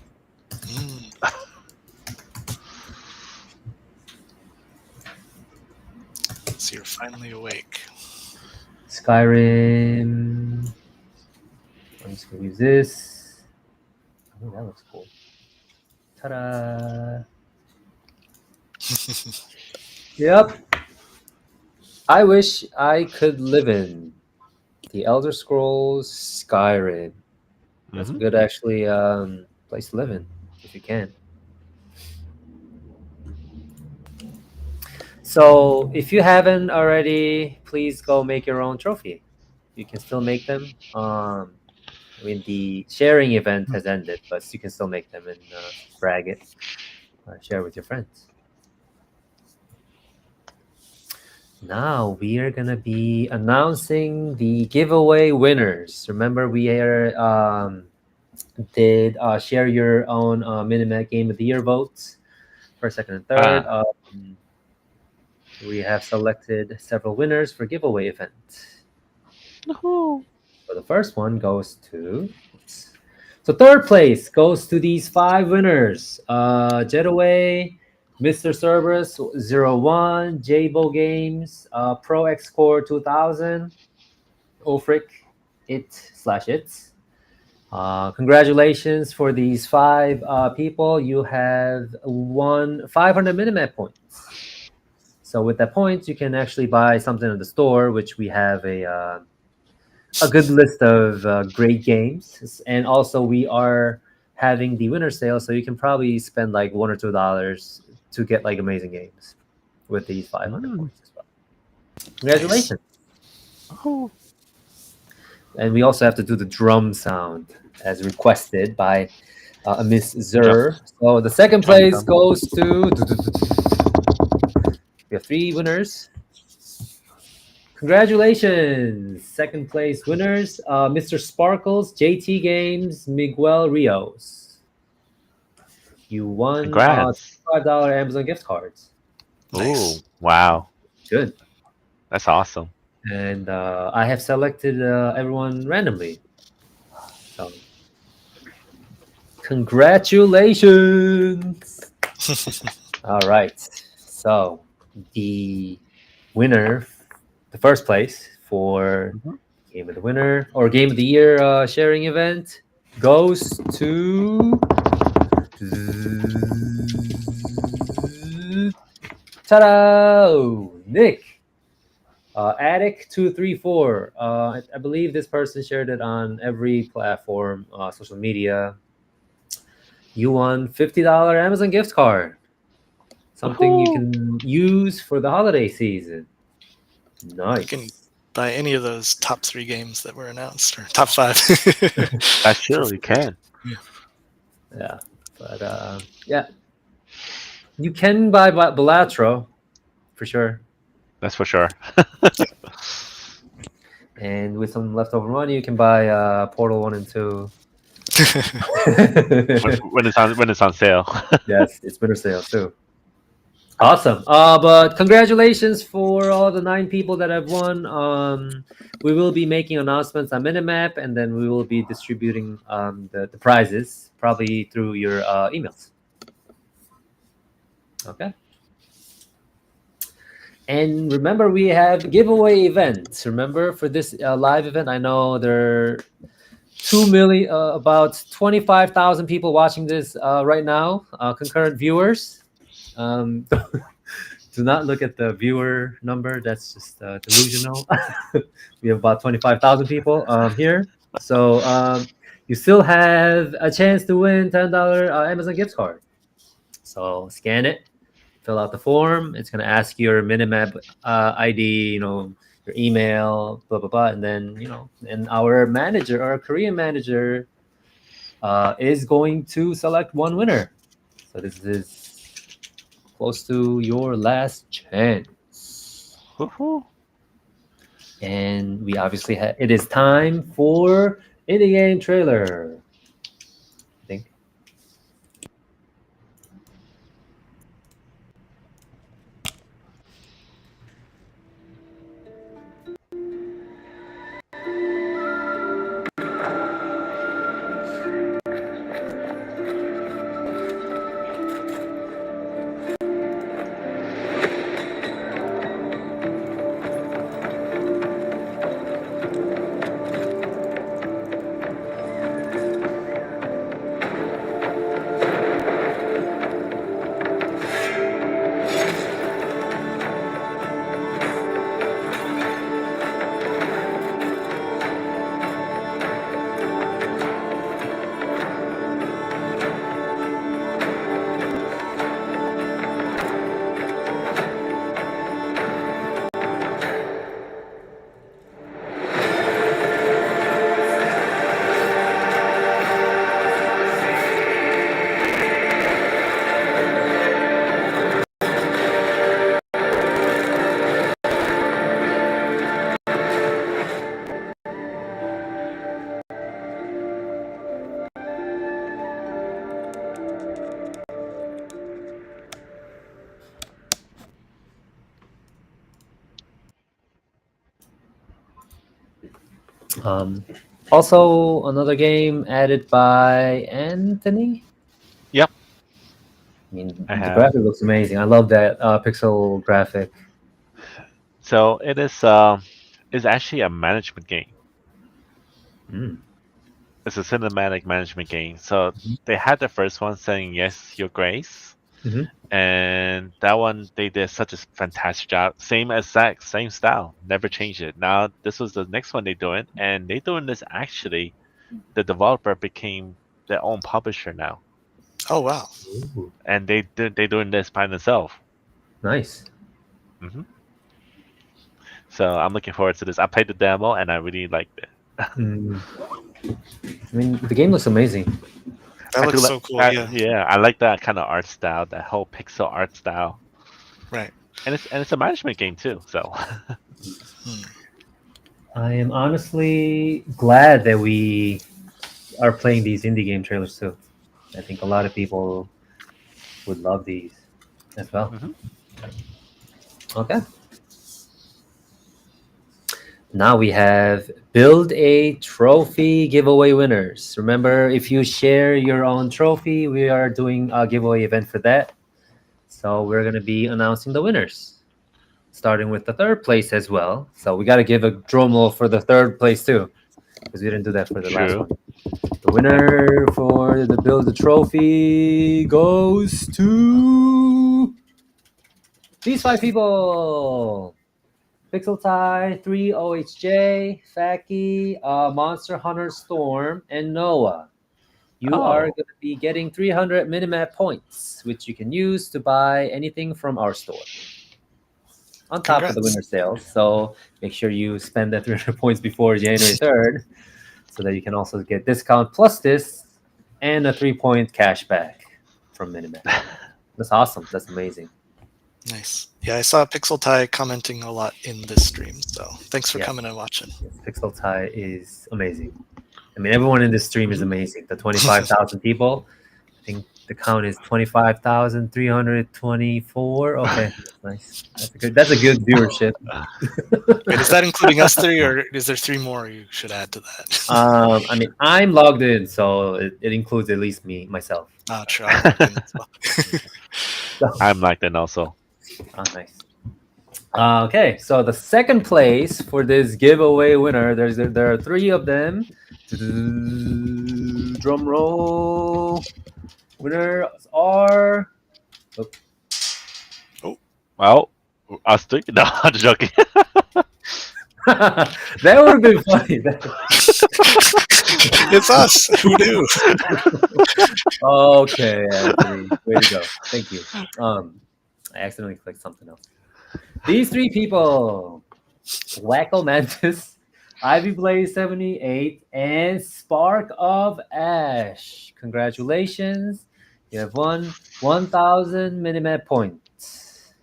So you're finally awake. Skyrim. I'm just gonna use this. Oh, that looks cool. Ta-da! Yep. I wish I could live in the Elder Scrolls Skyrim. That's a good, actually, place to live in if you can. So if you haven't already, please go make your own trophy. You can still make them. I mean, the sharing event has ended, but you can still make them and brag it, share with your friends. Now we are gonna be announcing the giveaway winners. Remember, we did share your own Minimap Game of the Year votes, first, second, and third. We have selected several winners for giveaway event. So the first one goes to. So third place goes to these 5 winners: Jetaway, Mr. Cerberus 01, Jabo Games, Pro X Core 2000, Ofric, It/Its. Congratulations for these 5 people. You have won 500 Minimap points. So with that points, you can actually buy something in the store, which we have a good list of great games. And also we are having the winter sale, so you can probably spend like $1 or $2 to get like amazing games with these 500 points as well. Congratulations. Oh. And we also have to do the drum sound as requested by Miss Zer. So the second place goes to. We have 3 winners. Congratulations! Second place winners, Mr. Sparkles, JT Games, Miguel Rios. You won $5 Amazon gift cards. Nice. Ooh, wow. Good. That's awesome. And I have selected everyone randomly. So, congratulations! All right. So, the winner, the first place for Game of the Winner or Game of the Year sharing event goes to. Ta-da! Nick! Attic234. I believe this person shared it on every platform, social media. You won $50 Amazon gift card. Something you can use for the holiday season. Nice. You can buy any of those top 3 games that were announced, or top 5. That's true, you can. Yeah, but yeah. You can buy Balatro, for sure. That's for sure. And with some leftover money, you can buy Portal 1 and 2. when it's on sale. Yes, it's winter sale too. Awesome. But congratulations for all the 9 people that have won. We will be making announcements on Minimap, and then we will be distributing the prizes probably through your emails. Okay. And remember, we have giveaway events. Remember, for this live event, I know there are 2 million, about 25,000 people watching this right now, concurrent viewers. Do not look at the viewer number. That's just delusional. We have about 25,000 people here. So you still have a chance to win $10 Amazon gift card. So scan it, fill out the form. It's going to ask your Minimap ID, your email, blah, blah, blah. And then, and our manager, our Korean manager, is going to select one winner. So this is close to your last chance. And we obviously it is time for indie game trailer. I think. Also, another game added by Anthony. Yep. I mean, the graphic looks amazing. I love that pixel graphic. So it is. It's actually a management game. It's a cinematic management game. So they had the first one saying "Yes, Your Grace," and that one they did such a fantastic job. Same exact same style, never changed it. Now this was the next one they doing, and they doing this actually. The developer became their own publisher now. Oh wow! And they doing this by themselves. Nice. So I'm looking forward to this. I played the demo and I really liked it. I mean, the game looks amazing. That looks so cool. Yeah, I like that kind of art style, that whole pixel art style. Right. And it's a management game too. So. I am honestly glad that we are playing these indie game trailers too. I think a lot of people would love these as well. Okay. Now we have build a trophy giveaway winners. Remember, if you share your own trophy, we are doing a giveaway event for that. So we're going to be announcing the winners, starting with the third place as well. So we got to give a drum roll for the third place too, because we didn't do that for the last one. The winner for the build a trophy goes to these 5 people. Pixel Tie, 3OHJ, Faki, Monster Hunter Storm, and Noah. You are going to be getting 300 Minimap points, which you can use to buy anything from our store. On top of the winner sales. So make sure you spend that 300 points before January 3rd so that you can also get discount plus this and a 3-point cash back from Minimap. That's awesome. That's amazing. Nice. Yeah, I saw Pixel Tie commenting a lot in this stream, so thanks for coming and watching. Yes, Pixel Tie is amazing. I mean, everyone in this stream is amazing. The 25,000 people, I think the count is 25,324. Okay, that's nice. That's a good viewership. Wait, is that including us 3, or is there 3 more you should add to that? I mean, I'm logged in, so it includes at least myself. Oh, true. I'm logged in also. Oh, nice. Okay, so the second place for this giveaway winner, there are 3 of them. Drum roll. Winners are. Well, us three? No, I'm just joking. That would have been funny. It's us. Who knew? Okay, Anthony, way to go. Thank you. I accidentally clicked something else. These 3 people: Wacko Mantis, Ivy Blaze 78, and Spark of Ash. Congratulations. You have won 1,000 Minimap points.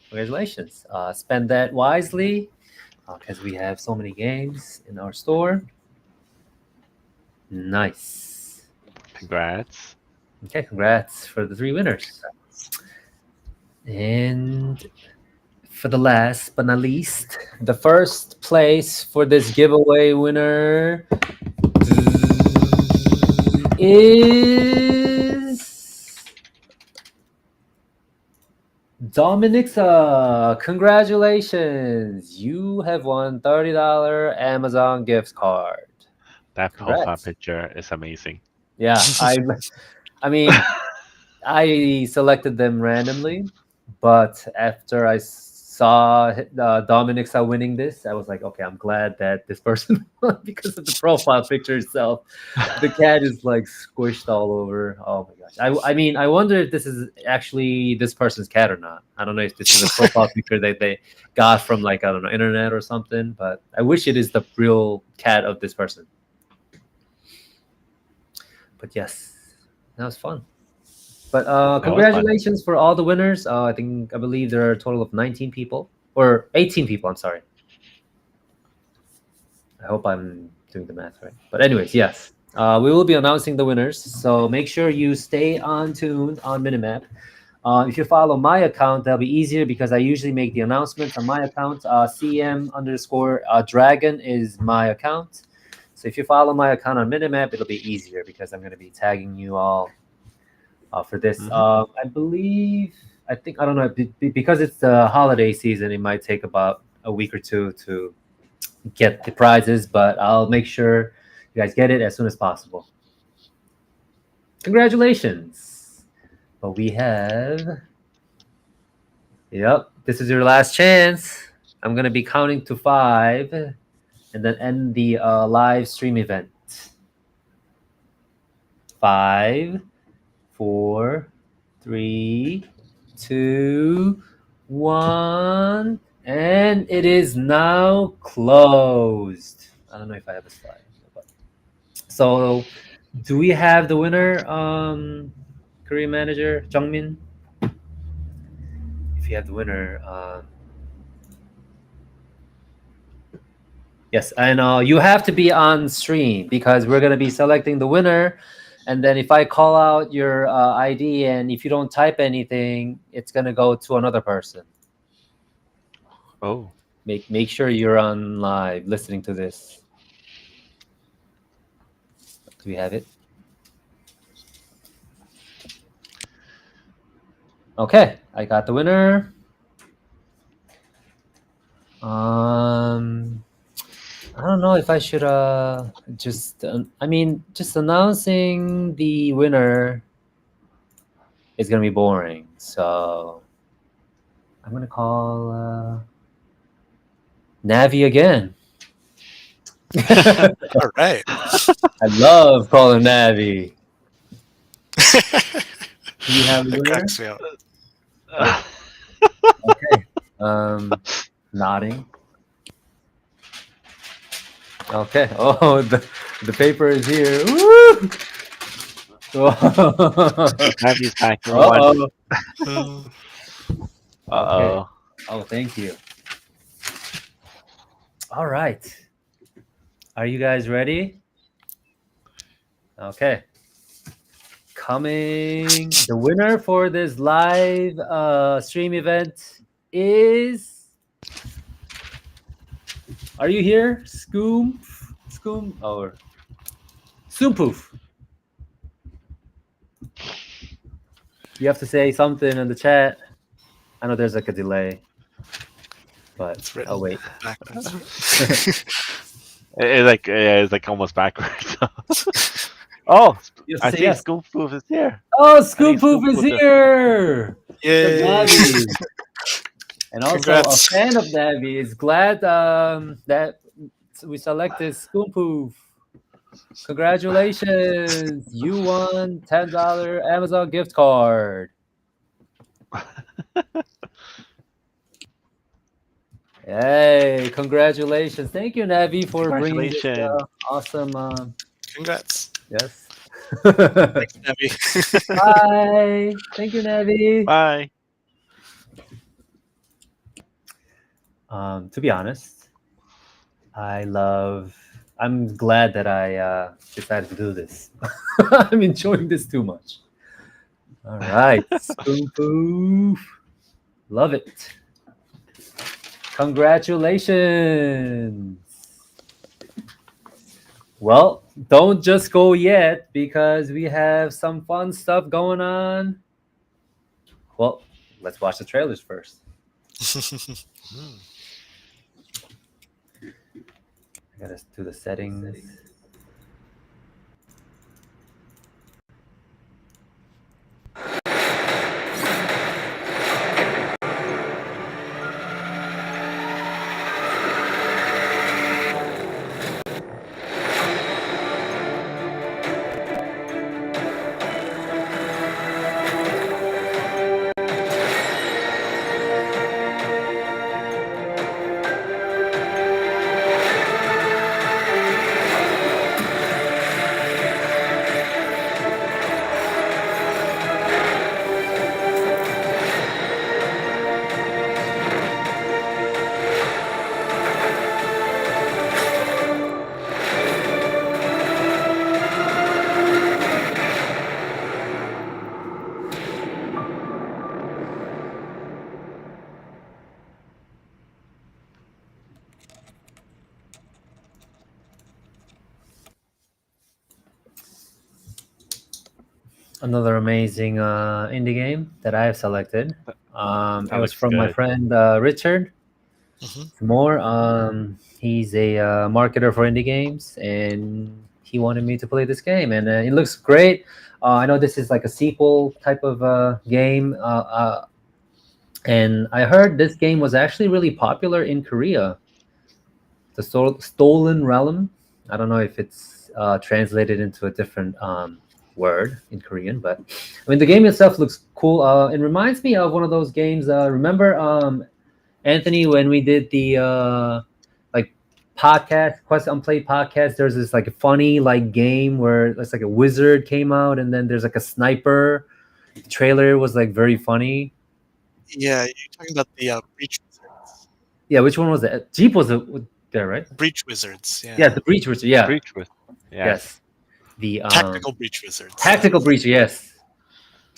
Congratulations. Spend that wisely because we have so many games in our store. Nice. Congrats. Okay, congrats for the 3 winners. And for the last but not least, the first place for this giveaway winner is Dominixa. Congratulations. You have won $30 Amazon gift card. That Congrats. profile picture is amazing. Yeah, I mean, I selected them randomly, but after I saw Dominixa winning this, I was like, okay, I'm glad that this person won because of the profile picture itself. The cat is like squished all over. Oh my gosh! I mean, I wonder if this is actually this person's cat or not. I don't know if this is a profile picture that they got from like, I don't know, internet or something. But I wish it is the real cat of this person. But yes, that was fun. But congratulations for all the winners. I believe there are a total of 19 people or 18 people. I'm sorry. I hope I'm doing the math right. But anyways, yes, we will be announcing the winners. So make sure you stay on tuned on Minimap. If you follow my account, that'll be easier because I usually make the announcements on my account. CM_Dragon is my account. So if you follow my account on Minimap, it'll be easier because I'm going to be tagging you all for this. I don't know, because it's the holiday season, it might take about a week or 2 to get the prizes, but I'll make sure you guys get it as soon as possible. Congratulations. But we have, this is your last chance. I'm going to be counting to 5 and then end the live stream event. 5, 4, 3, 2, 1, and it is now closed. I don't know if I have a slide. So, do we have the winner, career manager Jungmin? If you have the winner, yes, and you have to be on stream because we're gonna be selecting the winner. And then if I call out your ID and if you don't type anything, it's going to go to another person. Oh. Make sure you're on live listening to this. Do we have it? Okay, I got the winner. I don't know if I should just announcing the winner is gonna be boring. So I'm gonna call Navi again. All right. I love calling Navi. Do you have a winner? Cracks me up. Okay. Nodding. Okay. Oh, the paper is here. Woo! Navi's back. Uh-oh. Uh-oh. Oh, thank you. All right. Are you guys ready? Okay. Coming. The winner for this live stream event is... Are you here? Scoom? Or Soompoof. You have to say something in the chat. I know there's like a delay. But It's written I'll wait. backwards. It's like almost backwards. Oh, You have to I say see yes. Scoop Proof is here. Oh, I think Scoop Poof is Proof here! Yay! The Navi. And also Congrats. a fan of Navi is glad that we selected Scoop Poof. Congratulations! You won $10 Amazon gift card. Hey, congratulations. Thank you, Navi, for bringing this Congratulations. awesome... Congrats. yes. Thanks, Navi. Bye. Thank you, Navi. Bye. To be honest, I'm glad that I decided to do this. I'm enjoying this too much. All right. Spoon Poof. Love it. Congratulations. Well, don't just go yet because we have some fun stuff going on. Well, let's watch the trailers first. I gotta do the settings. Another amazing indie game that I have selected. It was looks from my good. friend Richard. More. He's a marketer for indie games, and he wanted me to play this game, and it looks great. I know this is like a sequel type of game, and I heard this game was actually really popular in Korea. The Stolen Realm. I don't know if it's translated into a different word in Korean, but I mean the game itself looks cool. It reminds me of one of those games. Remember, Anthony, when we did the like podcast, Quest Unplayed podcast? There's this like a funny like game where it's like a wizard came out, and then there's like a sniper. The trailer was like very funny. Yeah, you're talking about the Breach Wizards. Yeah, which one was it? Jeep was there, right? Breach Wizards, yeah. Yeah, the Breach Wizard. Yeah, Breach with. yes. The Tactical Breach Wizards. Tactical Breach. Yes.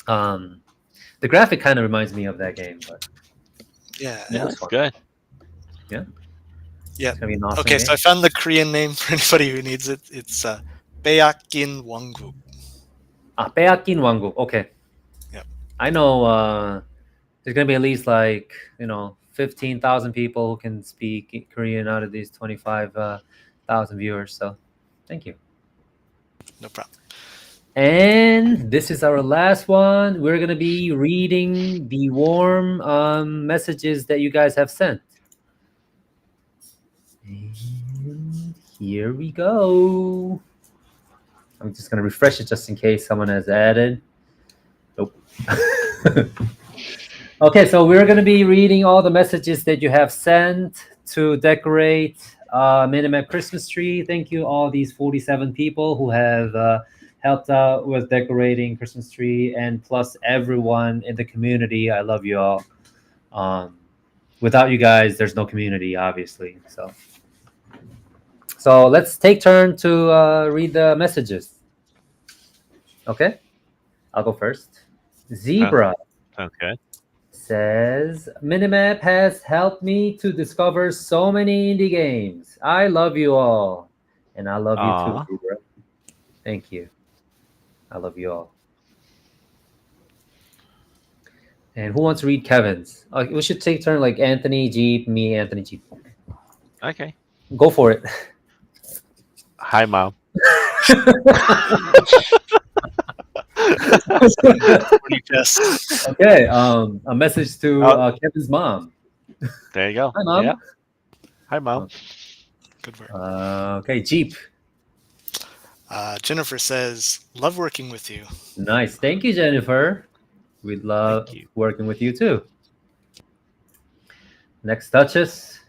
The graphic kind of reminds me of that game, but Yeah. That's good. Yeah. Yeah. It's gonna be an awesome Okay, game. so I found the Korean name for anybody who needs it. It's Beakin Wanggu. Peakin Wanguk. Okay. Yep. I know there's gonna be at least like 15,000 people who can speak Korean out of these 25,000 viewers. So, thank you. No problem. And this is our last one. We're gonna be reading the warm messages that you guys have sent. And here we go. I'm just gonna refresh it just in case someone has added. Nope. Okay, so we're gonna be reading all the messages that you have sent to decorate Minimap Christmas tree. Thank you all these 47 people who have helped out with decorating Christmas tree, and plus everyone in the community. I love you all. Without you guys, there's no community, obviously. So let's take turn to read the messages. Okay, I'll go first. Zebra Sounds good. says, Minimap has helped me to discover so many indie games. I love you all. And I love you too, Zebra. Thank you. I love you all. And who wants to read Kevin's? We should take turn, like Anthony, Jeep, me, Anthony, Jeep. Okay. Go for it. Hi, Mom. Okay. A message to Kevin's mom. There you go. Hi, Mom. Yeah. Hi, Mom. Good work. Okay, Jeep. Jennifer says, "Love working with you." Nice. Thank you, Jennifer. We'd love working with you too. Next, Duchess.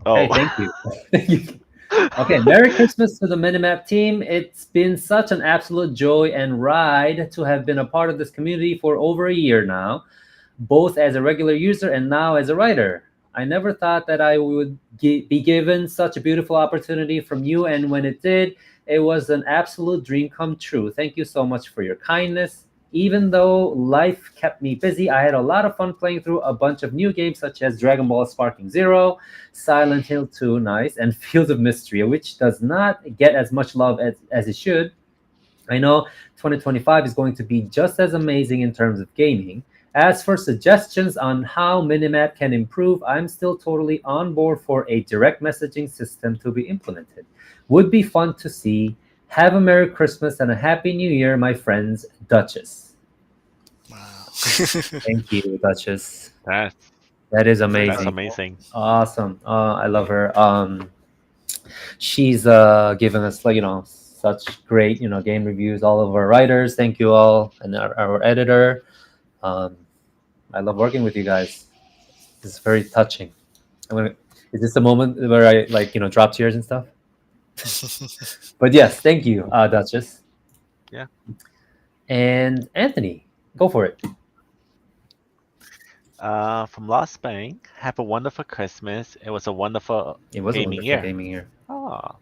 Okay, thank you. Okay, Merry Christmas to the Minimap team. It's been such an absolute joy and ride to have been a part of this community for over a year now, both as a regular user and now as a writer. I never thought that I would be given such a beautiful opportunity from you, and when it did, it was an absolute dream come true. Thank you so much for your kindness. Even though life kept me busy, I had a lot of fun playing through a bunch of new games such as Dragon Ball Sparking Zero, Silent Hill 2, nice, and Fields of Mystery, which does not get as much love as it should. I know 2025 is going to be just as amazing in terms of gaming. As for suggestions on how Minimap can improve, I'm still totally on board for a direct messaging system to be implemented. Would be fun to see. Have a Merry Christmas and a Happy New Year, my friends, Duchess. Wow. Thank you, Duchess. That is amazing. That's amazing. Awesome. I love her. She's given us, such great, game reviews. All of our writers, thank you all, and our editor. I love working with you guys. It's very touching. Is this the moment where I drop tears and stuff? But yes, thank you, Duchess. Yeah. And Anthony, go for it. From Lost Bank, have a wonderful Christmas. It was a wonderful gaming year. Oh,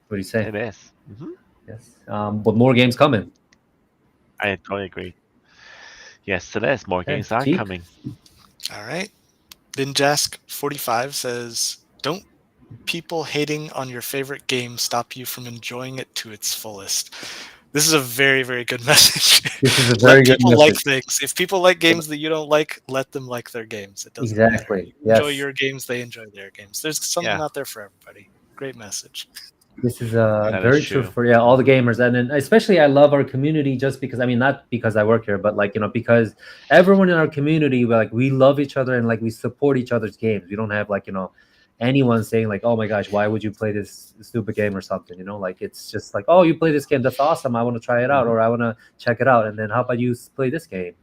What do you say? it is. Yes. But more games coming. I totally agree. Yes, it is. More games are Jeep? coming. All right. Ninjask45 says, "Don't people hating on your favorite game stop you from enjoying it to its fullest." This is a very, very good message. This is a very good people like message. things. If people like games that you don't like, let them like their games. It doesn't Exactly. matter. Enjoy Yes. your games, they enjoy their games. There's something out there for everybody. Great message. This is That very is true true. for all the gamers, and then especially I love our community just because not because I work here, but because everyone in our community we love each other and we support each other's games. We don't have anyone saying oh my gosh, why would you play this stupid game or something? It's just oh, you play this game, that's awesome. I want to try it out, or I want to check it out. And then how about you play this game?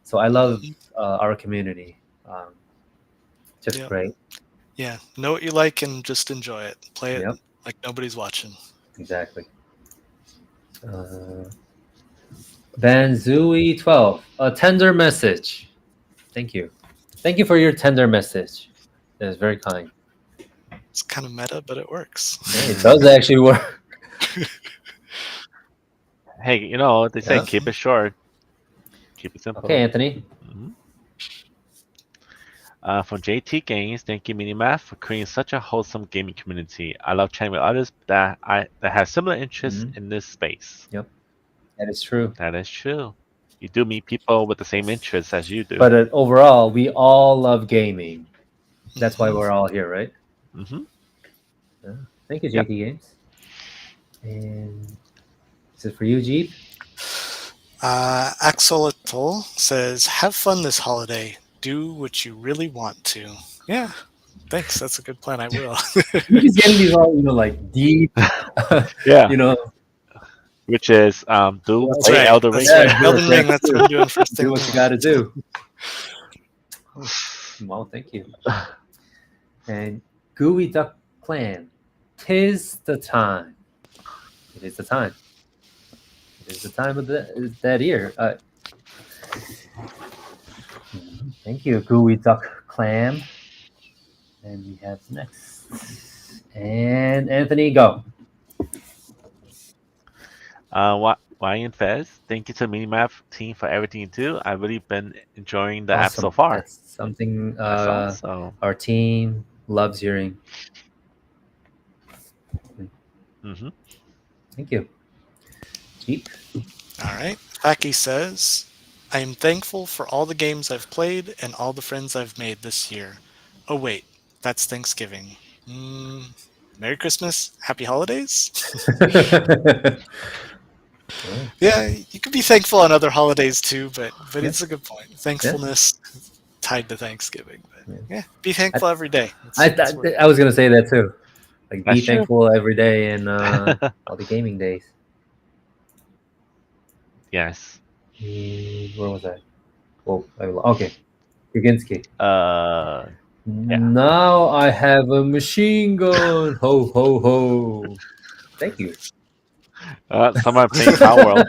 So I love our community. Just great. Yeah, know what you like and just enjoy it. Play it like nobody's watching. Exactly. Banzui12, a tender message. Thank you. Thank you for your tender message. That is very kind. It's kind of meta, but it works. Yeah, it does actually work. Hey, they say keep it short. Keep it simple. Okay, Anthony. From JT Games, thank you Minimap for creating such a wholesome gaming community. I love chatting with others that have similar interests in this space. Yep, that is true. That is true. You do meet people with the same interests as you do. But overall, we all love gaming. That's why we're all here, right? Mm-hmm. Yeah. Thank you, JT Games. And is it for you, Jeep? Axolotl says, "Have fun this holiday. Do what you really want to." Yeah, thanks. That's a good plan. I will. He's getting these all deep. Yeah. Which is play Elden Ring. Elden Ring. That's what I'm doing first thing. Do what you got to do. Well, thank you. And Gooey Duck Clan, 'tis the time. It is the time. It is the time of that year. Thank you, Gooey Duck Clam. And we have next. And Anthony, go. Ryan Fez, thank you to Minimap team for everything you do. I've really been enjoying the app so far. That's something That's awesome. our team loves hearing. Mm-hmm. Thank you. Jeep. All right. Aki says, I am thankful for all the games I've played and all the friends I've made this year. Oh, wait, that's Thanksgiving. Merry Christmas, Happy Holidays? Yeah, you could be thankful on other holidays too, but Yeah. it's a good point. Yeah. Thankfulness tied to Thanksgiving. But yeah, be thankful every day. I was gonna say that too. Like, be That's true. thankful every day and all the gaming days. Yes. Where was I? Oh, okay. Kaginski. Yeah. Now I have a machine gun. Ho ho ho! Thank you. Someone playing Power World.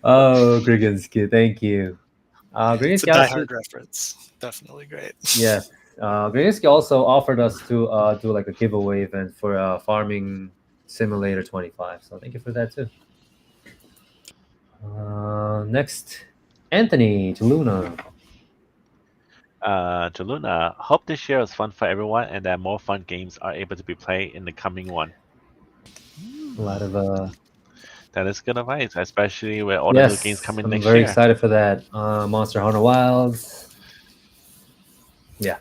Oh, Griginsky, thank you. It's a Griginsky also, diehard reference. Definitely great. yes. Griginsky also offered us to do like a giveaway event for Farming Simulator 25. So thank you for that too. Next, Anthony Jaluna. Jaluna, hope this year was fun for everyone and that more fun games are able to be played in the coming one. A lot of That is good advice, especially with all the new games yes, coming I'm next very year. excited for that. Monster Hunter Wilds. Yeah.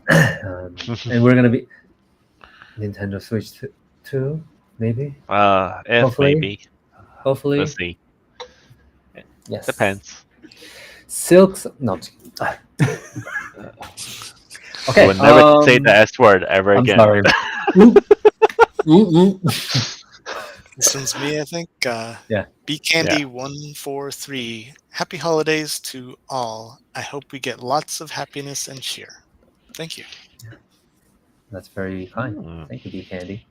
And we're gonna be Nintendo Switch 2, maybe. If Hopefully. maybe. Hopefully. We'll see. Yes. Depends. Silks. No. Okay. You will never say the S word ever I'm again. sorry. This one's me, I think. Yeah. B Candy 143. Happy holidays to all. I hope we get lots of happiness and cheer. Thank you. That's very kind. Thank you, B Candy.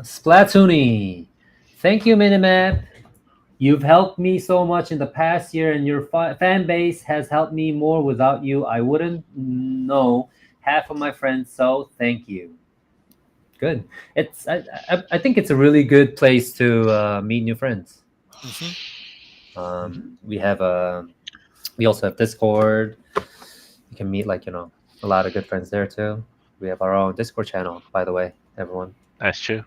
Splatoony. Thank you, Minimap. You've helped me so much in the past year, and your fan base has helped me more. Without you, I wouldn't know half of my friends. So thank you. Good. It's I think it's a really good place to meet new friends. We have we also have Discord. You can meet a lot of good friends there too. We have our own Discord channel, by the way, everyone. That's true.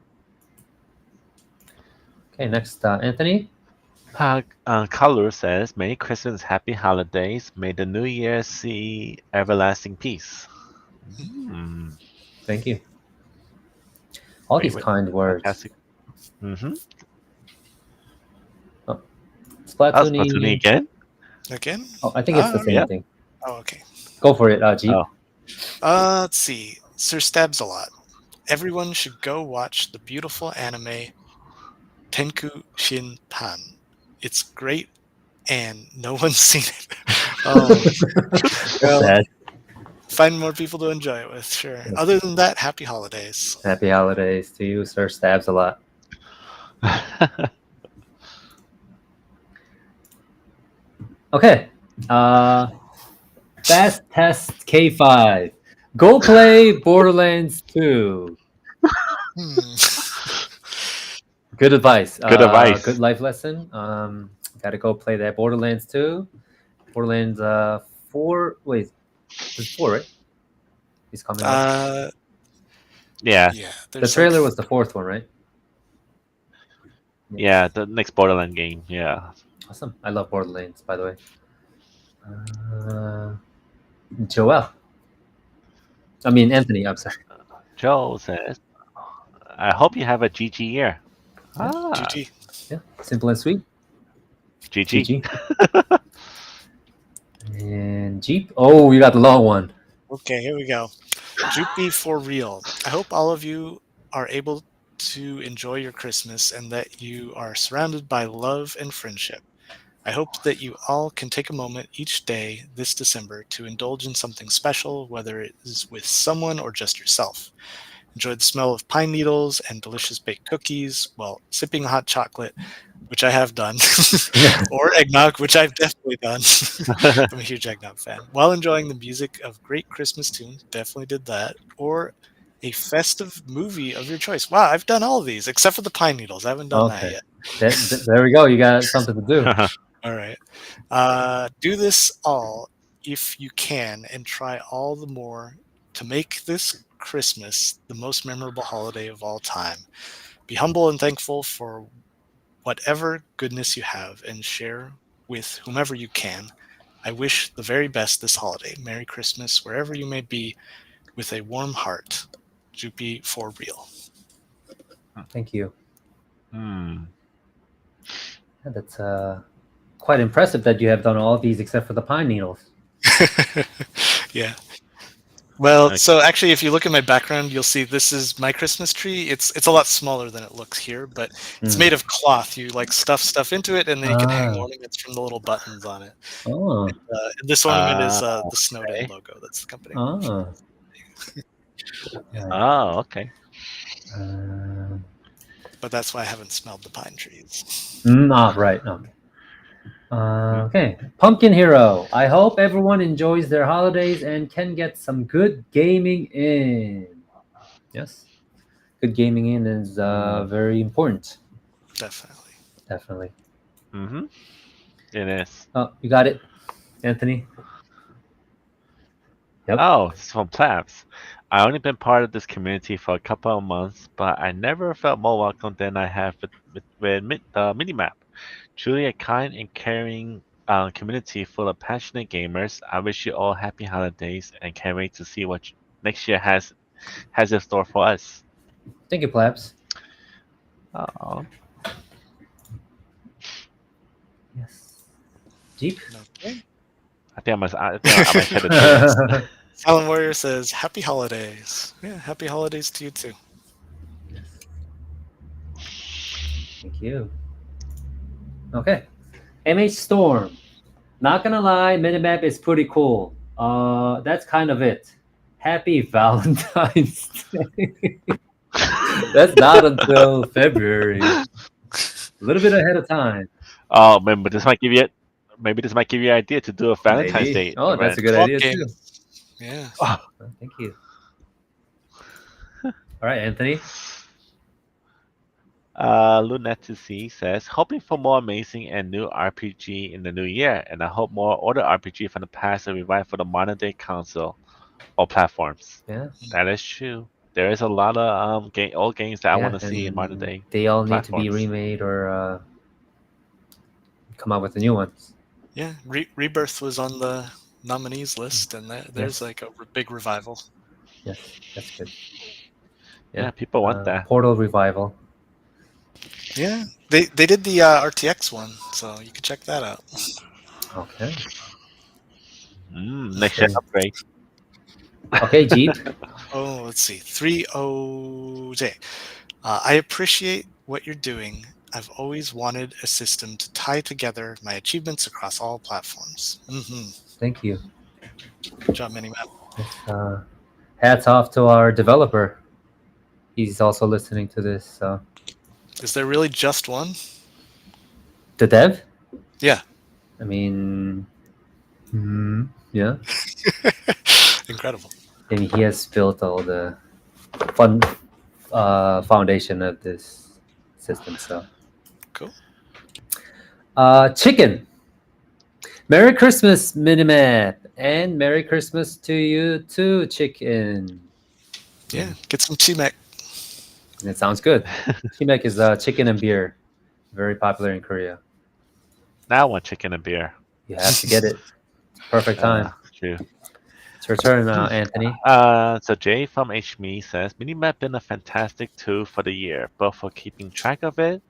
Okay, next, Anthony. Color says, Merry Christmas, Happy Holidays. May the New Year see everlasting peace. Thank you. All these kind words. Mm-hmm. Oh. Splatoony. Splatoony again? Again? Oh, I think it's the same thing. Oh, okay. Go for it, Jeep. Let's see. Sir Stabs a lot. Everyone should go watch the beautiful anime Tenku Shin Pan. It's great, and no one's seen it. Sad. Find more people to enjoy it with, sure. Yes. Other than that, happy holidays. Happy holidays to you, Sir Stabs a lot. Okay. Fast Test K5. Go play Borderlands 2. Good advice. Good advice. Good life lesson. Gotta go play that Borderlands 2. Borderlands 4. Wait, it's 4, right? He's coming out. Yeah. The trailer was the fourth one, right? Yeah, the next Borderlands game. Yeah. Awesome. I love Borderlands, by the way. Joel. I mean, Anthony, I'm sorry. Joe says, I hope you have a GG year. GG. Yeah, simple and sweet. GG. And Jeep. Oh, you got the long one. Okay, here we go. Joopy for real. I hope all of you are able to enjoy your Christmas and that you are surrounded by love and friendship. I hope that you all can take a moment each day this December to indulge in something special, whether it is with someone or just yourself. Enjoy the smell of pine needles and delicious baked cookies while sipping hot chocolate, which I have done, or eggnog, which I've definitely done. I'm a huge eggnog fan. While enjoying the music of great Christmas tunes, definitely did that, or a festive movie of your choice. Wow, I've done all of these except for the pine needles. I haven't done that yet. There we go. You got something to do. All right. Do this all if you can and try all the more to make this Christmas the most memorable holiday of all time. Be humble and thankful for whatever goodness you have and share with whomever you can. I wish the very best this holiday. Merry Christmas, wherever you may be, with a warm heart. Jupi for real. Thank you. Hmm. Yeah, that's quite impressive that you have done all of these except for the pine needles. Yeah. Well, Okay. so actually, if you look at my background, you'll see this is my Christmas tree. It's a lot smaller than it looks here, but it's made of cloth. You like stuff stuff into it, and then you can hang ornaments from the little buttons on it. Oh. And, this ornament is the Snowden logo. That's the company. Oh. Oh, okay. But that's why I haven't smelled the pine trees. Right. Okay. Okay. Pumpkin Hero. I hope everyone enjoys their holidays and can get some good gaming in. Yes. Good gaming in is very important. Definitely. Definitely. Mm-hmm. It is. Oh, you got it, Anthony? Yep. Oh, it's from Plabs. I only been part of this community for a couple of months, but I never felt more welcome than I have with Minimap. Truly a kind and caring community full of passionate gamers. I wish you all happy holidays and can't wait to see what next year has in store for us. Thank you, Plabs. Oh. Yes. Jeep? Okay. I think I might shed a tear. Silent Warrior says, "Happy holidays." Yeah, happy holidays to you too. Thank you. Okay. MH Storm. Not gonna lie, Minimap is pretty cool. That's kind of it. Happy Valentine's Day. That's not until February. A little bit ahead of time. Oh, maybe this might give you an idea to do a Valentine's Day Oh, event. that's a good idea too. Yeah. Oh. Thank you. All right, Anthony. Luneticy says, hoping for more amazing and new RPG in the new year, and I hope more older RPG from the past are revived for the modern day console or platforms. Yeah, that is true. There is a lot of old games that I want to see in modern day. They all need to be platforms. remade or come out with the new ones. Yeah, Rebirth was on the nominees list, and there's like a big revival. Yes, that's good. Yeah, people want that. Portal revival. Yeah, they did the RTX one, so you can check that out. Okay. Next year upgrade. Okay, Jeep. Oh, let's see. 3OJ. I appreciate what you're doing. I've always wanted a system to tie together my achievements across all platforms. Thank you. Good job, Minimap. Yes, hats off to our developer. He's also listening to this. So. Is there really just one? The dev? Yeah. I mean, yeah. Incredible. I mean, he has built all the fun foundation of this system. So cool. Chicken. Merry Christmas, Minimap, and Merry Christmas to you too, Chicken. Yeah, get some chimek. It sounds good. Chimek is chicken and beer, very popular in Korea. Now I want chicken and beer. You have to get it. It's perfect time. True. It's your turn, Anthony. So Jay from HME says, Minimap been a fantastic tool for the year, both for keeping track of it,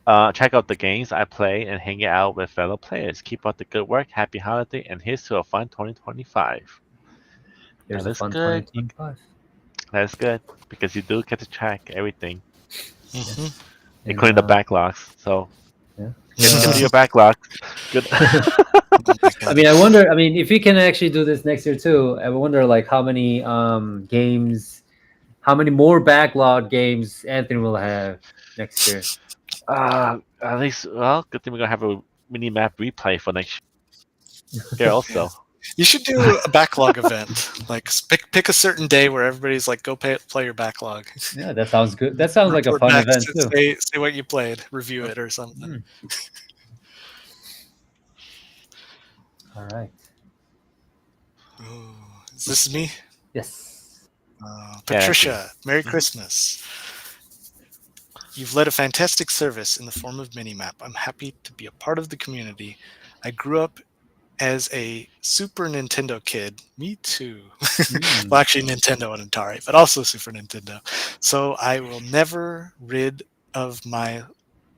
track of the games I play, and hanging out with fellow players. Keep up the good work. Happy holiday, and here's to a fun 2025. Here's that a is fun good. 2025. That's good because you do get to track everything, And, including the backlogs. So yeah. get to your backlog. Good. I mean, I wonder. I mean, if we can actually do this next year too, I wonder like how many games, how many more backlog games Anthony will have next year. At least, well, good thing we're gonna have a Minimap replay for next year also. You should do a backlog event. Like pick a certain day where everybody's like, go play your backlog. Yeah, that sounds good. That sounds like a fun event too. Say what you played, review it or something. All right. Ooh, is this me? Yes. Patricia, Merry Christmas. You've led a fantastic service in the form of Minimap. I'm happy to be a part of the community. I grew up as a Super Nintendo kid. Me too. Well, actually, Nintendo and Atari, but also Super Nintendo. So I will never rid of my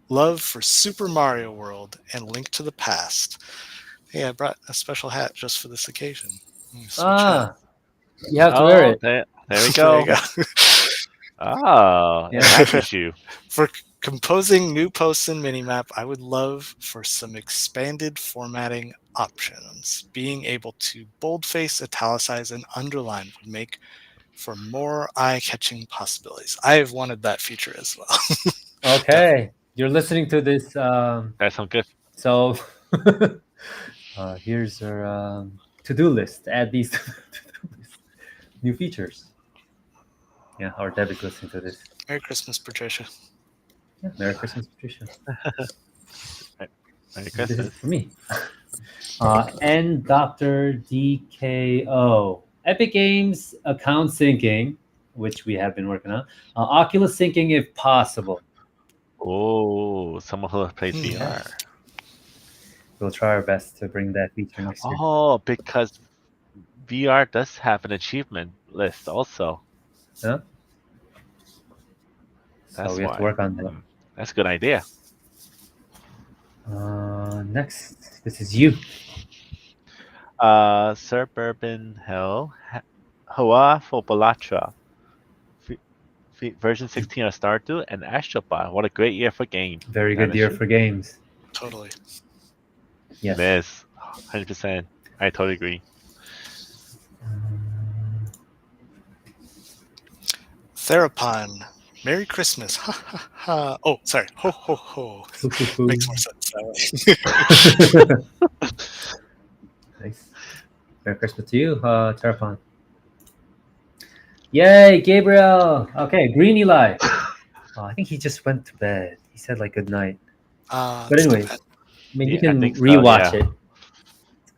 love for Super Mario World and Link to the Past. Hey, I brought a special hat just for this occasion. Switch hat. You have to wear it. There we There go. you go. Oh, it matches you. For composing new posts in Minimap, I would love for some expanded formatting options. Being able to boldface, italicize, and underline would make for more eye-catching possibilities. I have wanted that feature as well. Okay, you're listening to this. That sounds good. So here's our to-do list. Add these to-do list. New features. Yeah, our Debbie's listening to this. Merry Christmas, Patricia. Yeah, Merry Christmas, Patricia. Merry This is Christmas. for me. And Dr. DKO. Epic Games account syncing, which we have been working on. Oculus syncing if possible. Oh, someone who plays VR. We'll try our best to bring that feature next year. Oh, because VR does have an achievement list also. Yeah. That's So we have why. to work on that. That's a good idea. Next, this is you. Suburban Hell, Hoa Fobalatra, version 16 of Stardew, and Astrobot. What a great year for games. Very good year for games. Totally. Yes. It is. 100%. I totally agree. Therapon. Merry Christmas. Ha ha ha. Oh, sorry. Ho ho ho. Makes more sense that way. Nice. Merry Christmas to you, Terrapon. Yay, Gabriel. Okay, Green Eli. I think he just went to bed. He said like good night. But anyway, I mean, you can rewatch it.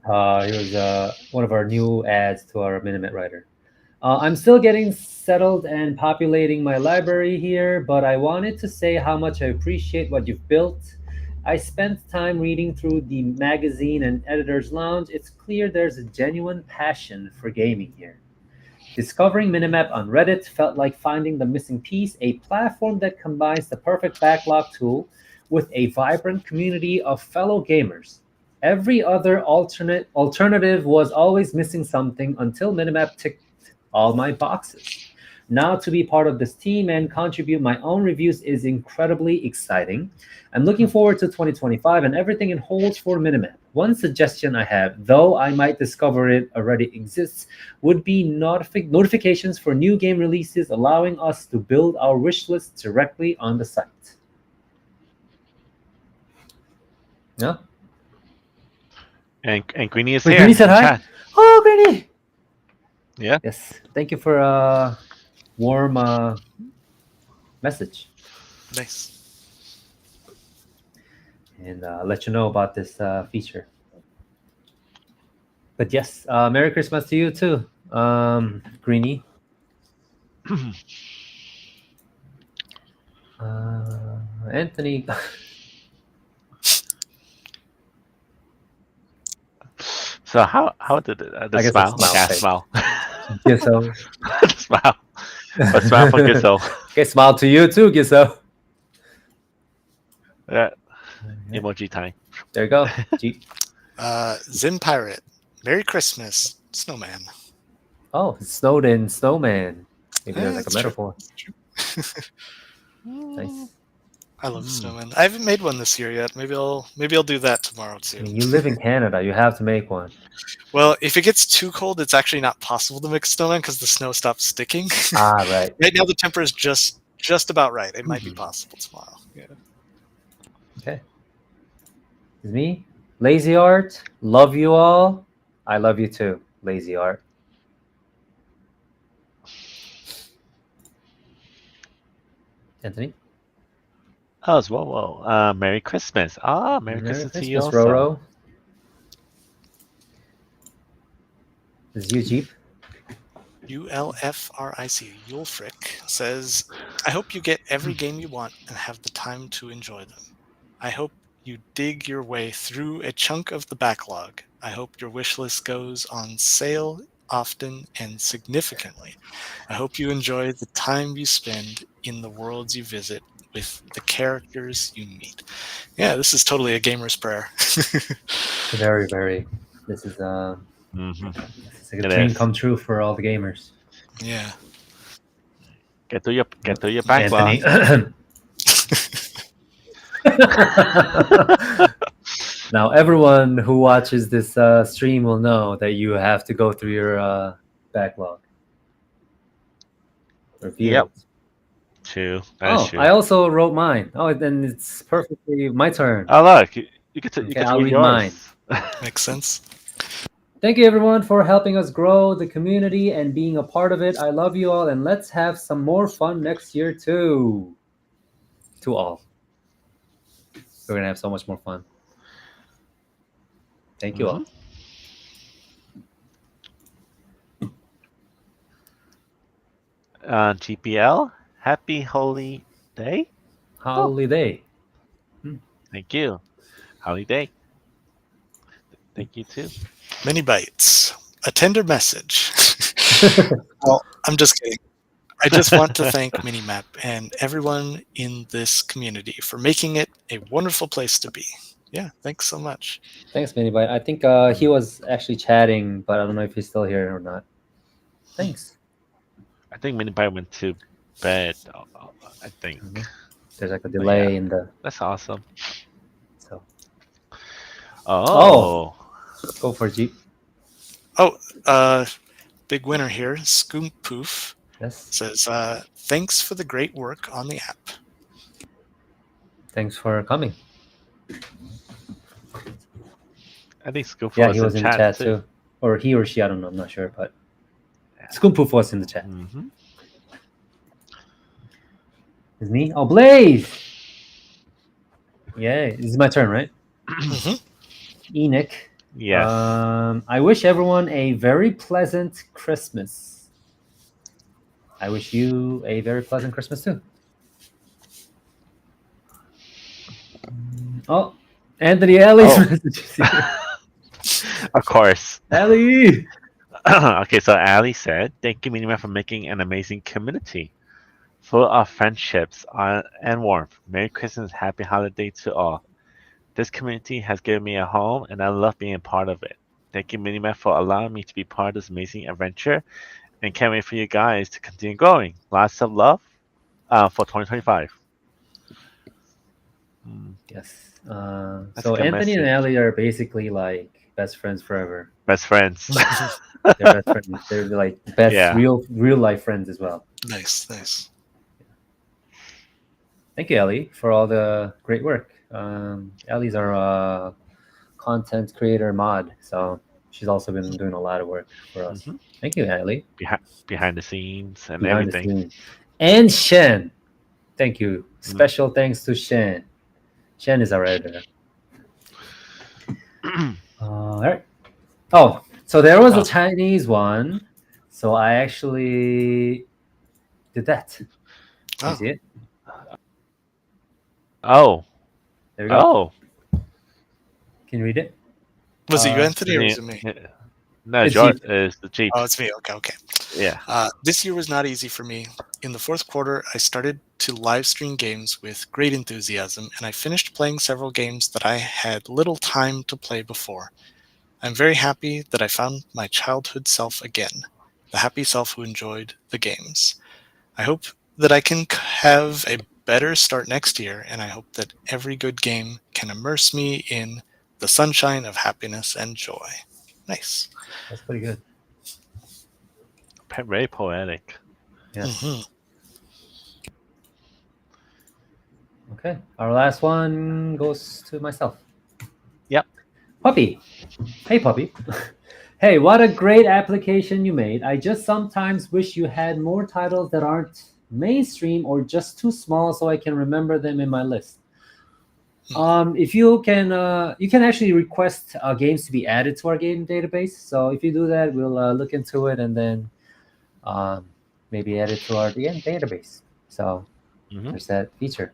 He was one of our new ads to our Minimap writer. I'm still getting settled and populating my library here, but I wanted to say how much I appreciate what you've built. I spent time reading through the magazine and editor's lounge. It's clear there's a genuine passion for gaming here. Discovering Minimap on Reddit felt like finding the missing piece, a platform that combines the perfect backlog tool with a vibrant community of fellow gamers. Every other alternative was always missing something until Minimap ticked all my boxes. Now to be part of this team and contribute my own reviews is incredibly exciting. I'm looking forward to 2025 and everything it holds for Minimap. One suggestion I have, though I might discover it already exists, would be notifications for new game releases, allowing us to build our wish list directly on the site. Yeah? And Greenie is Wait, here. Greenie said hi? Chat. Oh, Greenie! Yeah. Yes. Thank you for a warm message. Nice. And I'll let you know about this feature. But yes, Merry Christmas to you too, Greenie. Anthony. So how did the smile? Yeah, smile. Gisso. The smile. A smile for Gisso. Okay, smile to you too, Gisso. Yeah. Emoji time. There you go. Zin Pirate. Merry Christmas, Snowman. Oh, snowed in snowman. Maybe there's like a That's metaphor. true. Nice. I love snowmen. I haven't made one this year yet. Maybe I'll do that tomorrow too. I mean, you live in Canada. You have to make one. Well, if it gets too cold, it's actually not possible to make a snowman because the snow stops sticking. Right. Right now, the temperature is just about right. It might be possible tomorrow. Yeah. Okay. It's me, Lazy Art. Love you all. I love you too, Lazy Art. Anthony? Oh, as well. Merry Christmas. Merry Christmas to you also. Roro. This is you, Jeep. ULFRIC, Yulfric, says, I hope you get every game you want and have the time to enjoy them. I hope you dig your way through a chunk of the backlog. I hope your wish list goes on sale often and significantly. I hope you enjoy the time you spend in the worlds you visit with the characters you meet. Yeah, this is totally a gamer's prayer. Very, very. This is this is a It dream is. come true for all the gamers. Yeah. Get to your Anthony. backlog. Now, everyone who watches this stream will know that you have to go through your backlog. Review Yep. it. True. That is true. I also wrote mine. Oh, then it's perfectly my turn. Oh, look. You get to, Okay, I'll read yours. mine. Makes sense. Thank you, everyone, for helping us grow the community and being a part of it. I love you all, and let's have some more fun next year, too. To all. We're going to have so much more fun. Thank you all. GPL, happy holy day. Holiday. Thank you. Holiday. Thank you too. Many bites. A tender message. Well, I'm just kidding. I just want to thank Minimap and everyone in this community for making it a wonderful place to be. Yeah, thanks so much. Thanks, Minibite. I think he was actually chatting, but I don't know if he's still here or not. Thanks. I think Minipie went to bed. I think there's like a delay in the. That's awesome. So. Oh. Go for Jeep. Oh, big winner here. Scoom Poof Yes. says, thanks for the great work on the app. Thanks for coming. I think Scoop he was in the chat too. Or he or she, I don't know, I'm not sure, but Scoop was in the chat. It's me? Oh, Blaze! Yeah, this is my turn, right? Enoch. Yes. I wish everyone a very pleasant Christmas. I wish you a very pleasant Christmas too. Oh, Anthony Ellie's messages here. Of course. Ellie! Okay, so Ali said, thank you, Minimap, for making an amazing community. Full of friendships and warmth. Merry Christmas, happy holiday to all. This community has given me a home, and I love being a part of it. Thank you, Minimap, for allowing me to be part of this amazing adventure, and can't wait for you guys to continue growing. Lots of love for 2025. Yes. So Anthony and Ellie are basically like best friends forever. Best friends. They're best friends. They're like best real life friends as well. Nice. Thank you, Ellie, for all the great work. Ellie's our content creator mod, so she's also been doing a lot of work for us. Thank you, Ellie. Behind the scenes and everything. And Shen. Thank you. Special thanks to Shen. Shen is our editor. All right. Oh, so there was a Chinese one. So I actually did that. Can you see it? Oh. There we go. Oh. Can you read it? Was it you, Anthony, or was it me? No, it's the Jeep. Oh, it's me. Okay. Yeah. This year was not easy for me. In the fourth quarter, I started to live stream games with great enthusiasm, and I finished playing several games that I had little time to play before. I'm very happy that I found my childhood self again, the happy self who enjoyed the games. I hope that I can have a better start next year, and I hope that every good game can immerse me in the sunshine of happiness and joy. Nice. That's pretty good. Very poetic. Yeah. Okay. Our last one goes to myself. Yep. Puppy. Hey, Puppy. Hey, what a great application you made. I just sometimes wish you had more titles that aren't mainstream or just too small so I can remember them in my list. If you can actually request games to be added to our game database. So if you do that, we'll look into it and then maybe add it to our database. So there's that feature.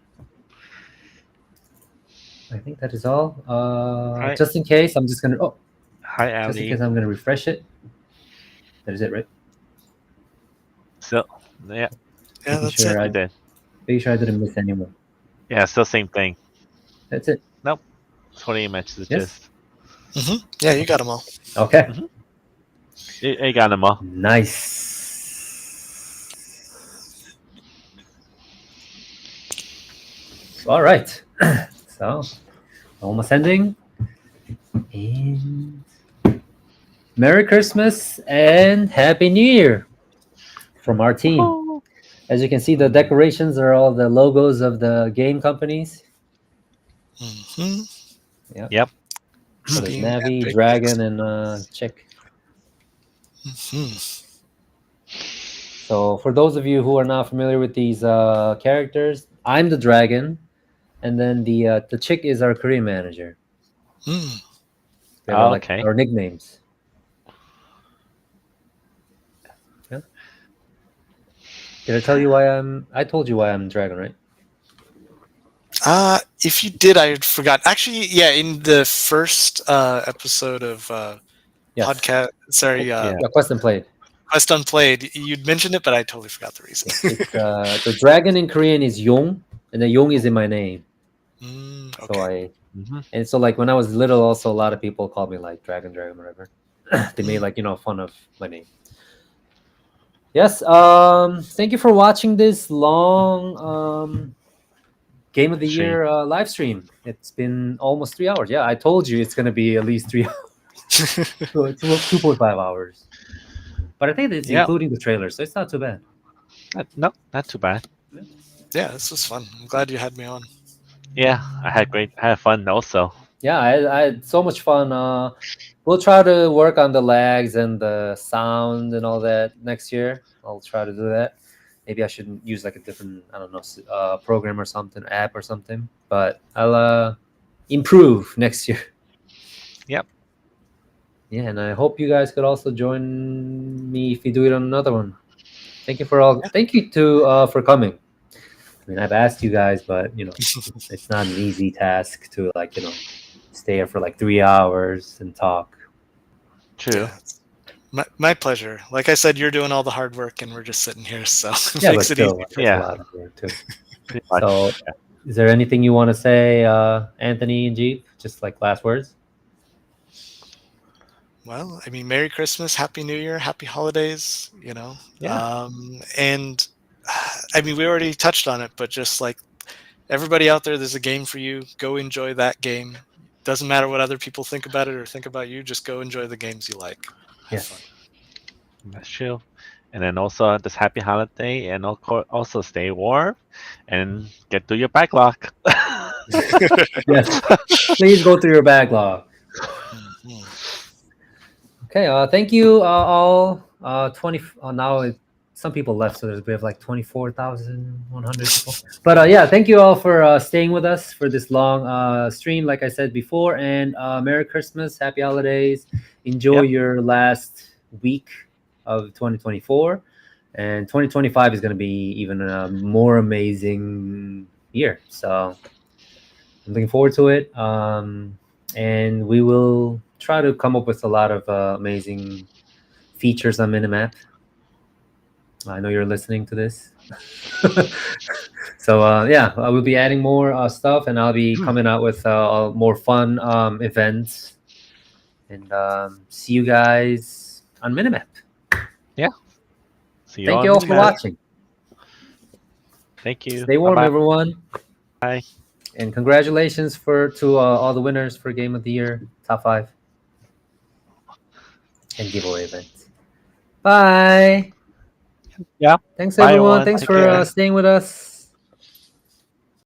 I think that is all. Just in case, I'm just gonna. Oh, hi, Ali. Just in case, I'm gonna refresh it. That is it, right? So yeah, that's it. You did. Making sure I didn't miss anyone. Yeah, still same thing. That's it. Nope. 20 messages. Yes? Yeah, you got them all. Okay. You got them all. Nice. All right. So, almost ending. And Merry Christmas and Happy New Year from our team. As you can see, the decorations are all the logos of the game companies. Yep. So there's Navi, Dragon, and Chick. So for those of you who are not familiar with these characters, I'm the Dragon, and then the Chick is our career manager. We have our nicknames. Yeah. Did I tell you why I told you why I'm Dragon, right? If you did, I forgot. Actually, yeah, in the first episode of podcast, sorry, Quest Unplayed. Quest Unplayed, you'd mentioned it, but I totally forgot the reason. It's the Dragon in Korean is Yong, and the Yong is in my name. Okay. So and so like when I was little, also a lot of people called me like Dragon, whatever. They made like fun of my name. Yes. Thank you for watching this long Game of the Year live stream. It's been almost 3 hours. Yeah, I told you it's gonna be at least 3 hours. So it's 2.5 hours. But I think it's including the trailer, so it's not too bad. No, not too bad. Yeah, this was fun. I'm glad you had me on. Yeah, I had fun also. Yeah, I had so much fun. We'll try to work on the lags and the sound and all that next year. I'll try to do that. Maybe I should use like a different, I don't know, program or something, app or something. But I'll improve next year. Yep. Yeah, and I hope you guys could also join me if you do it on another one. Thank you for coming. I mean, I've asked you guys, but it's not an easy task to stay here for like 3 hours and talk. True. Yeah, my pleasure. Like I said, you're doing all the hard work, and we're just sitting here, so it Yeah, makes but it still, easy. it's a lot of work too. So, is there anything you want to say, Anthony and Jeep? Just like last words. Well, I mean, Merry Christmas, Happy New Year, Happy Holidays. Yeah. And I mean, we already touched on it, but just like everybody out there, there's a game for you. Go enjoy that game. Doesn't matter what other people think about it or think about you. Just go enjoy the games you like. Have fun. That's true. And then also this happy holiday, and also stay warm and get through your backlog. Yes. Please go through your backlog. Okay. Thank you all. 20. Now some people left, so we have like 24,100 people. But yeah, thank you all for staying with us for this long stream. Like I said before, and Merry Christmas, Happy Holidays. Enjoy your last week of 2024, and 2025 is going to be even a more amazing year. So I'm looking forward to it. And we will try to come up with a lot of amazing features on Minimap. I know you're listening to this. So yeah, I will be adding more stuff, and I'll be coming out with more fun events. And see you guys on Minimap. Yeah. See you Thank you all for watching. Thank you. Stay warm, Bye-bye. everyone. Bye. And congratulations to all the winners for Game of the Year, top 5, and giveaway events. Bye. Yeah. Thanks, Bye, everyone. everyone. Thanks Take for care. staying with us.